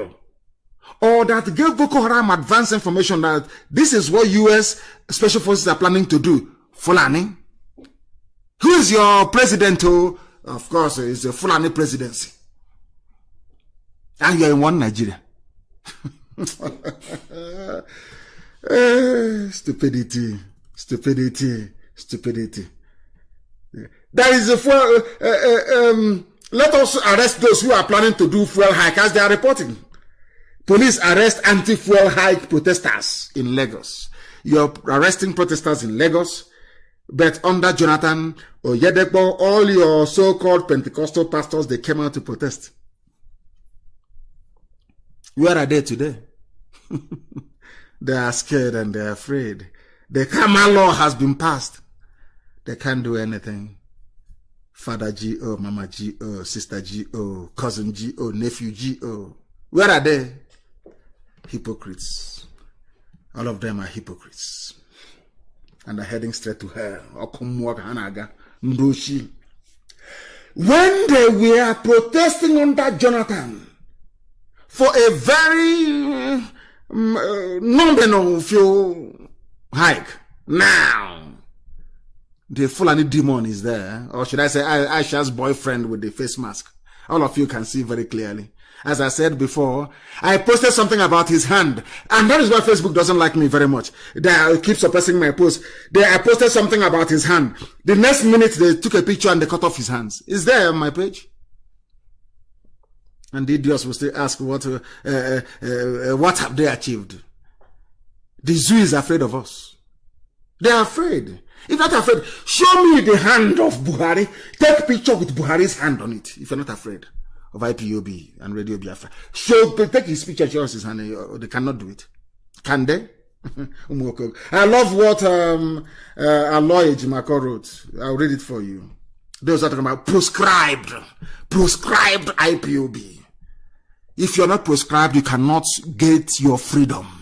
A: or that gave Boko Haram advance information that this is what US Special Forces are planning to do, Fulani? Who is your president? Of course, it's a Fulani presidency. And you're in one Nigeria. Stupidity. There is a fuel. Let us arrest those who are planning to do fuel hike as they are reporting. Police arrest anti-fuel hike protesters in Lagos. You're arresting protesters in Lagos. But under Jonathan Oyedepo, all your so-called Pentecostal pastors, they came out to protest. Where are they today? They are scared and they are afraid. The Kama law has been passed. They can't do anything. Father G.O., Mama G.O., Sister G.O., Cousin G.O., Nephew G.O. Where are they? Hypocrites. All of them are hypocrites. And are heading straight to hell. When they were protesting under Jonathan for a very nominal fuel hike, now the Fulani demon is there, or should I say Aisha's boyfriend with the face mask. All of you can see very clearly. As I said before, I posted something about his hand. And that is why Facebook doesn't like me very much. They keep suppressing my post. I posted something about his hand. The next minute, they took a picture and they cut off his hands. It's there on my page. And the idiots will still ask, what have they achieved? The zoo is afraid of us. They are afraid. If not afraid, show me the hand of Buhari. Take a picture with Buhari's hand on it, if you're not afraid of IPOB and Radio Biafra. Take his picture, show us his hand. They cannot do it. Can they? I love what Aloy Jimako wrote. I'll read it for you. Those are talking about proscribed IPOB. If you're not proscribed, you cannot get your freedom.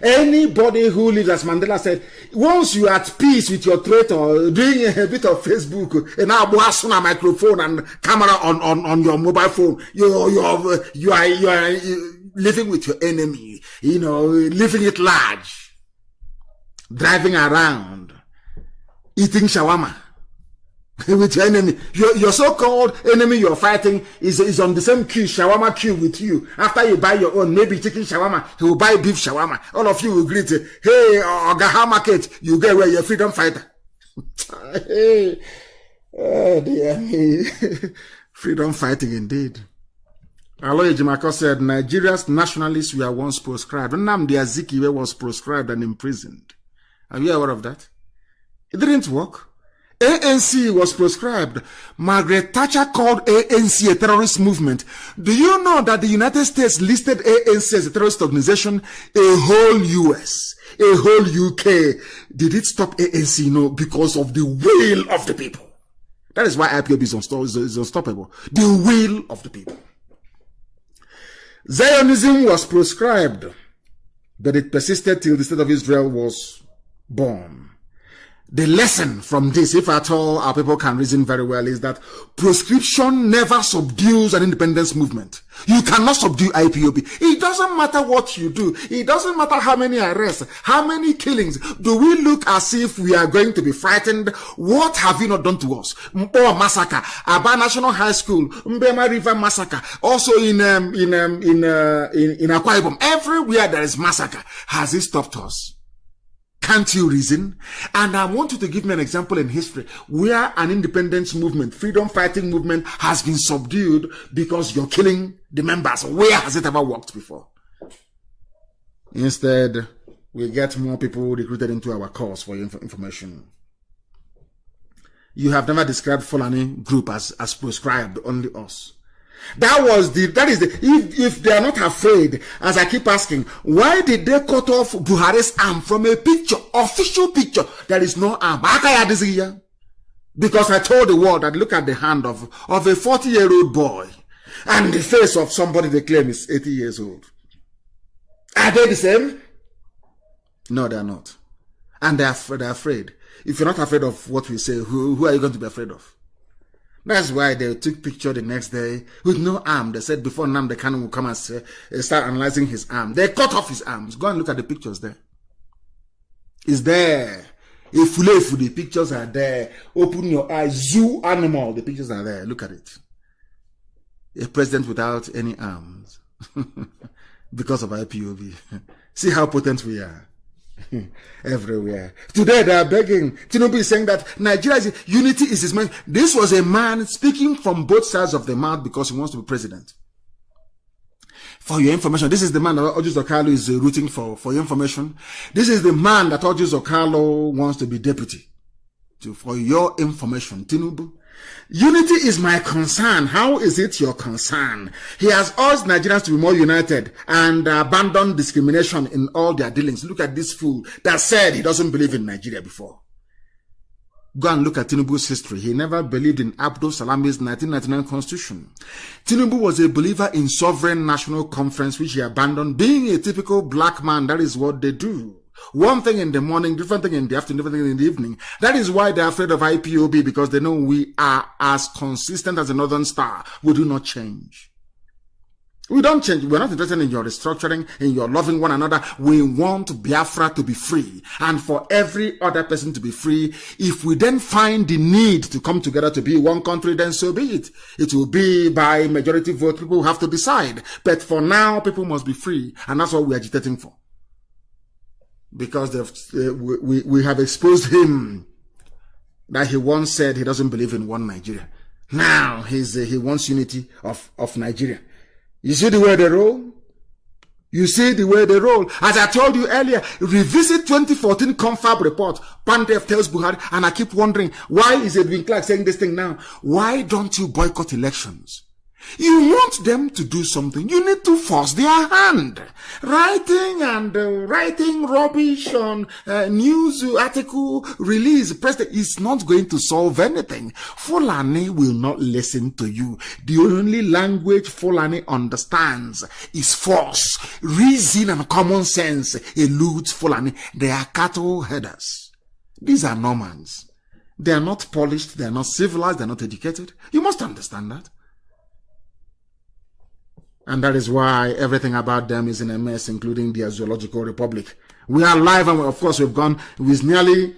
A: Anybody who lives, as Mandela said, once you are at peace with your traitor, doing a bit of Facebook, and now a microphone and camera on your mobile phone, you are living with your enemy, living it large, driving around, eating shawarma, with your enemy. Your so-called enemy you're fighting is on the same queue, shawarma queue with you. After you buy your own, maybe chicken shawarma, he will buy beef shawarma. All of you will greet, hey, Ogaha market, you get where you're a freedom fighter. Hey, oh dear me. Freedom fighting indeed. Aloy Jimako said, Nigeria's nationalists were once proscribed. Nnamdi Azikiwe was proscribed and imprisoned. Are you aware of that? It didn't work. ANC was proscribed. Margaret Thatcher called ANC a terrorist movement. Do you know that the United States listed ANC as a terrorist organization? A whole US, a whole UK. Did it stop ANC? No, because of the will of the people. That is why IPOB is unstoppable. The will of the people. Zionism was proscribed, but it persisted till the state of Israel was born. The lesson from this, if at all our people can reason very well, is that proscription never subdues an independence movement. You cannot subdue IPOB. It doesn't matter what you do. It doesn't matter how many arrests, how many killings. Do we look as if we are going to be frightened? What have you not done to us? Mpo massacre, Aba National High School, Mbema River massacre, also in Akwa Ibom. Everywhere there is massacre. Has it stopped us? Can't you reason? And I want you to give me an example in history where an independence movement, freedom fighting movement has been subdued because you're killing the members. Where has it ever worked before? Instead, we get more people recruited into our cause for your information. You have never described Fulani group as proscribed, only us. If they are not afraid, as I keep asking, why did they cut off Buhari's arm from a picture, official picture? There is no arm. Because I told the world that look at the hand of a 40-year-old boy and the face of somebody they claim is 80 years old. Are they the same? No, they are not. And they're afraid. If you're not afraid of what we say, who are you going to be afraid of? That's why they took picture the next day with no arm. They said before Nnamdi Kanu will come and start analyzing his arm. They cut off his arms. Go and look at the pictures there. It's there. If the pictures are there. Open your eyes. Zoo animal. The pictures are there. Look at it. A president without any arms. Because of IPOB. See how potent we are. Everywhere. Today they are begging. Tinubu is saying that Nigeria's unity is his man. This was a man speaking from both sides of the mouth because he wants to be president. For your information, this is the man that Orji Okalo is rooting for your information. This is the man that Orji Okalo wants to be deputy. For your information, Tinubu. Unity is my concern. How is it your concern? He has urged Nigerians to be more united and abandon discrimination in all their dealings. Look at this fool that said he doesn't believe in Nigeria before. Go and look at Tinubu's history. He never believed in Abdul Salami's 1999 constitution. Tinubu was a believer in sovereign national conference, which he abandoned. Being a typical black man, that is what they do. One thing in the morning, different thing in the afternoon, different thing in the evening. That is why they're afraid of IPOB, because they know we are as consistent as a northern star. We do not change. We don't change. We're not interested in your restructuring, in your loving one another. We want Biafra to be free and for every other person to be free. If we then find the need to come together to be one country, then so be it. It will be by majority vote. People have to decide. But for now, people must be free. And that's what we're agitating for. Because we have exposed him that he once said he doesn't believe in one Nigeria. Now he wants unity of Nigeria. You see the way they roll? You see the way they roll. As I told you earlier, revisit 2014 Confab report. Pandef tells Buhari, and I keep wondering, why is Edwin Clark saying this thing now? Why don't you boycott elections? You want them to do something, you need to force their hand. Writing rubbish on news article release, president is not going to solve anything. Fulani will not listen to you. The only language Fulani understands is force. Reason and common sense eludes Fulani. They are cattle headers. These are Normans. They are not polished, they are not civilized, they are not educated. You must understand that. And that is why everything about them is in a mess, including the Zoological Republic. We are live, and of course we've gone with nearly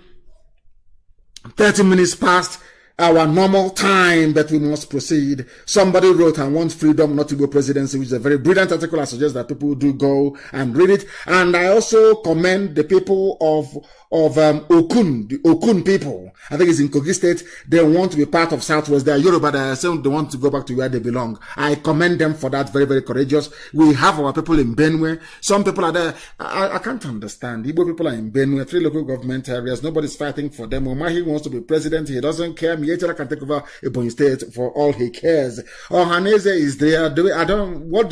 A: 30 minutes past. our normal time, but we must proceed. Somebody wrote, "I want freedom, not Igbo presidency," which is a very brilliant article. I suggest that people do go and read it. And I also commend the people of Okun, the Okun people. I think it's in Kogi State. They want to be part of Southwest. They are Yoruba. They say they want to go back to where they belong. I commend them for that. Very, very courageous. We have our people in Benue. Some people are there. I can't understand. Igbo people are in Benue, 3 local government areas. Nobody's fighting for them. Umahi wants to be president. He doesn't care. Mietela can take over Ebonyi State for all he cares. Ohaneze is there. What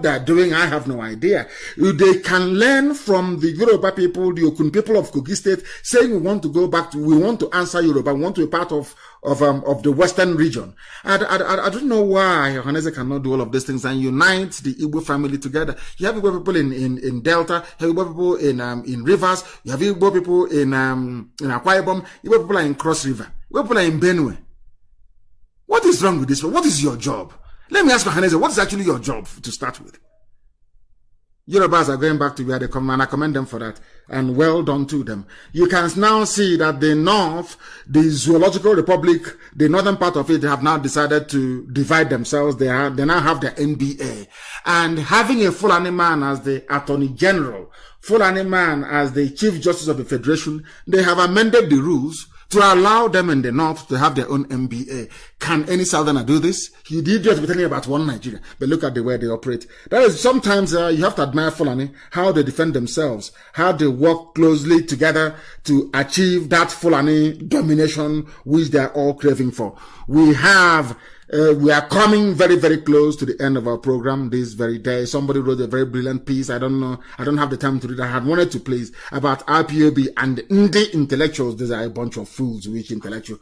A: they're doing, I have no idea. They can learn from the Yoruba people, the Okun people of Kogi State, saying we want to answer Yoruba, we want to be part of the Western region. I don't know why Ohaneze cannot do all of these things and unite the Igbo family together. You have Igbo people in Delta, you have Igbo people in Rivers, you have Igbo people in Akwa Ibom, Igbo people are in Cross River, Igbo people are in Benue. What is wrong with this? What is your job? Let me ask Ohaneze, what is actually your job to start with? Yorubas are going back to where they come, and I commend them for that. And well done to them. You can now see that the North, the Zoological Republic, the northern part of it, they have now decided to divide themselves. They now have their NBA. And having a Fulani man as the Attorney General, Fulani man as the Chief Justice of the Federation, they have amended the rules to allow them in the North to have their own MBA. Can any Southerner do this? You did just be telling about one Nigeria, but look at the way they operate. That is, sometimes you have to admire Fulani, how they defend themselves, how they work closely together to achieve that Fulani domination which they are all craving for. We are coming very, very close to the end of our program this very day. Somebody wrote a very brilliant piece. I don't know. I don't have the time to read. I had wanted to please about IPOB and Ndi intellectuals. These are a bunch of fools. Which intellectual?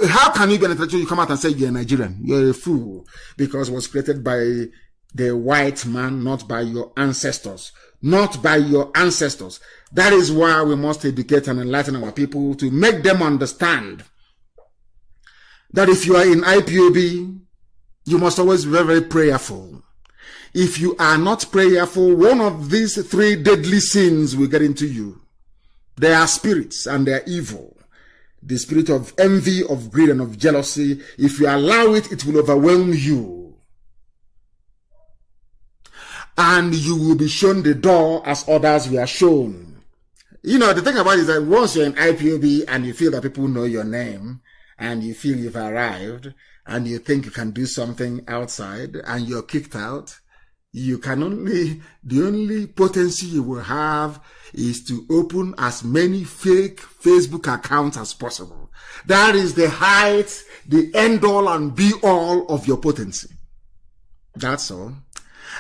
A: How can you be an intellectual? You come out and say you're a Nigerian. You're a fool because it was created by the white man, not by your ancestors. Not by your ancestors. That is why we must educate and enlighten our people to make them understand that if you are in IPOB, you must always be very, very prayerful. If you are not prayerful, one of these 3 deadly sins will get into you. They are spirits and they are evil. The spirit of envy, of greed, and of jealousy. If you allow it, it will overwhelm you. And you will be shown the door as others were shown. You know, the thing about it is that once you're in IPOB and you feel that people know your name, and you feel you've arrived, and you think you can do something outside, and you're kicked out, the only potency you will have is to open as many fake Facebook accounts as possible. That is the height, the end all and be all of your potency. That's all.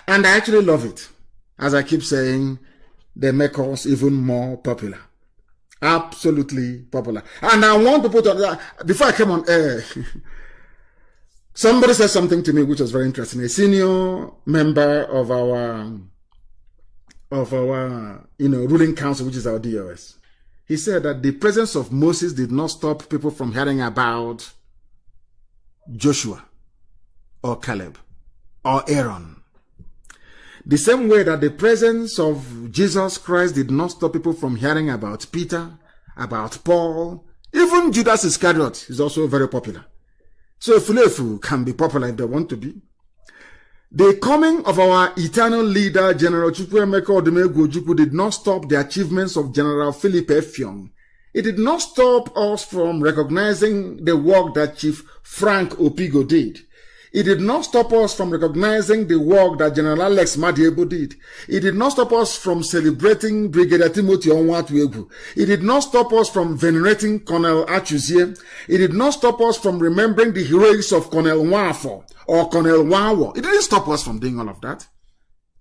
A: And I actually love it. As I keep saying, they make us even more popular. Absolutely popular. And I want to put on that, before I came on air, somebody said something to me which was very interesting. A senior member of our ruling council, which is our DOS. He said that the presence of Moses did not stop people from hearing about Joshua or Caleb or Aaron. The same way that the presence of Jesus Christ did not stop people from hearing about Peter, about Paul, even Judas Iscariot is also very popular. So Efulefu can be popular if they want to be. The coming of our eternal leader, General Chukwuemeka Odumegwu Ojukwu, did not stop the achievements of General Philip Effiong. It did not stop us from recognizing the work that Chief Frank Opigo did. It did not stop us from recognizing the work that General Alex Madiebo did. It did not stop us from celebrating Brigadier Timothy Onwatuegwu. It did not stop us from venerating Colonel Achuzie. It did not stop us from remembering the heroics of Colonel Nwafo or Colonel Wawo. It didn't stop us from doing all of that.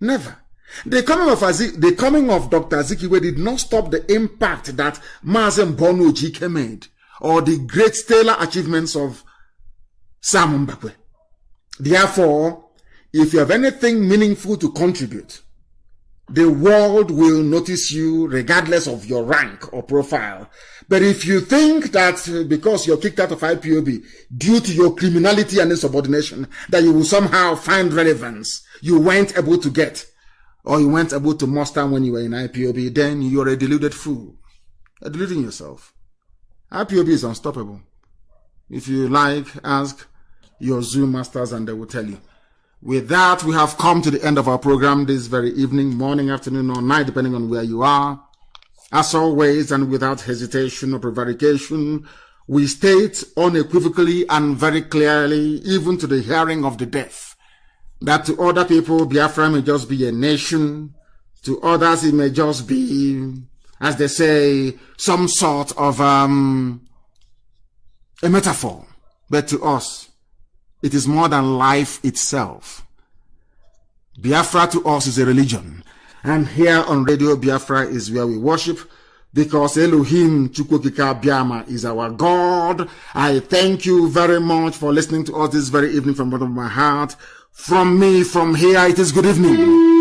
A: Never. The coming of Dr. Azikiwe did not stop the impact that Mazi Nnamdi Kanu made or the great stellar achievements of Sam Mbakwe. Therefore, if you have anything meaningful to contribute, the world will notice you regardless of your rank or profile. But if you think that because you're kicked out of IPOB due to your criminality and insubordination, that you will somehow find relevance you weren't able to get, or you weren't able to muster when you were in IPOB, then you're a deluded fool. You're deluding yourself. IPOB is unstoppable. If you like, ask your Zoom masters and they will tell you. With that, we have come to the end of our program this very evening, morning, afternoon, or night, depending on where you are. As always, and without hesitation or prevarication, we state unequivocally and very clearly, even to the hearing of the deaf, that to other people, Biafra may just be a nation. To others, it may just be, as they say, some sort of a metaphor. But to us, it is more than life itself. Biafra to us is a religion. And here on Radio Biafra is where we worship, because Elohim Chukwukika Biama is our God. I thank you very much for listening to us this very evening from the bottom of my heart. From me, from here, it is good evening.